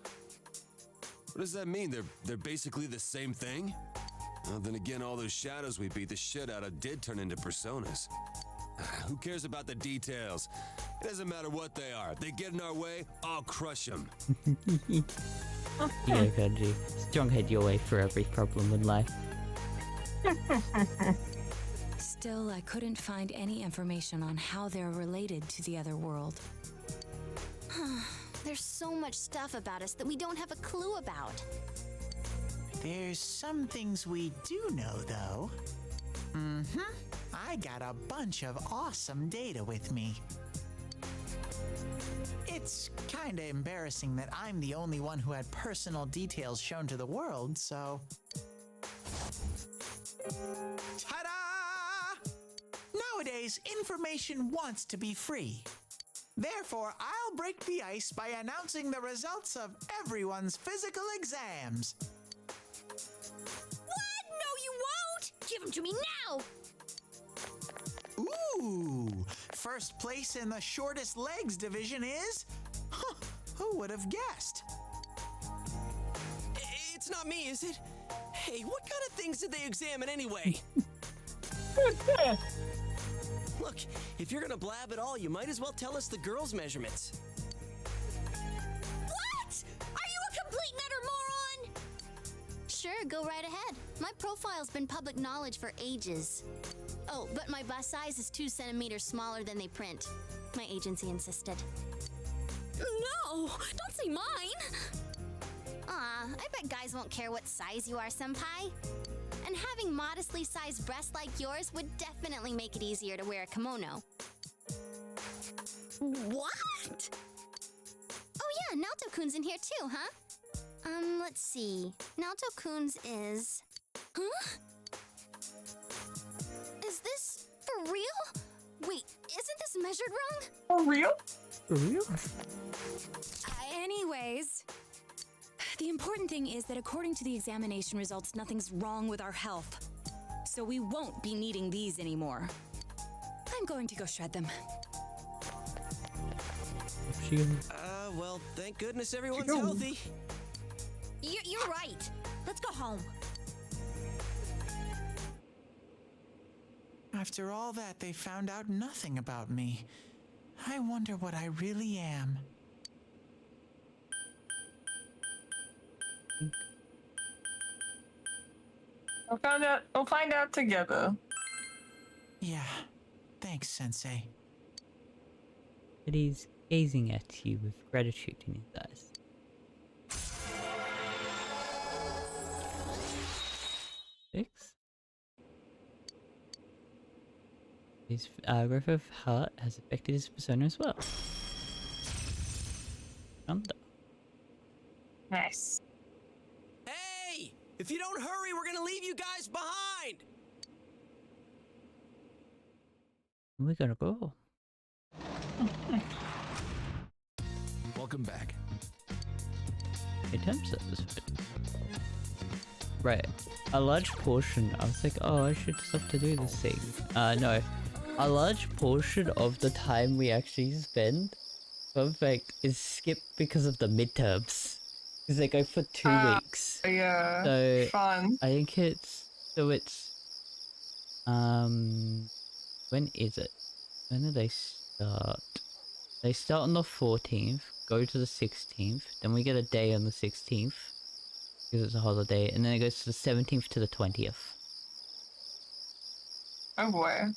What does that mean? They're basically the same thing? Well, then again, all those shadows we beat the shit out of did turn into personas. Who cares about the details? It doesn't matter what they are. If they get in our way, I'll crush them. Yeah, Kanji. Strong head your way through every problem in life. Still, I couldn't find any information on how they're related to the other world. There's so much stuff about us that we don't have a clue about. There's some things we do know, though. I got a bunch of awesome data with me. It's kinda embarrassing that I'm the only one who had personal details shown to the world, so... Ta-da! Nowadays, information wants to be free. Therefore, I'll break the ice by announcing the results of everyone's physical exams. What? No, you won't! Give them to me now! Ooh! First place in the shortest legs division is... Huh, who would have guessed? It's not me, is it? Hey, what kind of things did they examine anyway? Look, if you're gonna blab at all, you might as well tell us the girls' measurements. What? Are you a complete and utter moron? Sure, go right ahead. My profile's been public knowledge for ages. Oh, but my bust size is 2 centimeters smaller than they print. My agency insisted. No! Don't say mine! Aw, I bet guys won't care what size you are, senpai. And having modestly sized breasts like yours would definitely make it easier to wear a kimono. What? Oh yeah, Naoto-kun's in here too, huh? Let's see. Naoto-kun's is... Huh? Is this for real? Wait, isn't this measured wrong? For real? For real? Anyways, the important thing is that according to the examination results, nothing's wrong with our health. So we won't be needing these anymore. I'm going to go shred them. Well, thank goodness everyone's healthy. You're right. Let's go home. After all that, they found out nothing about me. I wonder what I really am. We'll find out together. Yeah. Thanks, Sensei. But he's gazing at you with gratitude in his eyes. Six. His growth of heart has affected his persona as well. Under. Nice. Hey! If you don't hurry, we're gonna leave you guys behind! We gotta go. Welcome back. In terms of this bit. Right. A large portion, I was like, oh, I should stop to do this thing. No. A large portion of the time we actually spend, is skipped because of the midterms. Because they go for 2 weeks. Yeah. So, fun. I think it's, when is it? When do they start? They start on the 14th, go to the 16th, then we get a day on the 16th, because it's a holiday, and then it goes to the 17th to the 20th. Oh boy.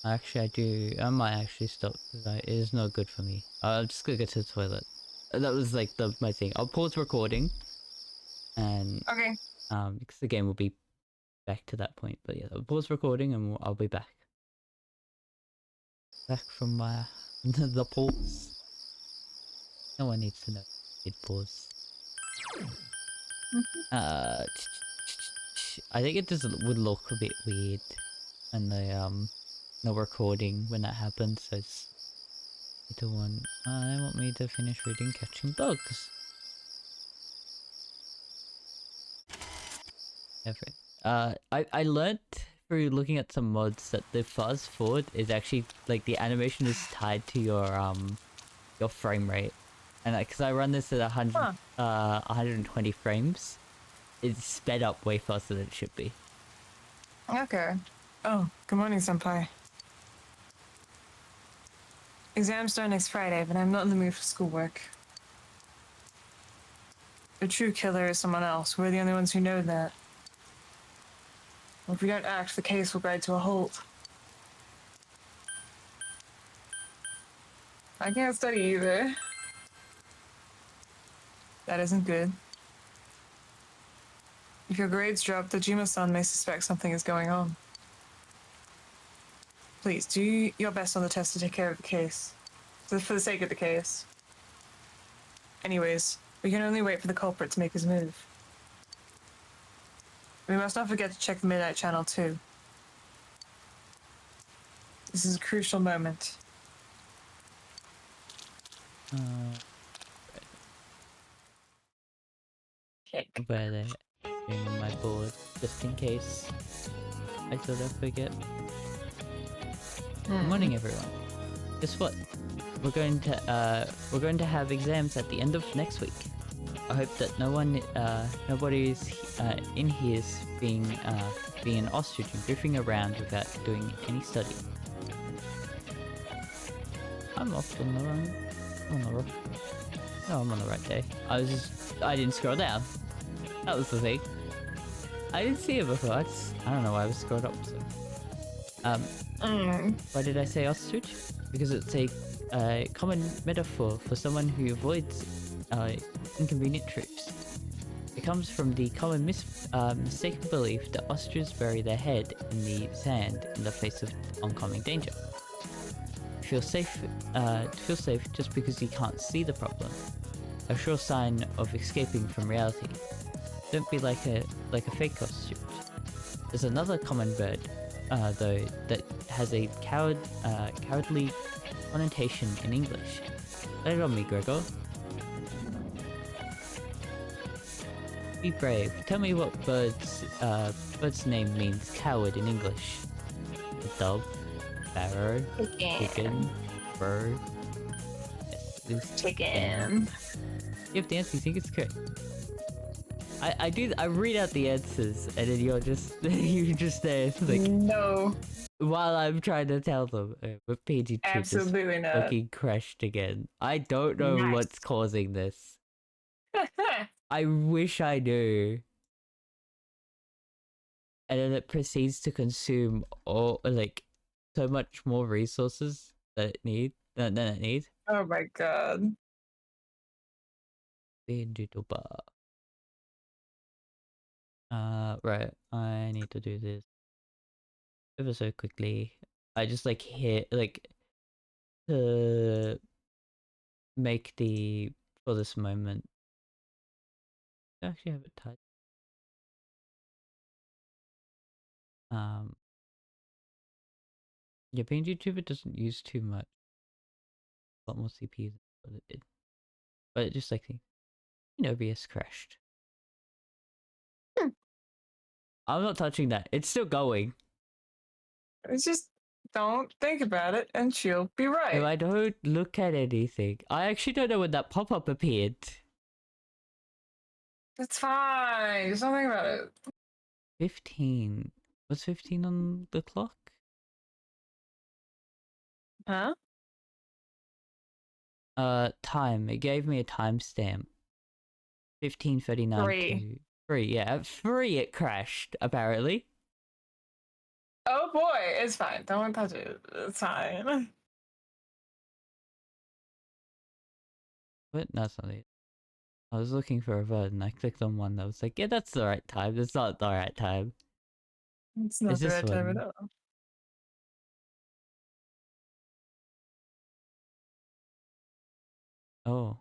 Actually, I might actually stop, because it is not good for me. I'm just gonna go to the toilet. That was like my thing. I'll pause recording, and okay. Because the game will be back to that point. But yeah, I'll pause recording and I'll be back. Back from my the pause. No one needs to know. It pause. I think it just would look a bit weird, and the recording when that happens. So it's the one. They want me to finish reading Catching Bugs. I learnt through looking at some mods that the fast forward is actually like the animation is tied to your frame rate, and because I run this at 120 frames, it's sped up way faster than it should be. Okay. Oh, good morning, senpai. Exams start next Friday, but I'm not in the mood for schoolwork. The true killer is someone else. We're the only ones who know that. If we don't act, the case will grind to a halt. I can't study either. That isn't good. If your grades drop, the Jima-san may suspect something is going on. please do your best on the test to take care of the case. For the sake of the case. Anyways, we can only wait for the culprit to make his move. We must not forget to check the Midnight Channel too. This is a crucial moment. But on my board, just in case I sort of forget. Good morning, everyone. Guess what? We're going to have exams at the end of next week. I hope that nobody's in here is being an ostrich and goofing around without doing any study. I'm off on the wrong. No, I'm on the right day. I didn't scroll down. That was the thing. I didn't see it before. I don't know why I was scrolled up. So. Why did I say ostrich? Because it's a common metaphor for someone who avoids inconvenient truths. It comes from the common mistaken belief that ostriches bury their head in the sand in the face of oncoming danger. Feel safe just because you can't see the problem. A sure sign of escaping from reality. Don't be like a fake ostrich. There's another common bird, though, that has a cowardly connotation in English. Lay it on me, Gregor. Be brave. Tell me what bird's name means coward in English. A dove, sparrow, chicken, bird. Yes, chicken. You have the answer. You think it's correct? I read out the answers, and then you're just there like no. While I'm trying to tell them, with PG2 absolutely not fucking crashed again. I don't know what's causing this. I wish I knew. And then it proceeds to consume all so much more resources than it needs. Oh my god. Right. I need to do this ever so quickly. I just hit to make for this moment. I actually have it typed. Yeah, being YouTuber doesn't use too much. A lot more CPU than what it did. But it just OBS crashed. I'm not touching that. It's still going. It's just don't think about it and she'll be right. If I don't look at anything, I actually don't know when that pop-up appeared. It's fine. Just don't think about it. 15. What's 15 on the clock? Huh? Time. It gave me a timestamp. 15:39 to 3. Yeah, at 3 it crashed, apparently. Oh boy, it's fine. Don't touch it. It's fine. What? No, that's not it. I was looking for a VOD and I clicked on one that was like, yeah, that's the right time. That's not the right time. It's not the right time at all. Oh.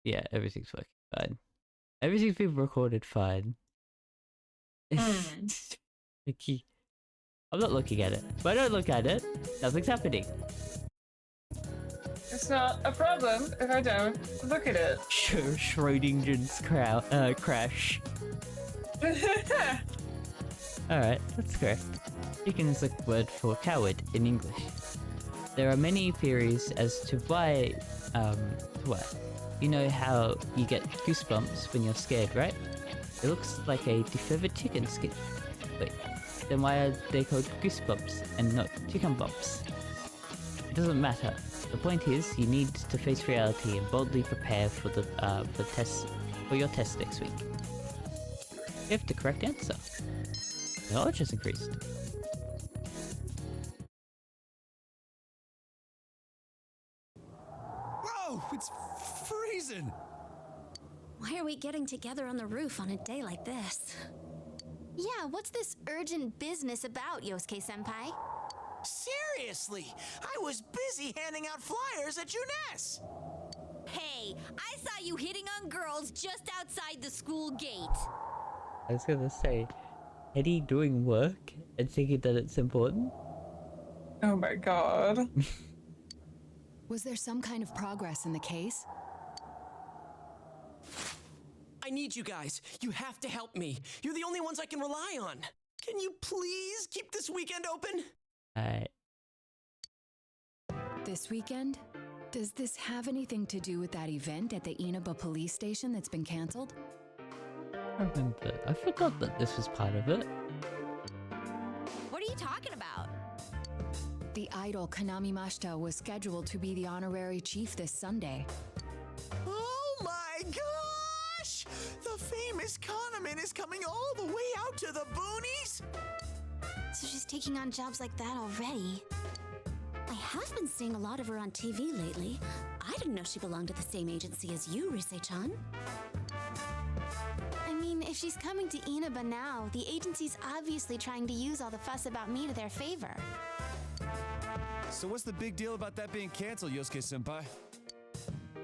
Yeah, everything's working fine. Everything's been recorded fine. Vicky. I'm not looking at it. If I don't look at it, nothing's happening. It's not a problem if I don't look at it. Schrodinger's crash. Alright, that's correct. Chicken is a word for coward in English. There are many theories as to why, you know how you get goosebumps when you're scared, right? It looks like a defeathered chicken skin. Wait, then why are they called goosebumps and not chicken bumps? It doesn't matter. The point is, you need to face reality and boldly prepare for your test next week. You have the correct answer. The knowledge has increased. Whoa! It's freezing! Why are we getting together on the roof on a day like this? Yeah, what's this urgent business about, Yosuke-senpai? Seriously, I was busy handing out flyers at Juness. Hey, I saw you hitting on girls just outside the school gate. I was gonna say, Eddie doing work and thinking that it's important? Oh my god. Was there some kind of progress in the case? I need you guys. You have to help me. You're the only ones I can rely on. Can you please keep this weekend open? Alright. This weekend? Does this have anything to do with that event at the Inaba police station that's been cancelled? I remember. I forgot that this was part of it. What are you talking about? The idol Kanami Mashita was scheduled to be the honorary chief this Sunday. Oh my gosh! The famous Kahneman is coming all the way out to the boonies? So she's taking on jobs like that already. I have been seeing a lot of her on TV lately. I didn't know she belonged to the same agency as you, Rise-chan. I mean, if she's coming to Inaba now, the agency's obviously trying to use all the fuss about me to their favor. So what's the big deal about that being canceled, Yosuke-senpai?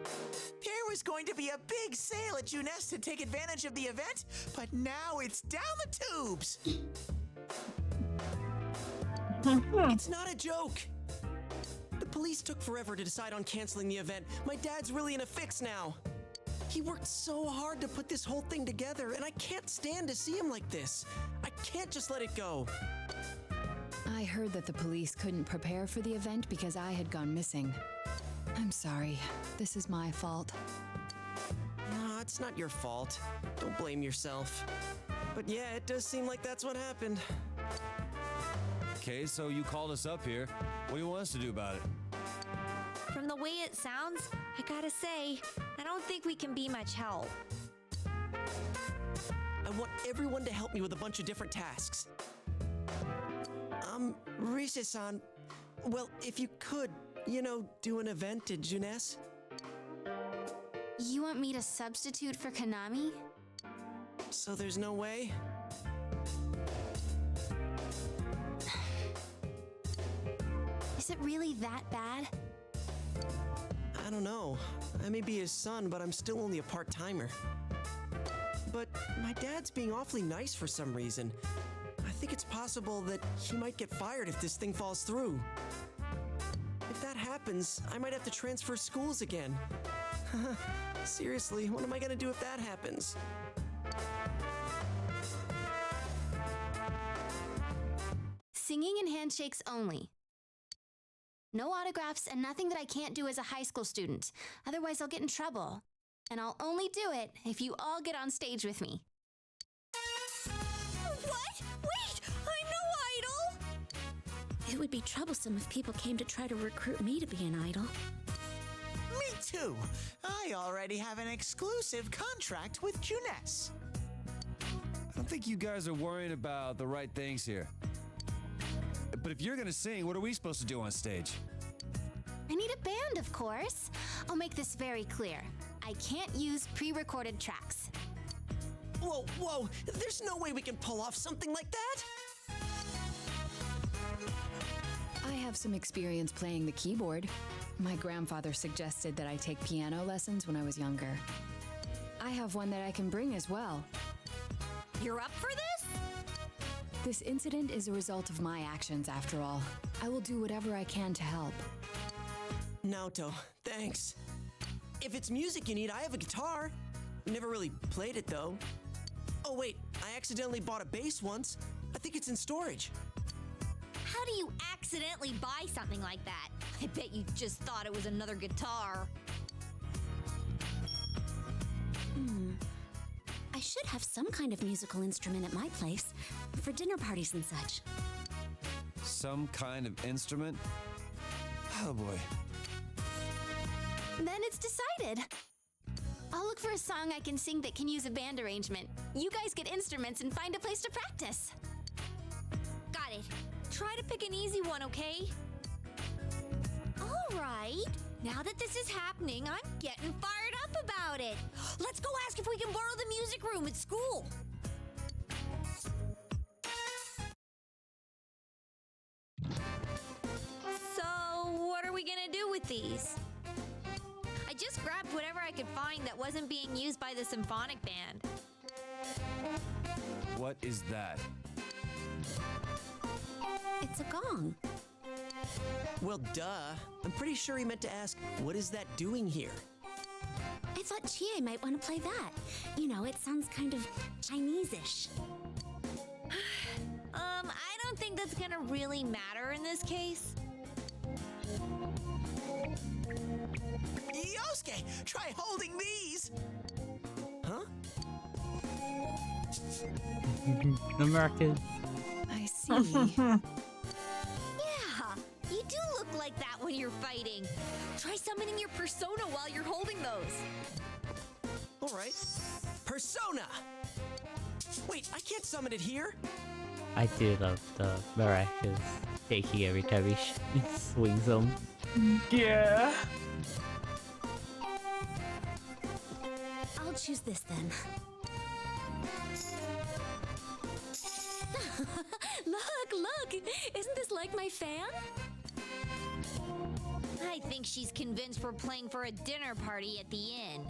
There was going to be a big sale at Juness to take advantage of the event, but now it's down the tubes. It's not a joke. The police took forever to decide on canceling the event. My dad's really in a fix now. He worked so hard to put this whole thing together, and I can't stand to see him like this. I can't just let it go. I heard that the police couldn't prepare for the event because I had gone missing. I'm sorry. This is my fault. No, it's not your fault. Don't blame yourself. But yeah, it does seem like that's what happened. Okay, so you called us up here. What do you want us to do about it? From the way it sounds, I gotta say, I don't think we can be much help. I want everyone to help me with a bunch of different tasks. Rise-san, well, if you could, do an event at Juness? You want me to substitute for Kanami? So there's no way? Is it really that bad? I don't know. I may be his son, but I'm still only a part-timer. But my dad's being awfully nice for some reason. I think it's possible that he might get fired if this thing falls through. If that happens, I might have to transfer schools again. Seriously, what am I gonna do if that happens? Singing and handshakes only. No autographs and nothing that I can't do as a high school student. Otherwise, I'll get in trouble. And I'll only do it if you all get on stage with me. What? Wait! I'm no idol! It would be troublesome if people came to try to recruit me to be an idol. Me too. I already have an exclusive contract with Juness. I don't think you guys are worrying about the right things here. But if you're gonna sing, what are we supposed to do on stage? I need a band, of course. I'll make this very clear. I can't use pre-recorded tracks. Whoa, there's no way we can pull off something like that! I have some experience playing the keyboard. My grandfather suggested that I take piano lessons when I was younger. I have one that I can bring as well. You're up for this? This incident is a result of my actions, after all. I will do whatever I can to help. Naoto, thanks. If it's music you need, I have a guitar. Never really played it, though. Oh, wait, I accidentally bought a bass once. I think it's in storage. How do you accidentally buy something like that? I bet you just thought it was another guitar. I should have some kind of musical instrument at my place for dinner parties and such. Some kind of instrument? Oh boy. Then it's decided. I'll look for a song I can sing that can use a band arrangement. You guys get instruments and find a place to practice. Got it. Try to pick an easy one, okay? All right. Now that this is happening, I'm getting fired up about it. Let's go ask if we can borrow the music room at school. So, what are we gonna do with these? I just grabbed whatever I could find that wasn't being used by the symphonic band. What is that? It's a gong. Well, duh. I'm pretty sure he meant to ask, what is that doing here? I thought Chie might want to play that. You know, it sounds kind of Chinese-ish. I don't think that's gonna really matter in this case. Yosuke, try holding these. Huh? American. I see. Yeah, you do look like that when you're fighting. Try summoning your persona while you're holding those. All right. Persona! Wait, I can't summon it here. I do love the maracas shaking every time he swings them. Yeah. I'll choose this then. Look! Isn't this like my fan? I think she's convinced we're playing for a dinner party at the inn.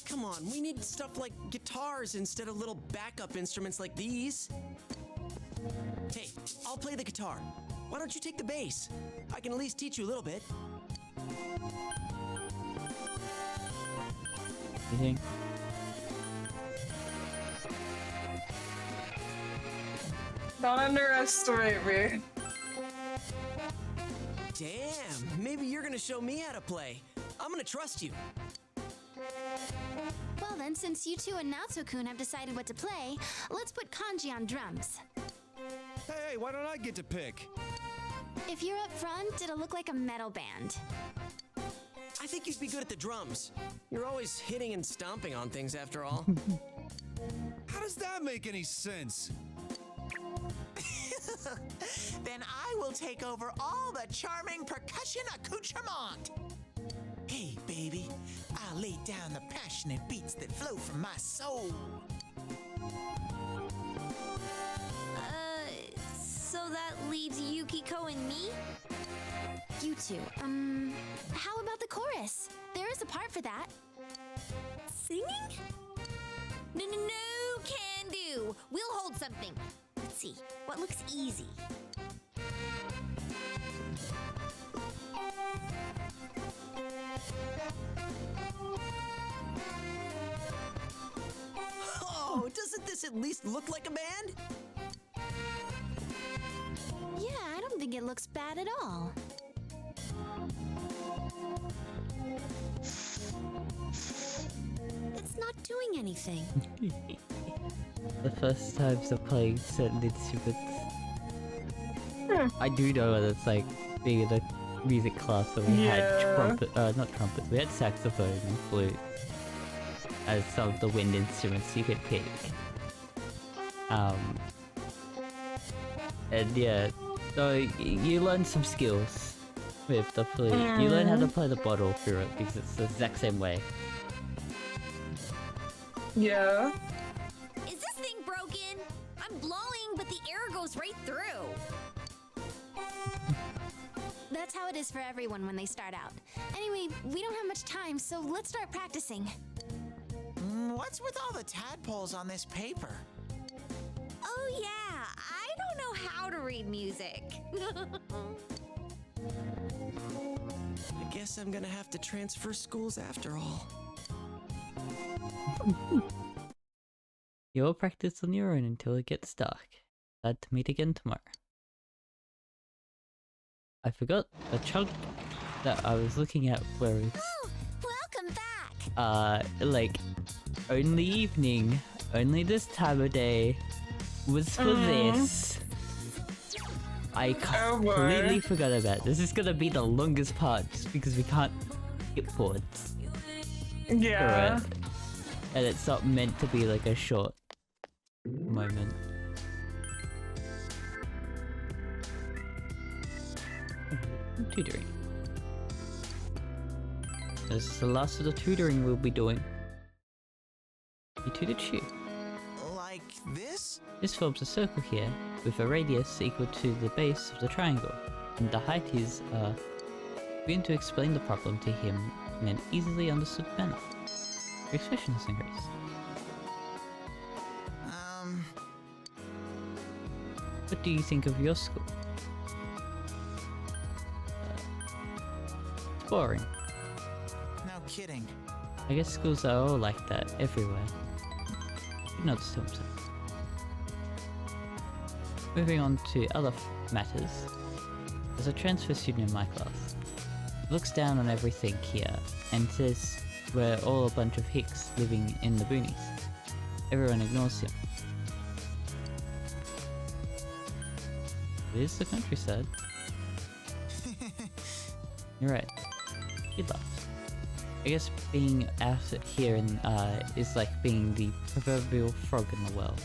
Come on, we need stuff like guitars instead of little backup instruments like these. Hey, I'll play the guitar. Why don't you take the bass? I can at least teach you a little bit. You think? Don't underestimate me. Damn, maybe you're gonna show me how to play. I'm gonna trust you. Well then, since you two and Natsu-kun have decided what to play, let's put Kanji on drums. Hey, why don't I get to pick? If you're up front, it'll look like a metal band. I think you'd be good at the drums. You're always hitting and stomping on things after all. How does that make any sense? Then I will take over all the charming percussion accoutrement. Hey, baby, I'll lay down the passionate beats that flow from my soul. So that leaves Yukiko and me? You two, how about the chorus? There is a part for that. Singing? No, can do. We'll hold something. Let's see, what looks easy? Oh, doesn't this at least look like a band? Yeah, I don't think it looks bad at all. It's not doing anything. The first times of playing certain instruments. I do know what it's like being in a music class where we had not trumpets, we had saxophone and flute as some of the wind instruments you could pick. And yeah, so you learn some skills with the flute. You learn how to play the bottle through it because it's the exact same way. Yeah. Is this thing broken? I'm blowing, but the air goes right through. That's how it is for everyone when they start out. Anyway, we don't have much time, so let's start practicing. What's with all the tadpoles on this paper? Oh yeah, I don't know how to read music. I guess I'm gonna have to transfer schools after all. You'll practice on your own until it gets dark. Glad to meet again tomorrow. I forgot a chunk that I was looking at where it's Oh, welcome back! like only evening, only this time of day was for this. I completely forgot about this. This is gonna be the longest part just because we can't skip forwards. Yeah. For it. And it's not meant to be like a short moment. Tutoring. This is the last of the tutoring we'll be doing. You tutored Shu. Like this? This forms a circle here, with a radius equal to the base of the triangle, and the height is, Begin to explain the problem to him in an easily understood manner. Your expression has increased. What do you think of your school? It's boring. No kidding. I guess schools are all like that everywhere. He nods to himself. Moving on to other matters, there's a transfer student in my class. He looks down on everything here and says we're all a bunch of hicks living in the boonies. Everyone ignores him. It is the countryside. You're right. He laughs. I guess being out here in, is like being the proverbial frog in the well.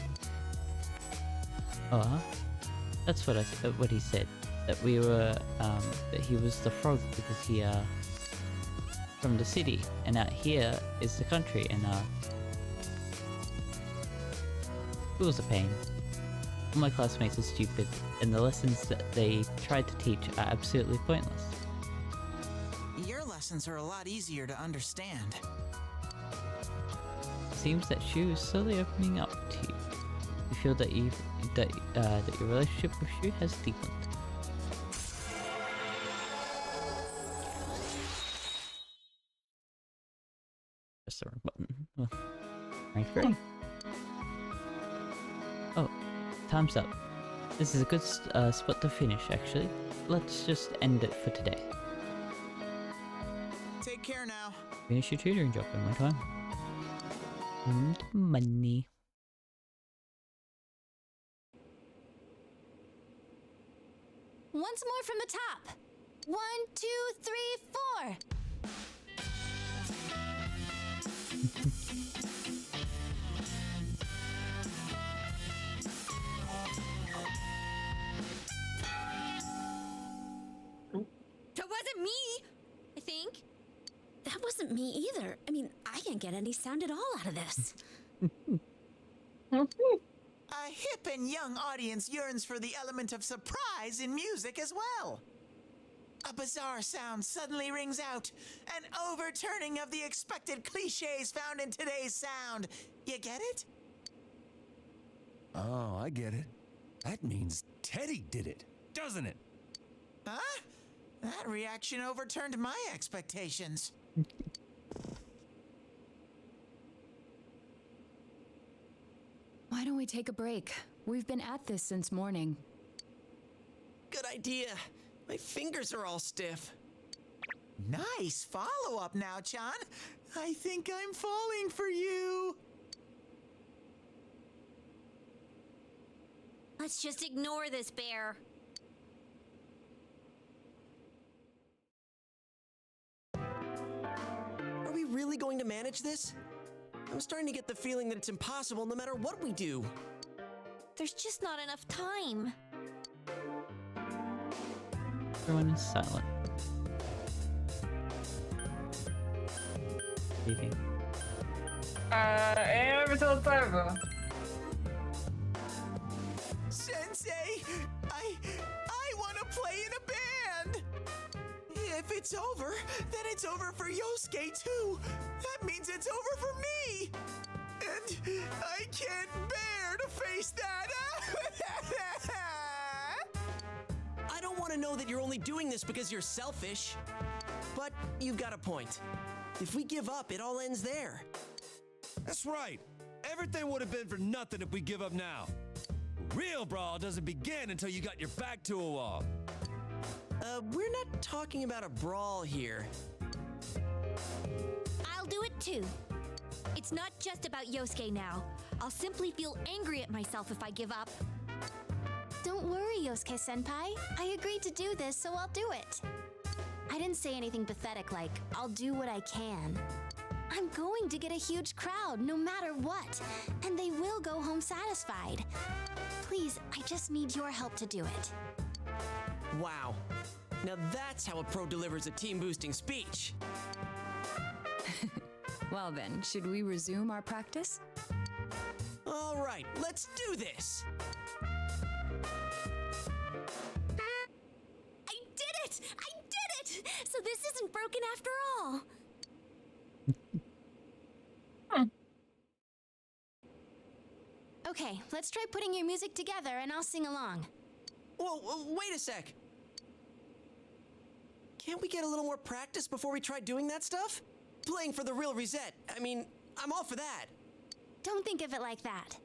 Oh, huh? That's what he said. That we were, that he was the frog because he, from the city, and out here is the country, and, it was a pain. All my classmates are stupid, and the lessons that they tried to teach are absolutely pointless. Your lessons are a lot easier to understand. It seems that Shu is slowly opening up to you. You feel that that your relationship with Shu has deepened. Press the wrong button. Rank 3. Oh, time's up. This is a good spot to finish, actually. Let's just end it for today. Take care now. Finish your tutoring job in one time. Money. Once more from the top. 1, 2, 3, 4. That wasn't me, I think. That wasn't me either. I mean, I can't get any sound at all out of this. A hip and young audience yearns for the element of surprise in music as well. A bizarre sound suddenly rings out, an overturning of the expected cliches found in today's sound. You get it? Oh, I get it. That means Teddy did it, doesn't it? Huh? That reaction overturned my expectations. Why don't we take a break? We've been at this since morning. Good idea. My fingers are all stiff. Nice follow-up now, Chan. I think I'm falling for you. Let's just ignore this bear. Are we really going to manage this? I'm starting to get the feeling that it's impossible no matter what we do. There's just not enough time. Everyone is silent. Leaving. Until time. Sensei, I want to play in a band. If it's over, then it's over for Yosuke too. That means it's over for me. And I can't bear to face that. I don't want to know that you're only doing this because you're selfish. But you've got a point. If we give up, it all ends there. That's right. Everything would have been for nothing if we give up now. Real brawl doesn't begin until you got your back to a wall. We're not talking about a brawl here. I'll do it too. It's not just about Yosuke now. I'll simply feel angry at myself if I give up. Don't worry, Yosuke-senpai. I agreed to do this, so I'll do it. I didn't say anything pathetic like, I'll do what I can. I'm going to get a huge crowd, no matter what, and they will go home satisfied. Please, I just need your help to do it. Wow. Now that's how a pro delivers a team-boosting speech. Well then, should we resume our practice? All right, let's do this. I did it! I did it! So this isn't broken after all. Okay, let's try putting your music together and I'll sing along. Whoa, wait a sec. Can't we get a little more practice before we try doing that stuff? Playing for the real reset. I mean, I'm all for that. Don't think of it like that.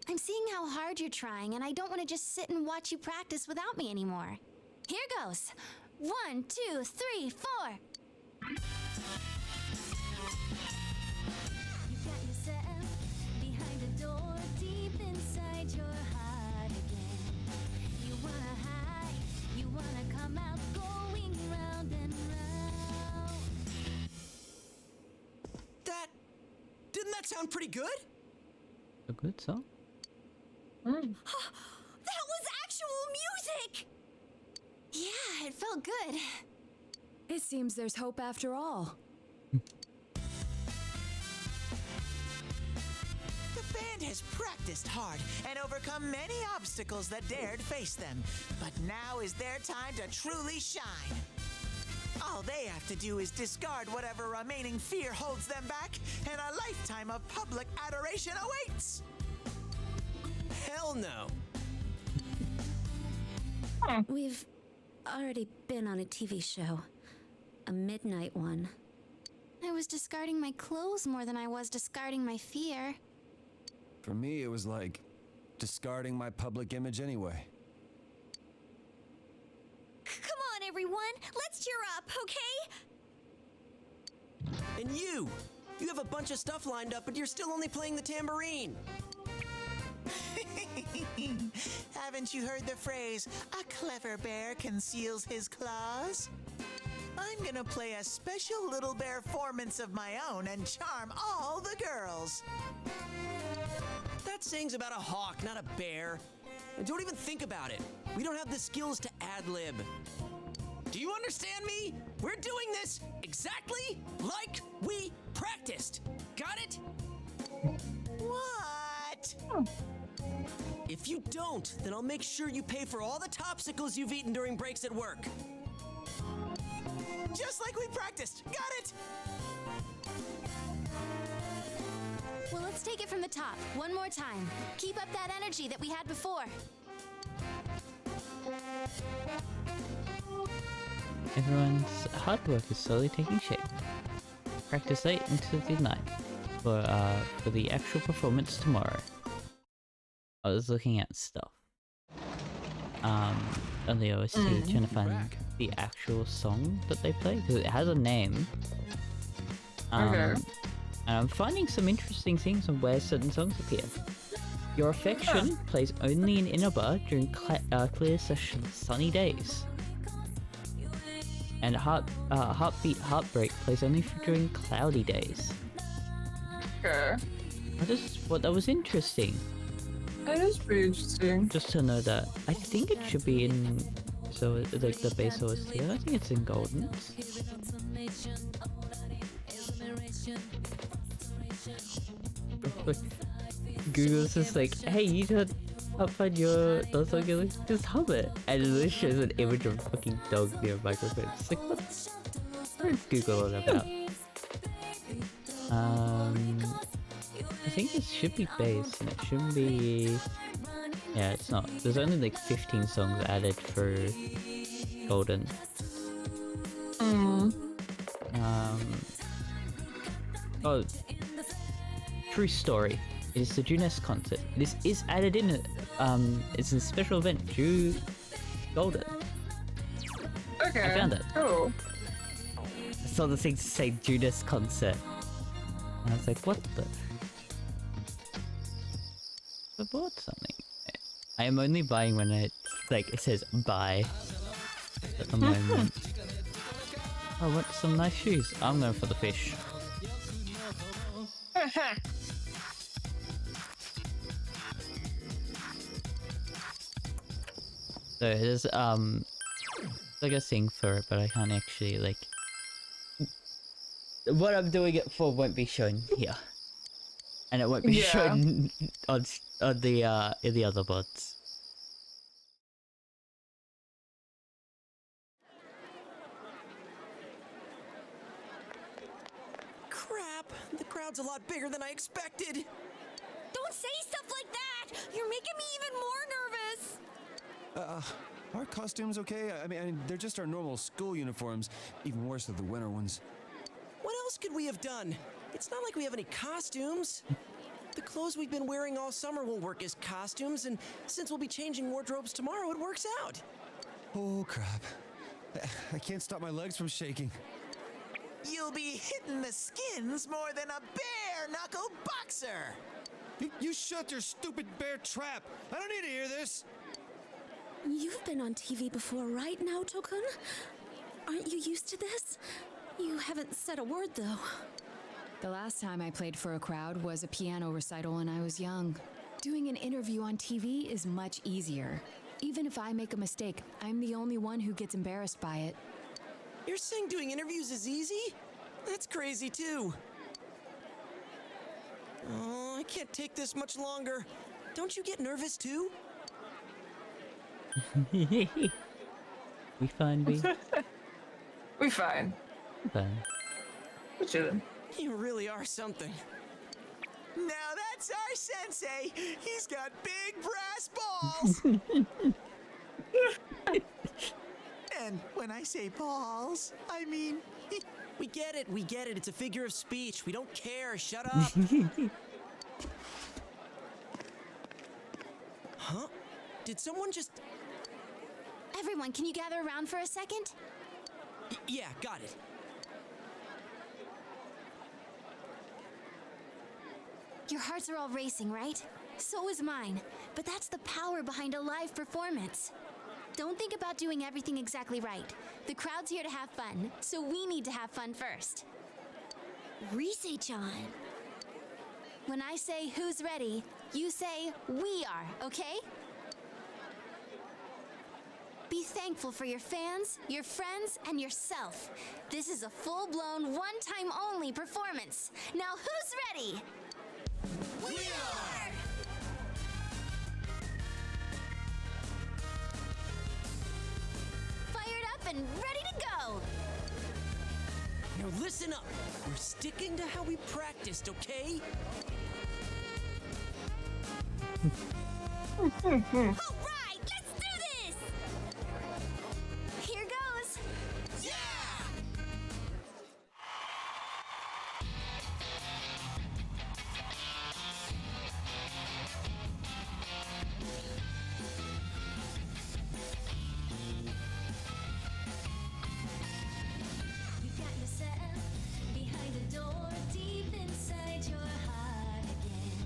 I'm seeing how hard you're trying, and I don't want to just sit and watch you practice without me anymore. Here goes. 1, 2, 3, 4. You got yourself behind a door deep inside your heart again. You wanna hide, you wanna come out, going round and round. Didn't that sound pretty good? A good song? That was actual music! Yeah, it felt good. It seems there's hope after all. The band has practiced hard and overcome many obstacles that dared face them. But now is their time to truly shine. All they have to do is discard whatever remaining fear holds them back, and a lifetime of public adoration awaits. Hell no. We've already been on a TV show. A midnight one. I was discarding my clothes more than I was discarding my fear. For me, it was like discarding my public image anyway. Come on, everyone! Let's cheer up, okay? And you have a bunch of stuff lined up, but you're still only playing the tambourine. Haven't you heard the phrase, a clever bear conceals his claws? I'm gonna play a special little bear performance of my own and charm all the girls. That saying's about a hawk, not a bear. And don't even think about it. We don't have the skills to ad-lib. Do you understand me? We're doing this exactly like we practiced. Got it? What? If you don't, then I'll make sure you pay for all the topsicles you've eaten during breaks at work. Just like we practiced. Got it? Well, let's take it from the top, one more time. Keep up that energy that we had before. Everyone's hard work is slowly taking shape. Practice late into the night for the actual performance tomorrow. I was looking at stuff on the OST trying to find the actual song that they play because it has a name. And I'm finding some interesting things on where certain songs appear. Your Affection plays only in Inaba during clear, sunny days. And Heartbeat Heartbreak plays only during cloudy days. Okay. I just thought that was interesting. That is pretty interesting. Just to know that. I think it should be in, so like the base OST, I don't think it's in Golden's. Google's just like, hey, you can't find your those song, just hum it. And it just shows an image of a fucking dog near a microphone. It's like, what is Google all about? I think it should be bass, and it shouldn't be... Yeah, it's not. There's only like 15 songs added for Golden. Oh, true story. It is the Junes concert. This is added in. It's a special event due Golden. Okay. I found it. Cool. I saw the thing say Junes concert, and I was like, what the? I bought something. I am only buying when it says buy at the moment. I want some nice shoes. I'm going for the fish. So there's like a sing for it, but I can't actually like. What I'm doing it for won't be shown here, and it won't be Yeah. shown on the in the other VODs. Crap! The crowd's a lot bigger than I expected. Don't say stuff like that! You're making me even more nervous! Are costumes okay? I mean, they're just our normal school uniforms. Even worse are the winter ones. What else could we have done? It's not like we have any costumes. The clothes we've been wearing all summer won't work as costumes, and since we'll be changing wardrobes tomorrow, it works out. Oh, crap. I can't stop my legs from shaking. You'll be hitting the skins more than a bare-knuckle boxer. You shut your stupid bear trap! I don't need to hear this! You've been on TV before, right, Naoto-kun? Aren't you used to this? You haven't said a word, though. The last time I played for a crowd was a piano recital when I was young. Doing an interview on TV is much easier. Even if I make a mistake, I'm the only one who gets embarrassed by it. You're saying doing interviews is easy? That's crazy, too. Oh, I can't take this much longer. Don't you get nervous, too? We fine, we. We fine. Fine. We're chilling. You really are something. Now that's our sensei. He's got big brass balls. And when I say balls, I mean... We get it, we get it. It's a figure of speech. We don't care. Shut up. Huh? Did someone just... Everyone, can you gather around for a second? Yeah, got it. Your hearts are all racing, right? So is mine. But that's the power behind a live performance. Don't think about doing everything exactly right. The crowd's here to have fun, so we need to have fun first. Rise-chan. When I say who's ready, you say we are, okay? Be thankful for your fans, your friends, and yourself. This is a full-blown, one-time only performance. Now who's ready? We are! Fired up and ready to go! Now listen up. We're sticking to how we practiced, okay? All right, let's do this! Here goes! Yeah! You got yourself behind the door, deep inside your heart again.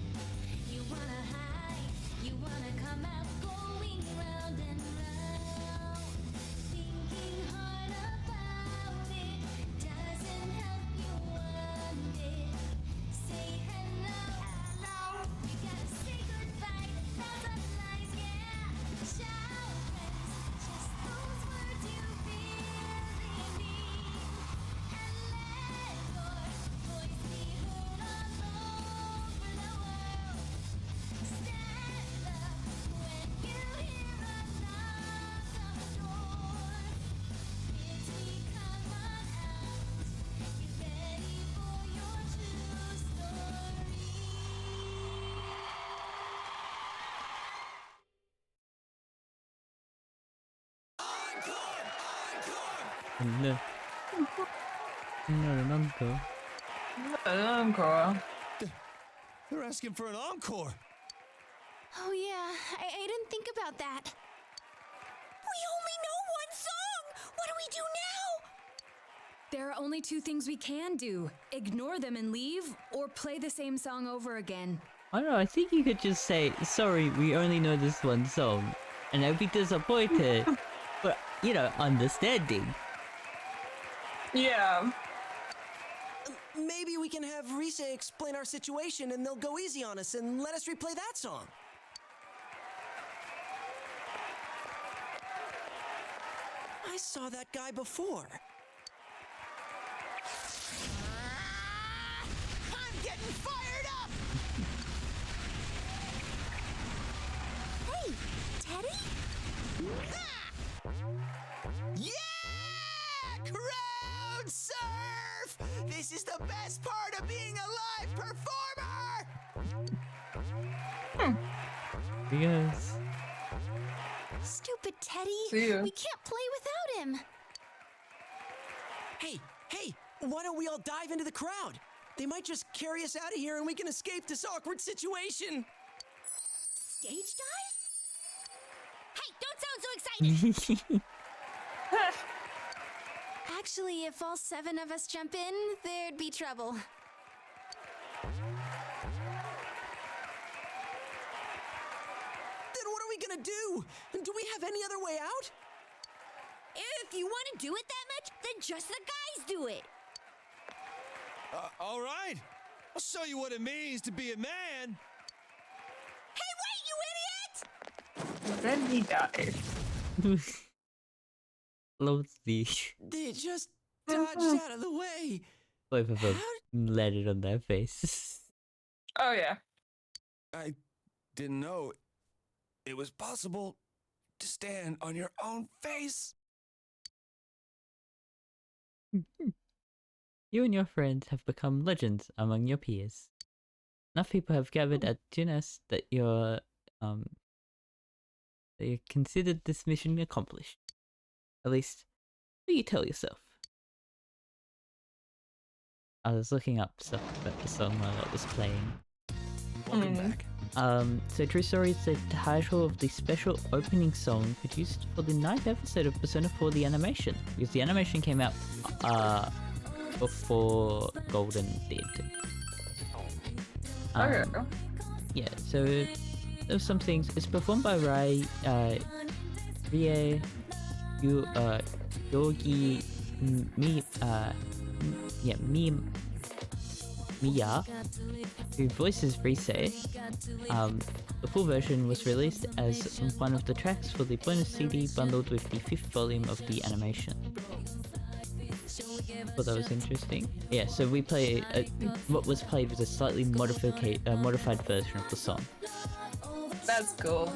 You wanna hide, you wanna come out, going round and round. Thinking hard about it doesn't help you one bit. Say hello, hello. You gotta say goodbye to thousand lies, yeah. Shout friends, just those words you really need. And let your voice be heard all over the world. Stand up when you hear a knock on the door. Kids, we come on out. Get ready for your true story. No. Not an uncle. Encore. They're asking for an encore. Oh yeah, I didn't think about that. We only know one song! What do we do now? There are only two things we can do. Ignore them and leave, or play the same song over again. I don't know, I think you could just say, sorry, we only know this one song. And I'd be disappointed. But, you know, understanding. Yeah. Maybe we can have Rise explain our situation and they'll go easy on us and let us replay that song. I saw that guy before. I'm getting fired up! Hey, Teddy? Yeah! Crowd surf! This is the best part of being a live performer! Yes. Stupid Teddy. See ya. We can't play without him. Hey, why don't we all dive into the crowd? They might just carry us out of here and we can escape this awkward situation. Stage dive? Hey, don't sound so excited! Actually, if all 7 of us jump in, there'd be trouble. Then what are we gonna do? Do we have any other way out? If you want to do it that much, then just the guys do it. All right. I'll show you what it means to be a man. Hey, wait, you idiot! Then he died. Loads the They just dodged out of the way. both of them landed on their face. Oh yeah. I didn't know it was possible to stand on your own face. You and your friends have become legends among your peers. Enough people have gathered at Tunas that you're considered this mission accomplished. At least, so you tell yourself. I was looking up stuff about the song while it was playing. Welcome back. So True Story is the title of the special opening song produced for the 9th episode of Persona 4 the animation, because the animation came out before Golden did. Okay. Yeah, so there's some things. It's performed by Rie, Yogi, Miya, who voices Rise. The full version was released as one of the tracks for the bonus CD bundled with the 5th volume of the animation. Thought that was interesting. Yeah, so we play what was played was a slightly modified version of the song. That's cool.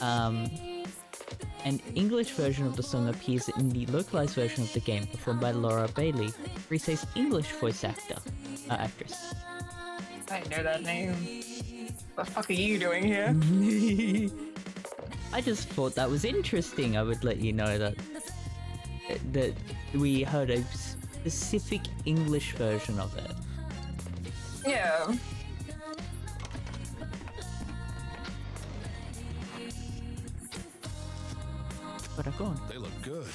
An English version of the song appears in the localized version of the game, performed by Laura Bailey, Rise's English voice actress. I know that name. What the fuck are you doing here? I just thought that was interesting. I would let you know that we heard a specific English version of it. Yeah. But I've gone. They look good.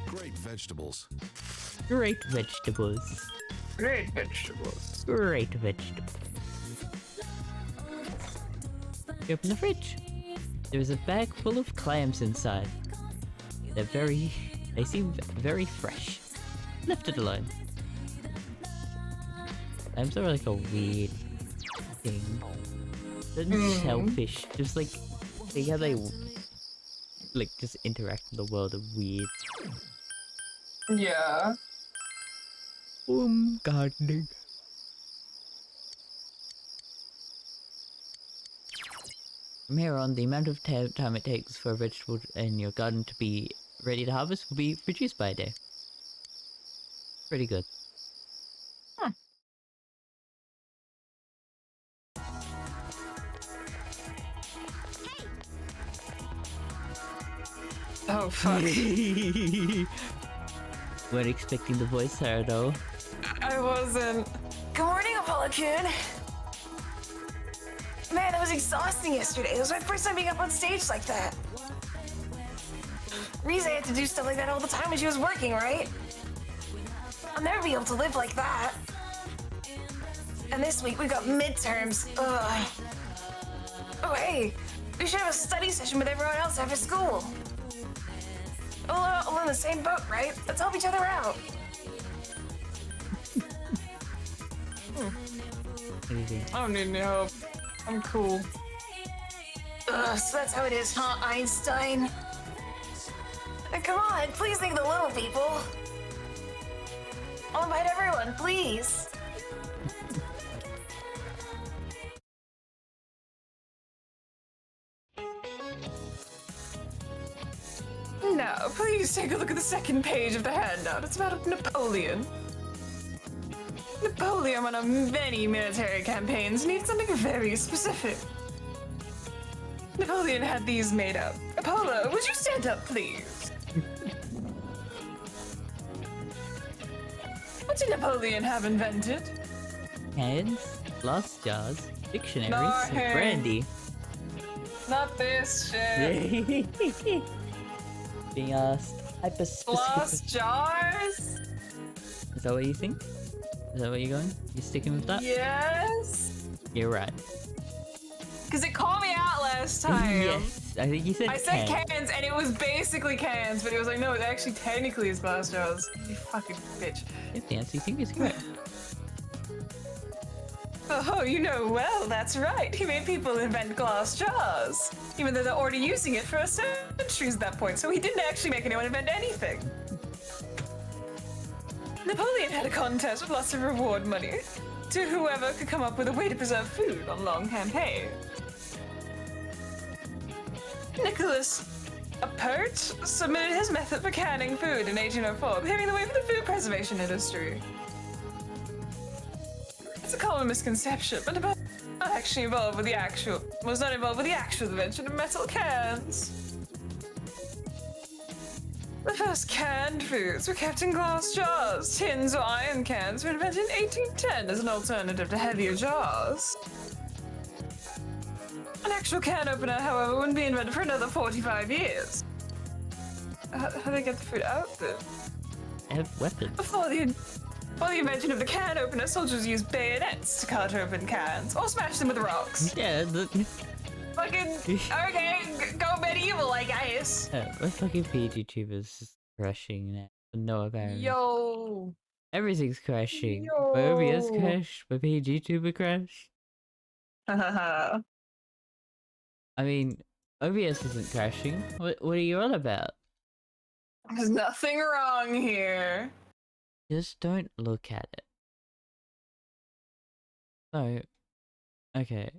Great vegetables. Great vegetables. Great vegetables. Great vegetables. You open the fridge. There is a bag full of clams inside. They seem very fresh. Left it alone. Clams are like a weird thing. They're shellfish. Just like, see how they like just interact in the world of weird. Yeah. Gardening. From here on, the amount of time it takes for a vegetable in your garden to be ready to harvest will be reduced by a day. Pretty good. Huh. Oh fuck. Weren't expecting the voice there though. I wasn't. Good morning, Apollo-kun. Man, that was exhausting yesterday. It was my first time being up on stage like that. Rize had to do stuff like that all the time when she was working, right? I'll never be able to live like that. And this week we got midterms. Ugh. Oh, hey, we should have a study session with everyone else after school. We're all in the same boat, right? Let's help each other out. I don't need any help. I'm cool. Ugh, so that's how it is, huh, Einstein? Come on, please think of the little people. I'll invite everyone, please. Now, please take a look at the second page of the handout. It's about Napoleon. Napoleon went on many military campaigns, needed something very specific. Napoleon had these made up. Apollo, would you stand up, please? What did Napoleon have invented? Cans, glass jars, dictionaries, No, and brandy. Not this shit. Being asked hyper-specific. Glass jars? Is that what you think? Is that what you're going? You sticking with that? Yes. You're right. Because it called me out last time. Yes, I think you said I said cans. cans, and it was basically cans, but it was like, no, it actually technically is glass jars. You fucking bitch. If the answer you think is correct. Oh, you know well, that's right. He made people invent glass jars, even though they're already using it for centuries at that point, so he didn't actually make anyone invent anything. Napoleon had a contest with lots of reward money to whoever could come up with a way to preserve food on long campaigns. Nicholas Appert submitted his method for canning food in 1804, paving the way for the food preservation industry. It's a common misconception, but Napoleon was not actually involved with the actual invention of metal cans. The first canned foods were kept in glass jars. Tins or iron cans were invented in 1810 as an alternative to heavier jars. An actual can opener, however, wouldn't be invented for another 45 years. How do they get the food out then? They have weapons. Before the invention of the can opener, soldiers used bayonets to cut open cans or smash them with rocks. Yeah, Fucking okay, go medieval, I guess. my fucking PG tubers just crashing now. For no apparent. Yo. Everything's crashing. Yo. My OBS crashed. My PG tuber crashed. I mean, OBS isn't crashing. What are you on about? There's nothing wrong here. Just don't look at it. So, okay.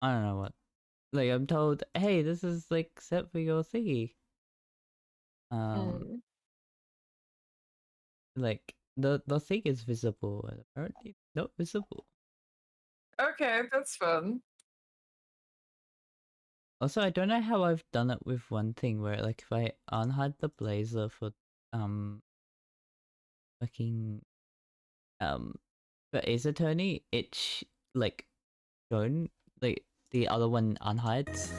I don't know what. Like, I'm told, hey, this is like set for your thingy. Like, the thing is visible, and apparently it's not visible. Okay, that's fun. Also, I don't know how I've done it with one thing where, like, if I unhide the blazer for, fucking, for Ace Attorney, it's, like, shown, like, the other one unhides.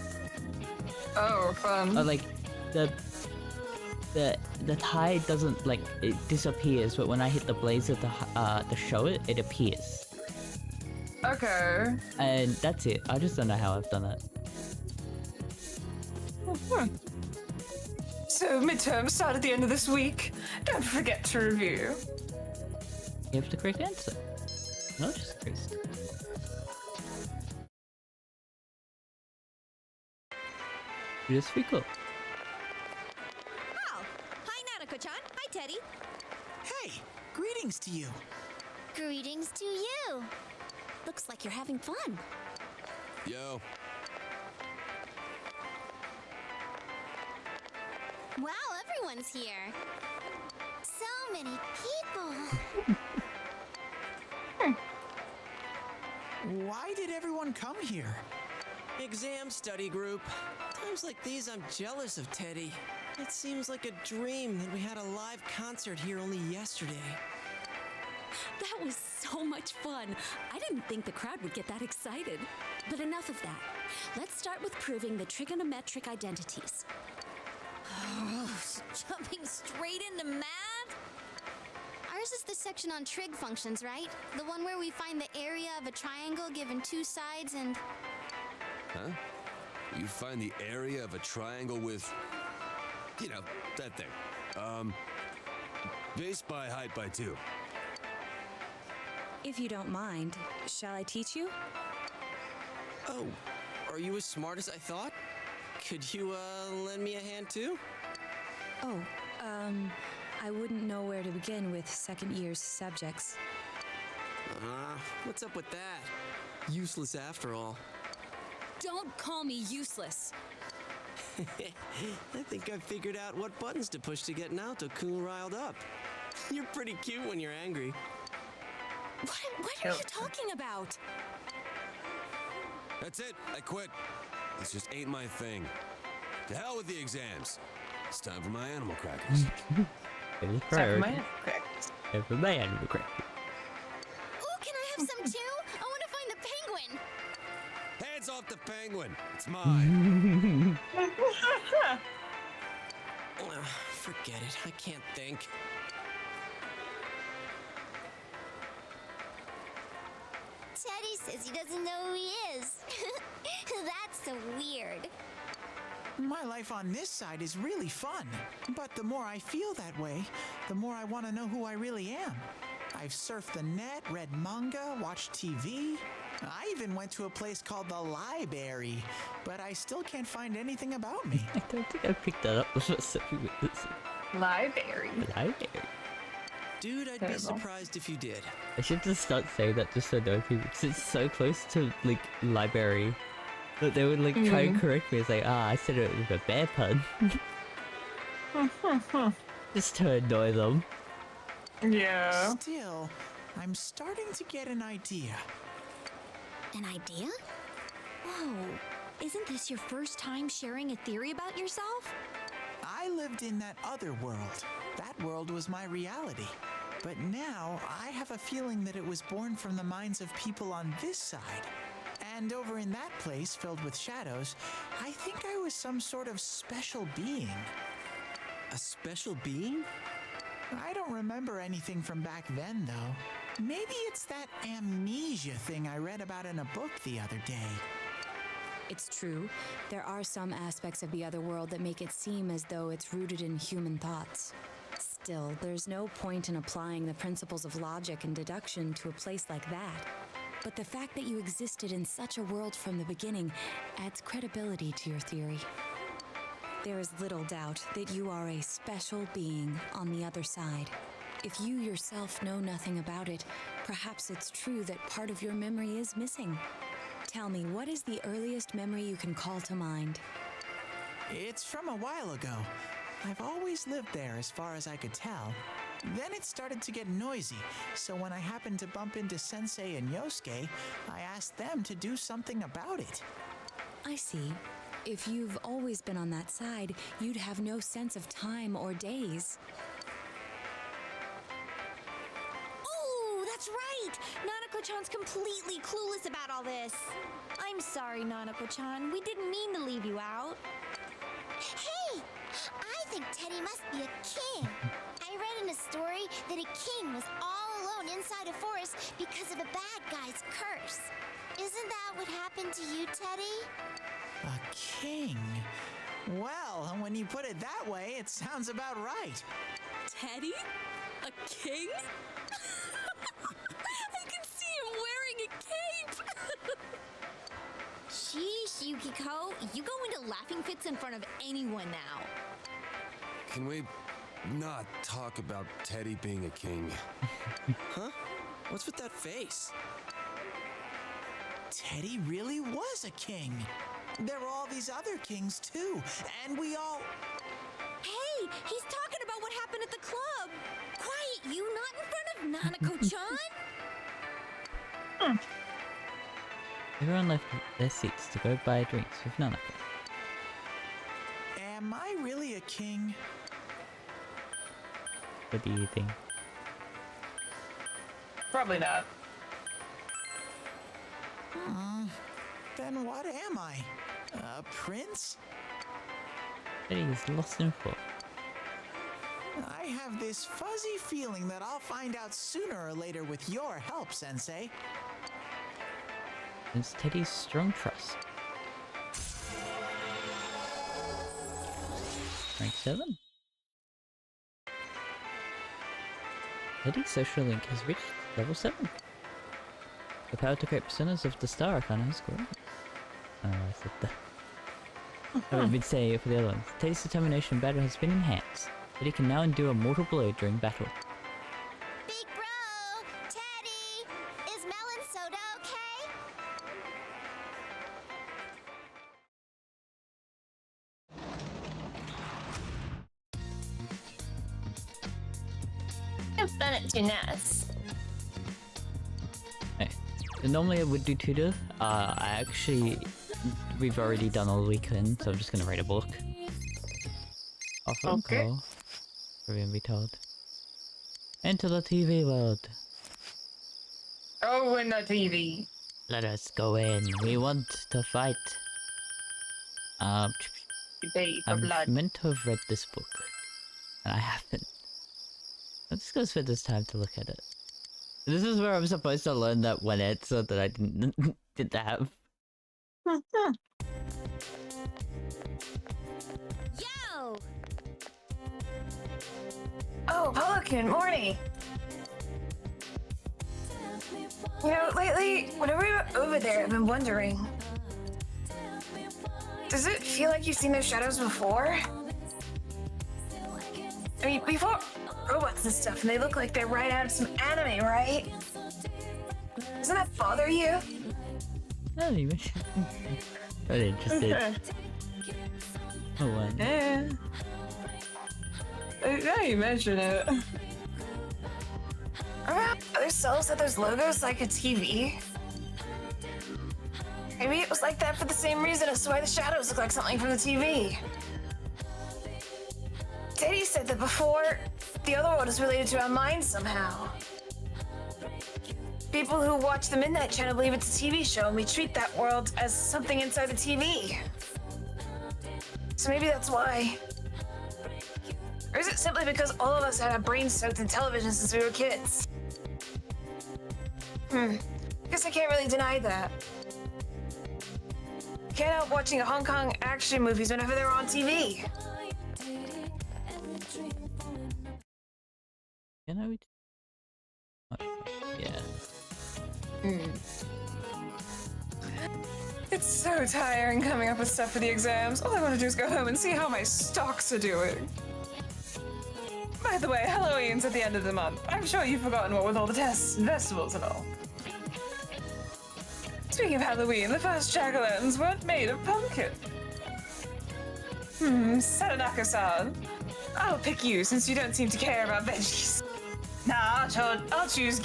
Oh, fun. Or, like, the tide doesn't, like, it disappears, but when I hit the blazer to show it, it appears. Okay. And that's it. I just don't know how I've done it. So, midterms start at the end of this week. Don't forget to review. You have the correct answer. Not just Chris. Just be cool. Oh, hi Nanako-chan. Hi Teddy. Hey, greetings to you. Greetings to you. Looks like you're having fun. Yo. Wow, everyone's here. So many people. Why did everyone come here? Exam study group. Times like these, I'm jealous of Teddy. It seems like a dream that we had a live concert here only yesterday. That was so much fun. I didn't think the crowd would get that excited. But enough of that. Let's start with proving the trigonometric identities. Jumping straight into math? Ours is the section on trig functions, right? The one where we find the area of a triangle given two sides and... Huh? You find the area of a triangle with, you know, that thing. Base by height by 2. If you don't mind, shall I teach you? Oh, are you as smart as I thought? Could you, lend me a hand too? Oh, I wouldn't know where to begin with second year's subjects. What's up with that? Useless after all. Don't call me useless. I think I've figured out what buttons to push to get Naoto-kun riled up. You're pretty cute when you're angry. What are you talking about? That's it. I quit. This just ain't my thing. To hell with the exams. It's time for my animal crackers. For my animal crackers. Ooh, can I have some too? I want to find the penguin. Hands off the penguin. It's mine. Forget it. I can't think. Teddy says he doesn't know who he is. That's so weird. My life on this side is really fun, but the more I feel that way, the more I want to know who I really am. I've surfed the net, read manga, watched TV. I even went to a place called the Library, but I still can't find anything about me. I don't think I picked that up the first time we went this. Library. Library. Dude, I'd be surprised if you did. I should just start saying that just so no people, because it's so close to, like, library, that they would, like, try and correct me. It's like, I said it with a bear pun. Just to annoy them. Yeah. Still, I'm starting to get an idea. An idea? Whoa, isn't this your first time sharing a theory about yourself? I lived in that other world. That world was my reality. But now, I have a feeling that it was born from the minds of people on this side. And over in that place, filled with shadows, I think I was some sort of special being. A special being? I don't remember anything from back then, though. Maybe it's that amnesia thing I read about in a book the other day. It's true. There are some aspects of the other world that make it seem as though it's rooted in human thoughts. Still, there's no point in applying the principles of logic and deduction to a place like that. But the fact that you existed in such a world from the beginning adds credibility to your theory. There is little doubt that you are a special being on the other side. If you yourself know nothing about it, perhaps it's true that part of your memory is missing. Tell me, what is the earliest memory you can call to mind? It's from a while ago. I've always lived there as far as I could tell. Then it started to get noisy, so when I happened to bump into Sensei and Yosuke, I asked them to do something about it. I see. If you've always been on that side, you'd have no sense of time or days. Ooh, that's right! Nanako-chan's completely clueless about all this. I'm sorry, Nanako-chan. We didn't mean to leave you out. Hey! I think Teddy must be a king. I read in a story that a king was all alone inside a forest because of a bad guy's curse. Isn't that what happened to you, Teddy? A king? Well, when you put it that way, it sounds about right. Teddy? A king? I can see him wearing a cape! Sheesh, Yukiko. You go into laughing fits in front of anyone now. Can we not talk about Teddy being a king? Huh? What's with that face? Teddy really was a king. There were all these other kings too, and we all... Hey, he's talking about what happened at the club. Quiet, you, not in front of Nanako-chan. Everyone left their seats to go buy drinks with Nanako. Am I really a king? What do you think? Probably not. Then what am I? A prince? Teddy is lost in thought. I have this fuzzy feeling that I'll find out sooner or later with your help, Sensei. It's Teddy's strong trust. Rank 7. Teddy's social link has reached level 7. The power to create personas of the Star Arcana has grown. Oh, I said that. Haven't been saying it for the other ones. Teddy's determination in battle has been enhanced. Teddy can now endure a mortal blow during battle. Big bro! Teddy! Is melon soda okay? I've done it too nice. Hey. So normally I would do tutor. We've already done all the weekend, so I'm just gonna write a book. Offer and Okay. call. We're gonna be told. Enter the TV world. Oh, in the TV. Let us go in. We want to fight. Debate for I'm blood. meant to have read this book, and I haven't. I'm just gonna spend this time to look at it. This is where I'm supposed to learn that one answer that I didn't have. Yo! Oh, Pelican, morning. You know, lately, whenever we're over there, I've been wondering. Does it feel like you've seen those shadows before? I mean, before robots and stuff, and they look like they're right out of some anime, right? Doesn't that bother you? Not even. Not interested. Oh, one. Yeah. Now you mention it. Remember how other cells had those logos like a TV? Maybe it was like that for the same reason as to why the shadows look like something from the TV. Teddy said that before, the other world is related to our minds somehow. People who watch the Midnight Channel believe it's a TV show, and we treat that world as something inside the TV. So maybe that's why. Or is it simply because all of us had our brains soaked in television since we were kids? Guess I can't really deny that. Can't help watching Hong Kong action movies whenever they're on TV. Can I read? Oh, yeah. It's so tiring coming up with stuff for the exams. All I want to do is go home and see how my stocks are doing. By the way, Halloween's at the end of the month. I'm sure you've forgotten what with all the tests and festivals and all. Speaking of Halloween, the first jack-o'-lanterns weren't made of pumpkin. Sadanaka-san. I'll pick you since you don't seem to care about veggies. Nah, I'll choose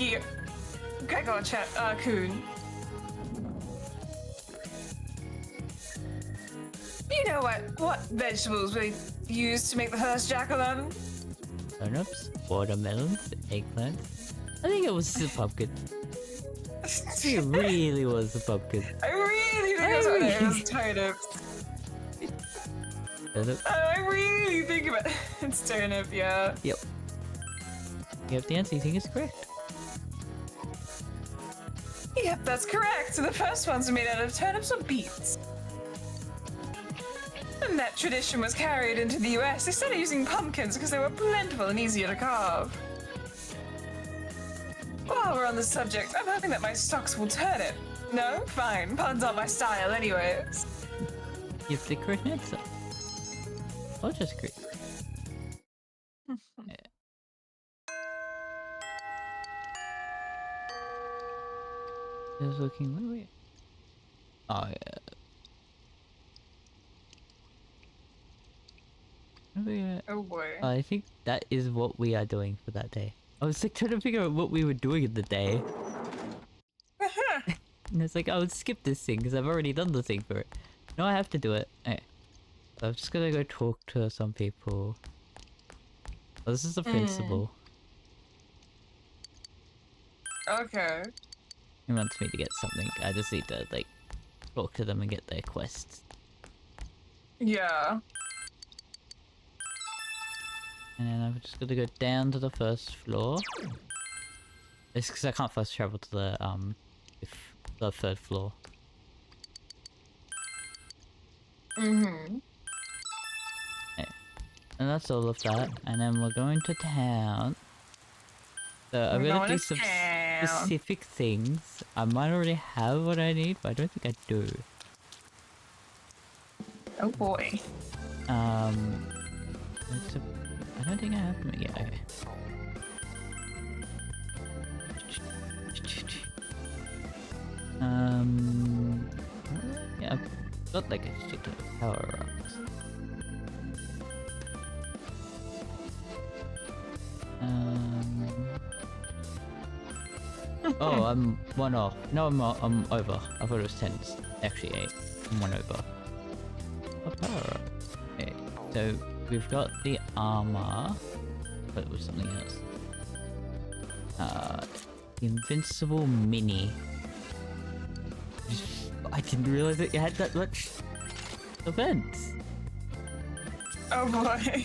Gregor-kun. You know what vegetables we used to make the first jack-o'-lantern? Turnips, watermelons, eggplants. I think it was the pumpkin. I think it really was the pumpkin. I really think it was turnips. Turnip? I really think about it. It's turnip, yeah. Yep. You have the answer. You think it's correct? Yep, that's correct. So the first ones were made out of turnips or beets. And that tradition was carried into the US. They started using pumpkins because they were plentiful and easier to carve. While we're on the subject, I'm hoping that my stocks will turn it. No? Fine. Puns aren't my style anyways. You have the correct answer. I'll just agree. Yeah. I was looking, where are we? Oh, yeah. Oh boy. I think that is what we are doing for that day. I was like trying to figure out what we were doing in the day. And it's like, I would skip this thing because I've already done the thing for it. No, I have to do it. Okay. So I'm just gonna go talk to some people. Oh, this is the principal. Okay. He wants me to get something. I just need to, like, talk to them and get their quests. Yeah. And then I'm just gonna go down to the first floor. It's because I can't fast travel to the third floor. Mm-hmm. Okay. And that's all of that. And then we're going to town. So I'm gonna do some specific things. I might already have what I need, but I don't think I do. Oh boy. I don't think I have them yet. Okay. Yeah, I've got like a shit ton of power-ups. Oh, I'm 1 off. No, I'm over. I thought it was 10. It's actually 8. I'm 1 over. Oh, power-up. Okay, so we've got the armor, but it was something else. The invincible mini. I didn't realize that you had that much events. Oh boy.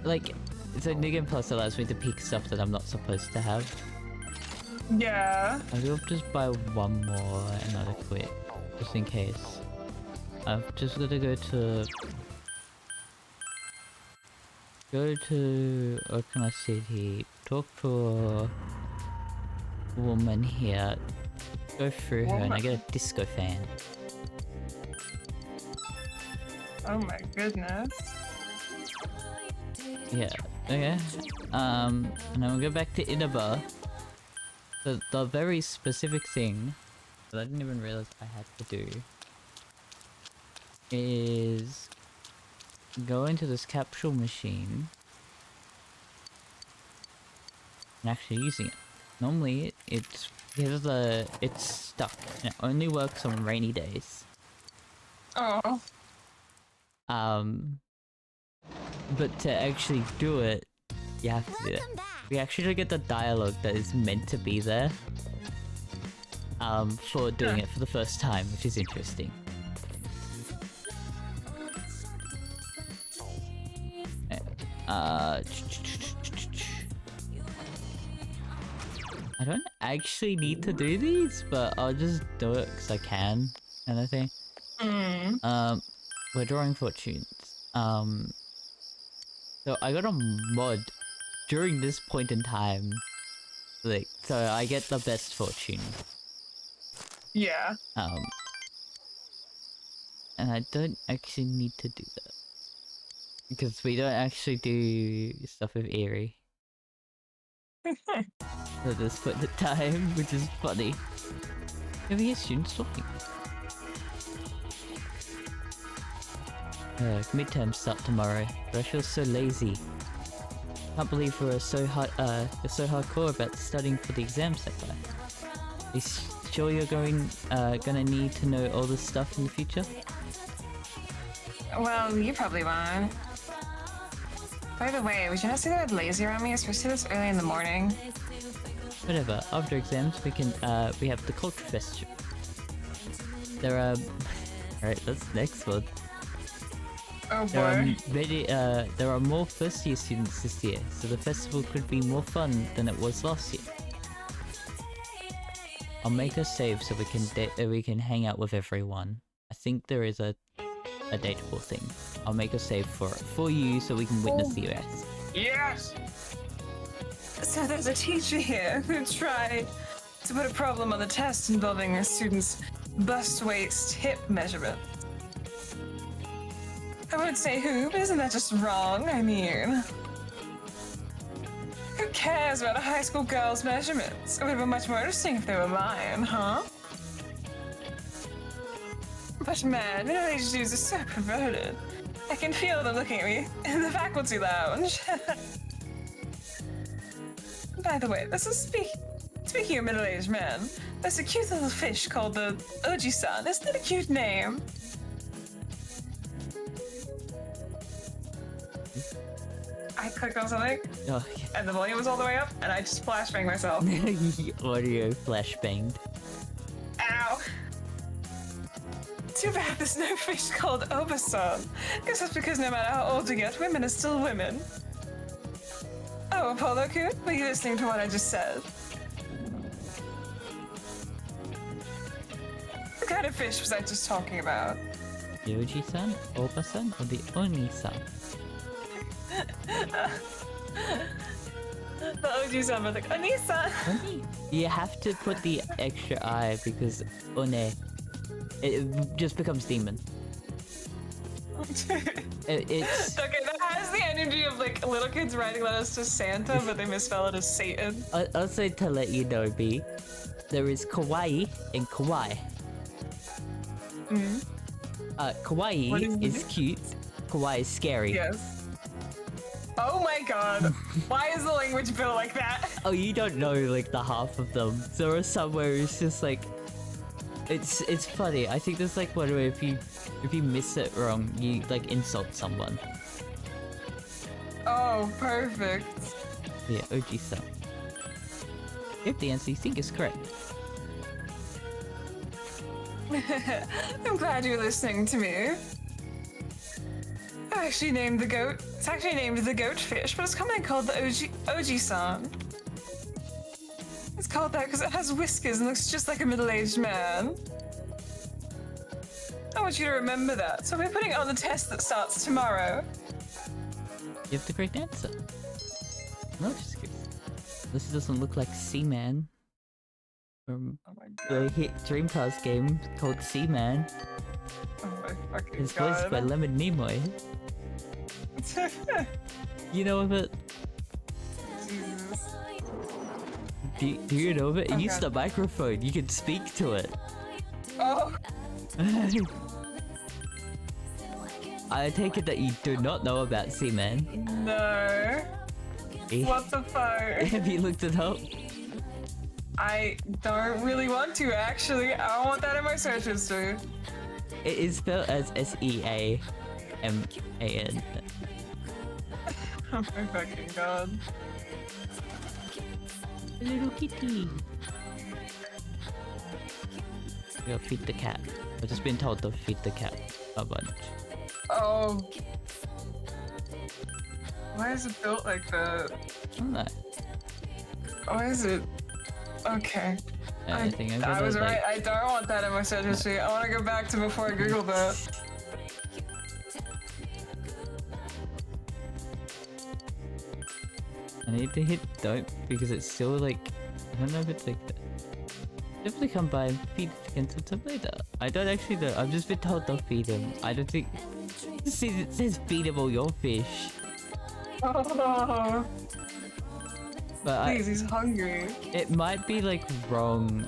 Like, so New Game Plus allows me to pick stuff that I'm not supposed to have. Yeah. I will just buy one more and I'll quit, just in case. I've just got to go to Oklahoma City, talk to a woman here, go through her, and I get a disco fan. Oh my goodness. Yeah, okay. And then we'll go back to Inaba. The very specific thing that I didn't even realize I had to do is go into this capsule machine and actually using it. Normally it's stuck and it only works on rainy days. Oh. But to actually do it, you have to do it. We actually get the dialogue that is meant to be there for doing it for the first time, which is interesting. I don't actually need to do these, but I'll just do it because I can, kind of thing. We're drawing fortunes. So I got a mod during this point in time, like, so I get the best fortune. Yeah. And I don't actually need to do that. Because we don't actually do stuff with Eerie. At this point in time, which is funny. Can we hear students talking? Midterms start tomorrow, but I feel so lazy. Can't believe we're so hardcore about studying for the exams that way. Are you sure you're gonna need to know all this stuff in the future? Well, you probably won't. By the way, would you not say that lazy around me, especially this early in the morning? Whatever. After exams, we have the culture fest. There are. Alright, that's the next one. Oh boy. There are more first year students this year, so the festival could be more fun than it was last year. I'll make a save so we can hang out with everyone. I think there is a dateable thing. I'll make a save for you so we can witness the US. Yes! So there's a teacher here who tried to put a problem on the test involving a student's bust waist hip measurement. I won't say who, but isn't that just wrong? I mean, who cares about a high school girl's measurements? It would have been much more interesting if they were mine, huh? But man, middle-aged dudes are so perverted. I can feel them looking at me in the faculty lounge. By the way, speaking of middle-aged men, there's a cute little fish called the Oji-san. Isn't that a cute name? I clicked on something, and the volume was all the way up, and I just flashbanged myself. Audio flashbanged. Ow! Too bad there's no fish called Oba-san. Guess that's because no matter how old you get, women are still women. Oh, Apollo-kun, were you listening to what I just said? What kind of fish was I just talking about? The Oji-san, Oba-san, or the Oni-san? The Oji-san, but like, Oni-san! You have to put the extra I because One, it just becomes demon. It's okay. That has the energy of like little kids writing letters to Santa, but they misspell it as Satan. also to let you know, B, there is kawaii and kawaii. Kawaii is cute. Kawaii is scary. Yes. Oh my god. Why is the language built like that? Oh, you don't know like the half of them. There are some where it's just like it's funny. I think there's like one where if you miss it wrong, you like insult someone. Oh, perfect. Yeah, Oji-san. If the answer you think is correct. I'm glad you're listening to me. I actually named the goat. It's actually named the goatfish, but it's commonly called the Oji-san. It's called that because it has whiskers and looks just like a middle-aged man. I want you to remember that, so we're putting it on the test that starts tomorrow. You have the correct answer. No, just kidding. This doesn't look like Seaman from the hit Dreamcast game called Seaman. Oh my fucking It's god. voiced by Lemon Nimoy. You know of it? Jesus. Do you know of it? Oh, Use God. the microphone. You can speak to it. Oh. I take it that you do not know about Seaman. No. What the fuck? Have you looked it up? I don't really want to, actually. I don't want that in my search history. It is spelled as Seaman. Oh my fucking god. A little kitty. You gotta feed the cat. I've just been told to feed the cat a bunch. Oh. Why is it built like that? I don't know. Why is it? Okay. I think I'm I gonna, was right. like- I don't want that in my search history. I want to go back to before I googled that. I need to hit don't because it's still like I don't know if it's like definitely come by and feed chickens sometime later. I don't actually know. I've just been told to feed him. I don't think it says feed him all your fish. Oh. But Please, he's hungry. It might be like wrong.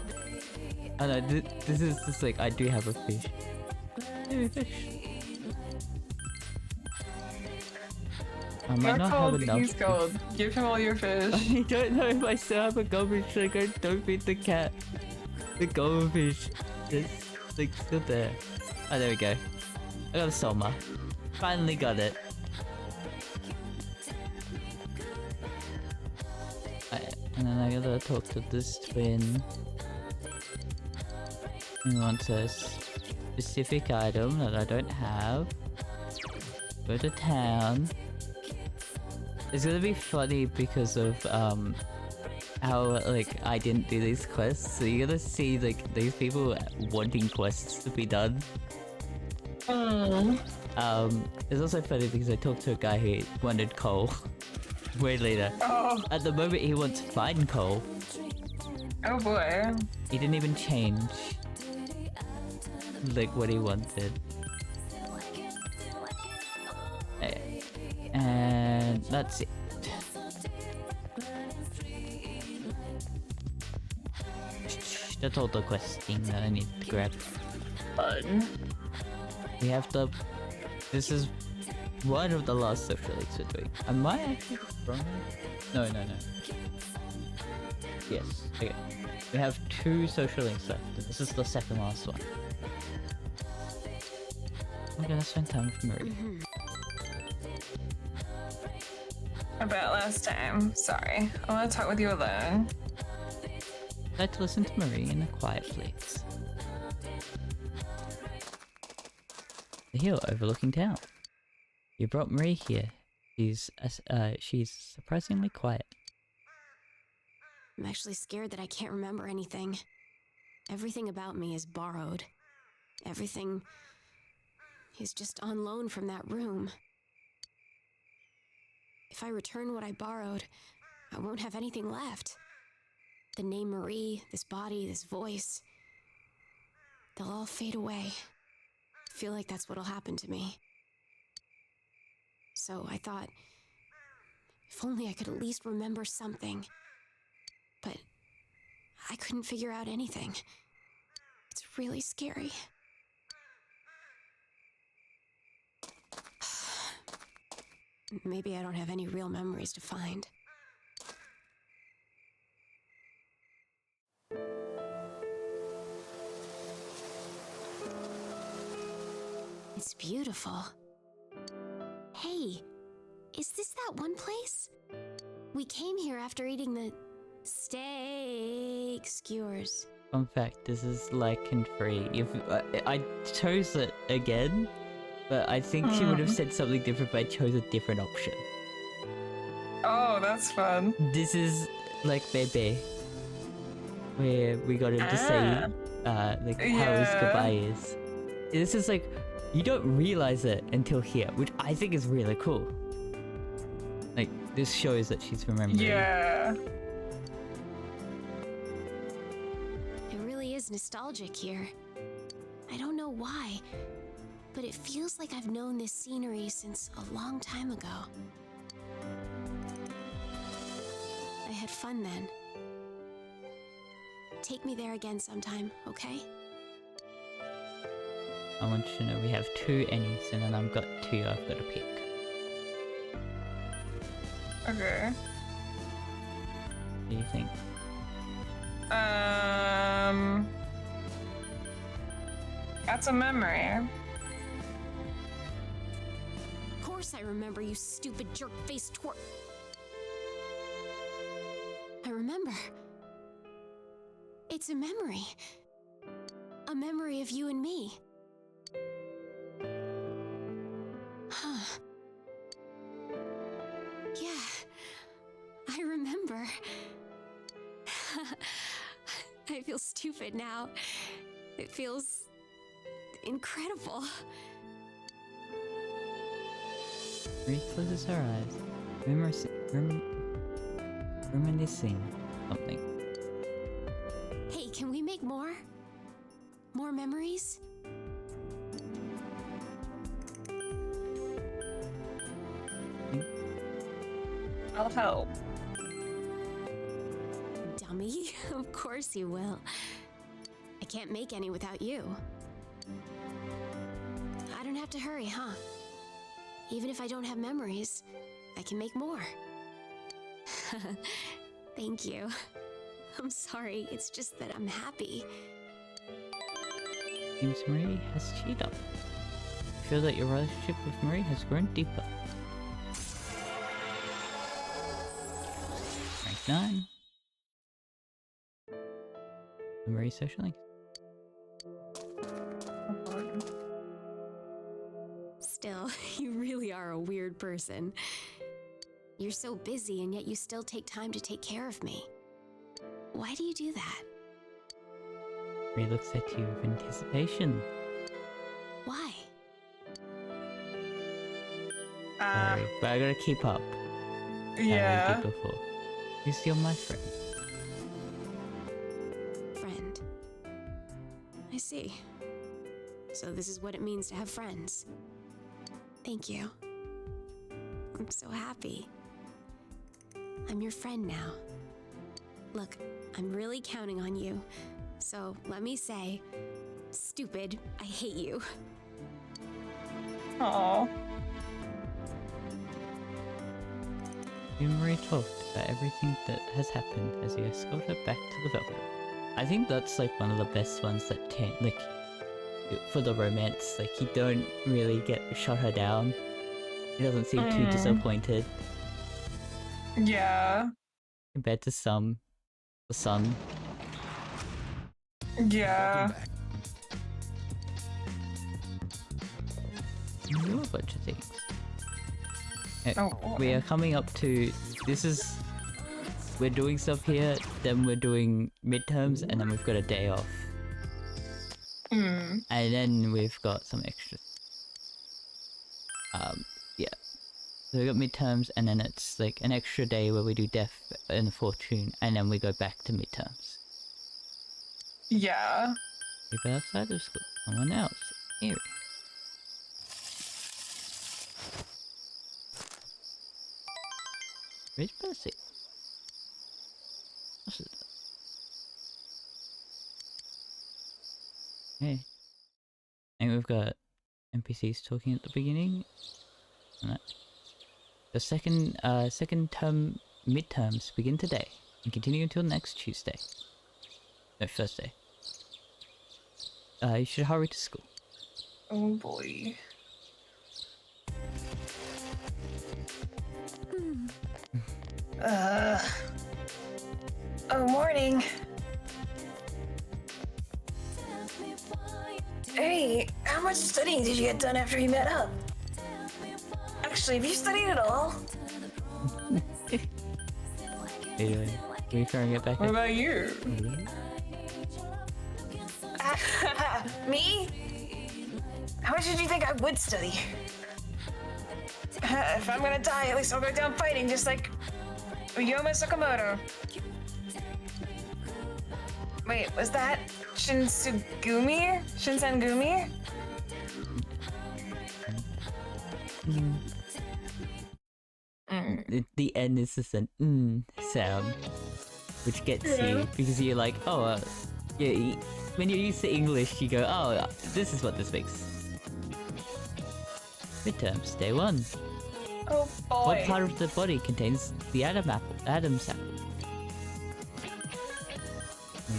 I know this is just like I do have a fish. Maybe fish. I might You're not have cold, enough. he's cold. Give him all your fish. I don't know if I still have a goldfish, like I don't feed the cat. The goldfish is like still there. Oh, there we go. I got a Soma. Finally got it. And then I gotta talk to this twin. He wants a specific item that I don't have. Go to town. It's gonna be funny because of how like I didn't do these quests, so you're gonna see like these people wanting quests to be done. It's also funny because I talked to a guy who wanted coal way later. Oh. At the moment he wants fine coal. Oh boy. He didn't even change like what he wanted. And that's it. That's all the questing that I need to grab. Fun. We have to. This is one of the last social links we're doing. Am I actually wrong? No. Yes. Okay. We have 2 social links left. And this is the second last one. I'm gonna spend time with Marie. About last time. Sorry. I want to talk with you alone. I'd like to listen to Marie in a quiet place. The hill overlooking town. You brought Marie here. She's surprisingly quiet. I'm actually scared that I can't remember anything. Everything about me is borrowed. Everything is just on loan from that room. If I return what I borrowed, I won't have anything left. The name Marie, this body, this voice, they'll all fade away. I feel like that's what'll happen to me. so I thought, if only I could at least remember something. But I couldn't figure out anything. It's really scary. Maybe I don't have any real memories to find. It's beautiful. Hey, is this that one place? We came here after eating the steak skewers. Fun fact, this is lichen free. If I chose it again, but I think she would have said something different, but I chose a different option. Oh, that's fun. This is like Bebe, where we got him to say like how his goodbye is. This is like, you don't realize it until here, which I think is really cool. Like, this shows that she's remembering. Yeah. It really is nostalgic here. I don't know why, but it feels like I've known this scenery since a long time ago. I had fun then. Take me there again sometime, okay? I want you to know we have 2 Ennies, and then I've got 2 I've got to pick. Okay. What do you think? That's a memory. Of course I remember, you stupid jerk-faced twerp. I remember. It's a memory. A memory of you and me. Huh. Yeah, I remember. I feel stupid now. It feels incredible. Marie closes her eyes, reminiscing something. Hey, can we make more? More memories? I'll help. Dummy, of course you will. I can't make any without you. I don't have to hurry, huh? Even if I don't have memories, I can make more. Thank you. I'm sorry, it's just that I'm happy. Seems Marie has cheated up. I feel that your relationship with Marie has grown deeper. Rank 9. Marie social links. Still, you really are a weird person. You're so busy and yet you still take time to take care of me. Why do you do that? Marie looks at you with anticipation. Why? Sorry, but I gotta keep up. Yeah. Like I did before. You're still my friend. Friend. I see. So this is what it means to have friends. Thank you. I'm so happy. I'm your friend now. Look, I'm really counting on you. So let me say, stupid, I hate you. Aww. You and Marie talked about everything that has happened as you escort her back to the Velvet. I think that's like one of the best ones that like for the romance. Like you don't really get shut her down. He doesn't seem too disappointed. Yeah. Compared to some, the sun. Yeah. You do a bunch of things. Oh. We are coming up to, we're doing stuff here, then we're doing midterms, and then we've got a day off. And then we've got some extras. Yeah. So we got midterms, and then it's like an extra day where we do Death and Fortune, and then we go back to midterms. Yeah. People outside of school. Someone else. Eerie. Where's Percy? What's it? Hey. And we've got NPCs talking at the beginning. And that. The second term midterms begin today and continue until next Tuesday. No, Thursday. You should hurry to school. Oh boy. Oh, morning. Hey, how much studying did you get done after we met up? Actually, have you studied at all? Anyway, are you trying to get back? What about you? Me? How much did you think I would study? If I'm gonna die, at least I'll go down fighting just like Uyoma Sakamoto. Wait, was that Shinsengumi? The N is just an sound, which gets you because you're like, oh, yeah. When you're used to English, you go, oh, this is what this makes. Midterms, day 1. Oh boy. What part of the body contains the Adam apple?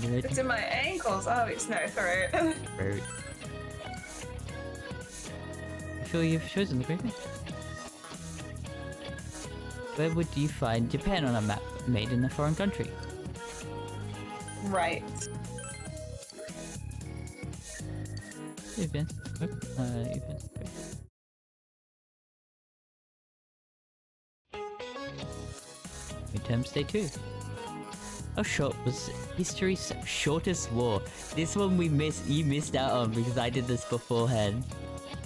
It's in my ankles. Oh, it's no throat. Throat. I feel you've chosen the great thing. Where would you find Japan on a map made in a foreign country? Right. Events. Events. Midterms day 2. How short was history's shortest war? This one you missed out on because I did this beforehand.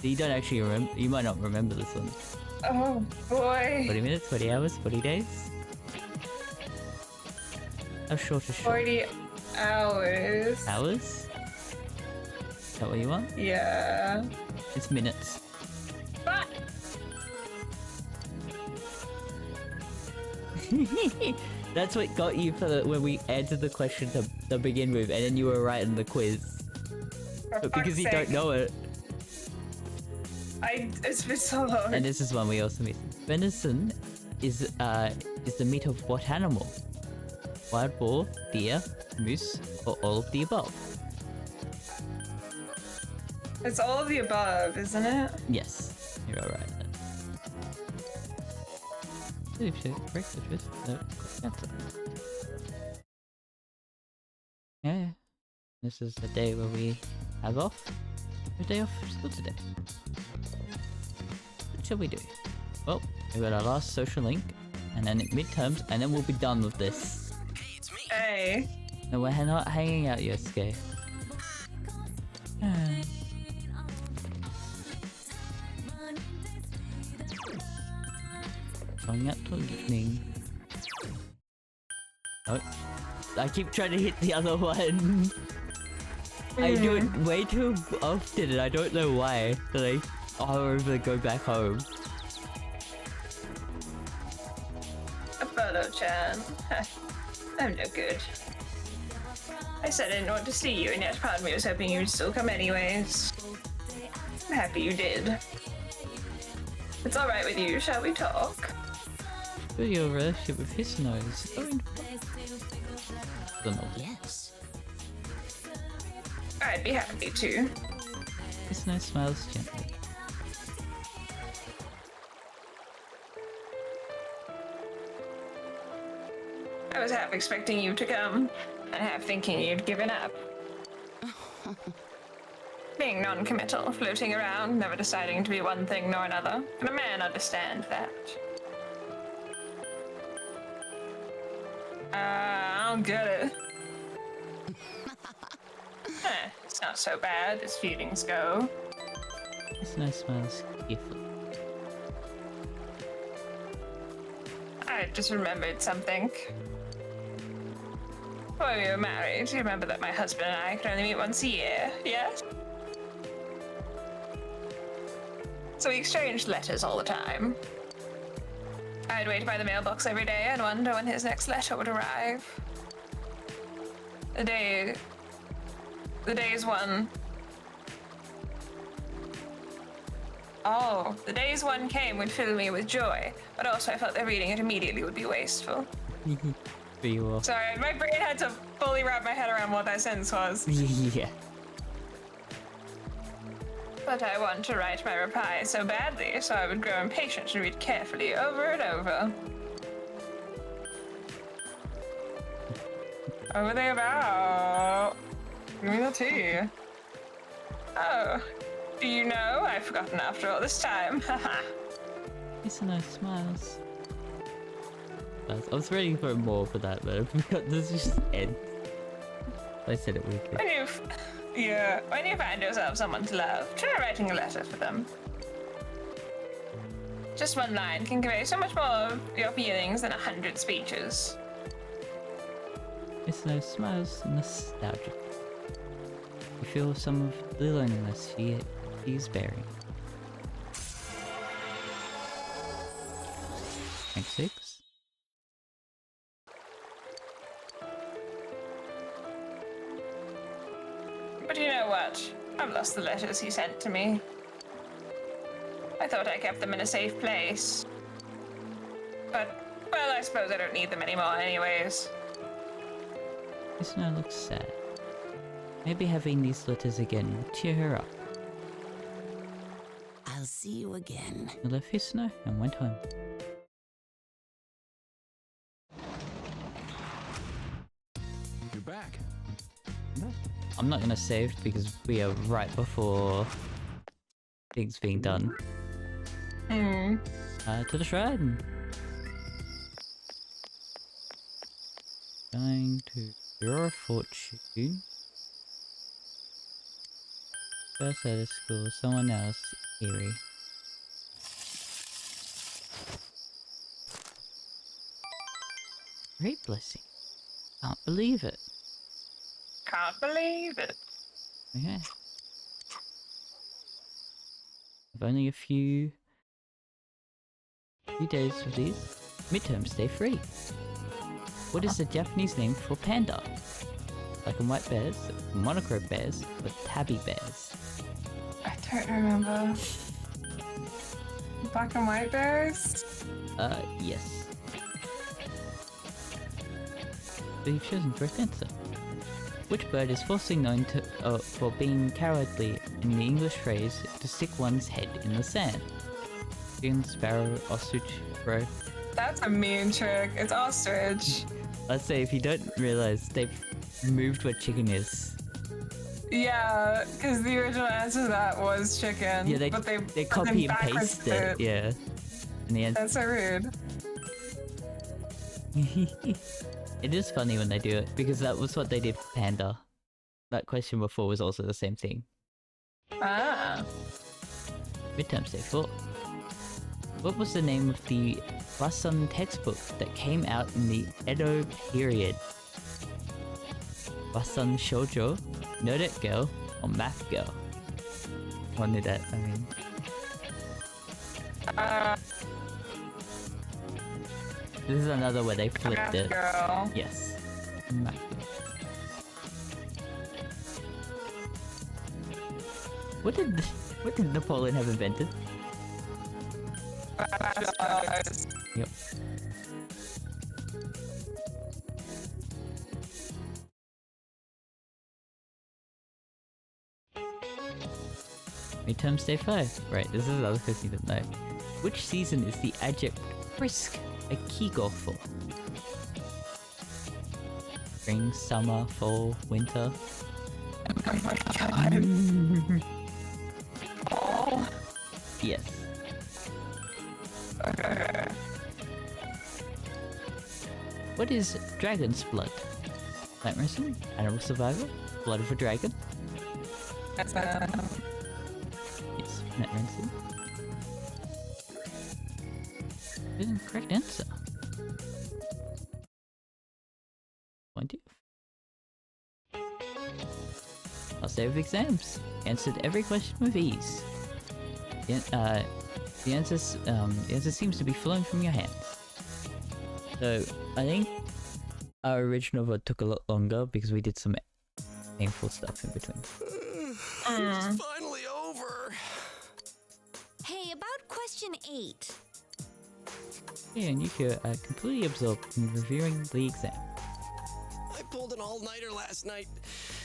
So you don't actually remember. You might not remember this one. Oh boy. 40 minutes, 40 hours, 40 days. How short is short? 40 hours. Hours? Is that what you want? Yeah. It's minutes. Ah! That's what got you for when we answered the question to begin with, and then you were right in the quiz. But because you don't know it. It's been so long. And this is one we also missed. Venison is the meat of what animal? Wild boar, deer, moose, or all of the above? It's all of the above, isn't it? Yes, you're all right. Break the truth. No, answer. Yeah. This is the day where we have off. A day off from school today. What shall we do? Well, we got our last social link, and then midterms, and then we'll be done with this. Hey, it's me. Hey. No, we're not hanging out, Yosuke. Going out till evening. Oh, I keep trying to hit the other one. I do it way too often and I don't know why. That I over go back home. Apollo-chan. I'm no good. I said I didn't want to see you, and yet part of me was hoping you'd still come anyways. I'm happy you did. It's alright with you, shall we talk? Feel your relationship with his nose. Yes. I'd be happy to. His nose smiles gently. I was half expecting you to come, and half thinking you'd given up. Being non-committal, floating around, never deciding to be one thing nor another. Can a man understand that? I don't get it. It's not so bad as feelings go. His nose smiles carefully. I just remembered something. When we were married, you remember that my husband and I could only meet once a year, yes? So we exchanged letters all the time. I'd wait by the mailbox every day and wonder when his next letter would arrive. The days one came would fill me with joy, but also I felt that reading it immediately would be wasteful. Sorry, my brain had to fully wrap my head around what that sentence was. Yeah. But I want to write my reply so badly, so I would grow impatient and read carefully over and over. What were they about? Give me the tea. Oh, do you know? I've forgotten after all this time. Haha. It's a nice smiles. I was ready for more for that, but I forgot this just end. I said it weekly. When you find yourself someone to love, try writing a letter for them. Just one line can convey so much more of your feelings than 100 speeches. It's nice smiles, nostalgic. You feel some of the loneliness he's bearing. Rank 6. But you know what? I've lost the letters he sent to me. I thought I kept them in a safe place. But, well, I suppose I don't need them anymore anyways. This now looks sad. Maybe having these letters again will cheer her up. I'll see you again. He left Hisno and went home. You're back. I'm not gonna save because we are right before things being done. To the shrine. Going to draw a fortune. First out of school, someone else, eerie. Great blessing. Can't believe it. Can't believe it. Okay. I've only a few days for these. Midterms stay free. What is the Japanese name for panda? Black and white bears, monochrome bears, or tabby bears? I don't remember. Black and white bears? Yes. So you've chosen correct answer. Which bird is falsely known to for being cowardly in the English phrase to stick one's head in the sand? Chicken, sparrow, ostrich, crow. That's a mean trick. It's ostrich. Let's say if you don't realize they've moved what chicken is. Yeah, because the original answer to that was chicken. Yeah, they copy and backwards paste it. Yeah. In the end. That's so rude. It is funny when they do it, because that was what they did for Panda. That question before was also the same thing. Ah. Midterm Day 4. What was the name of the Wasan textbook that came out in the Edo period? Wasan Shoujo, Nerdette Girl, or Math Girl? What did that, I mean? This is another where they flipped Math it. Girl. Yes. Math Girl. What did Napoleon have invented? Yep. Midterms Day 5. Right, this is another question you didn't know. Which season is the adjective brisk a keygoal for? Spring, summer, fall, winter? Oh my god. Fall? Yes. Okay. What is dragon's blood? Plant medicine, animal survival, blood of a dragon? That's Yes, plant medicine. Is the correct answer. 20th. I'll save exams. Answered every question with ease. the answer seems to be flowing from your hands. So I think our original vote took a lot longer because we did some painful stuff in between. It's finally over. Hey, about question 8. Yeah, and Yukio are completely absorbed in reviewing the exam. I pulled an all-nighter last night,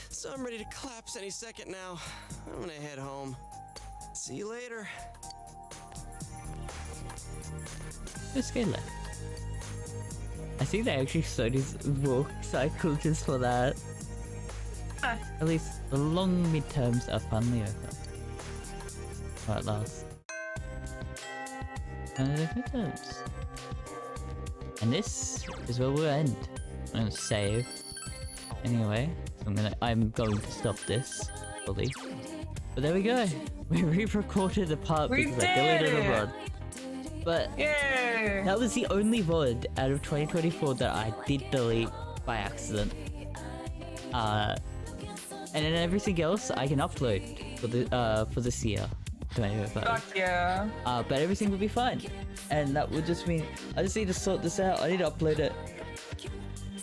so I'm ready to collapse any second now. I'm gonna head home. See you later. Let's go left. I think they actually showed his walk cycle just for that. At least the long midterms are finally over. Or at last. And the midterms. And this is where we'll end. I'm gonna save. Anyway, I'm going to stop this fully. But there we go. We re-recorded the part because I deleted a VOD. But yay! That was the only VOD out of 2024 that I did delete by accident. And then everything else I can upload for this year. Fuck yeah. But everything will be fine. And that would just mean I just need to sort this out. I need to upload it.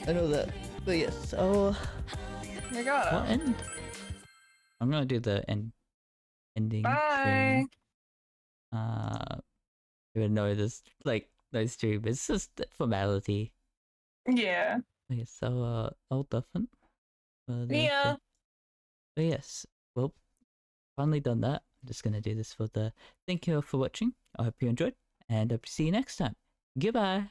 And all that. But yes, You got it. what end? I'm gonna do the ending. Bye. Stream. Even though there's like no stream, it's just formality. Yeah. Okay, so all different. Yeah. But yes, well, finally done that. I'm just gonna do this for the. Thank you all for watching. I hope you enjoyed, and hope to see you next time. Goodbye.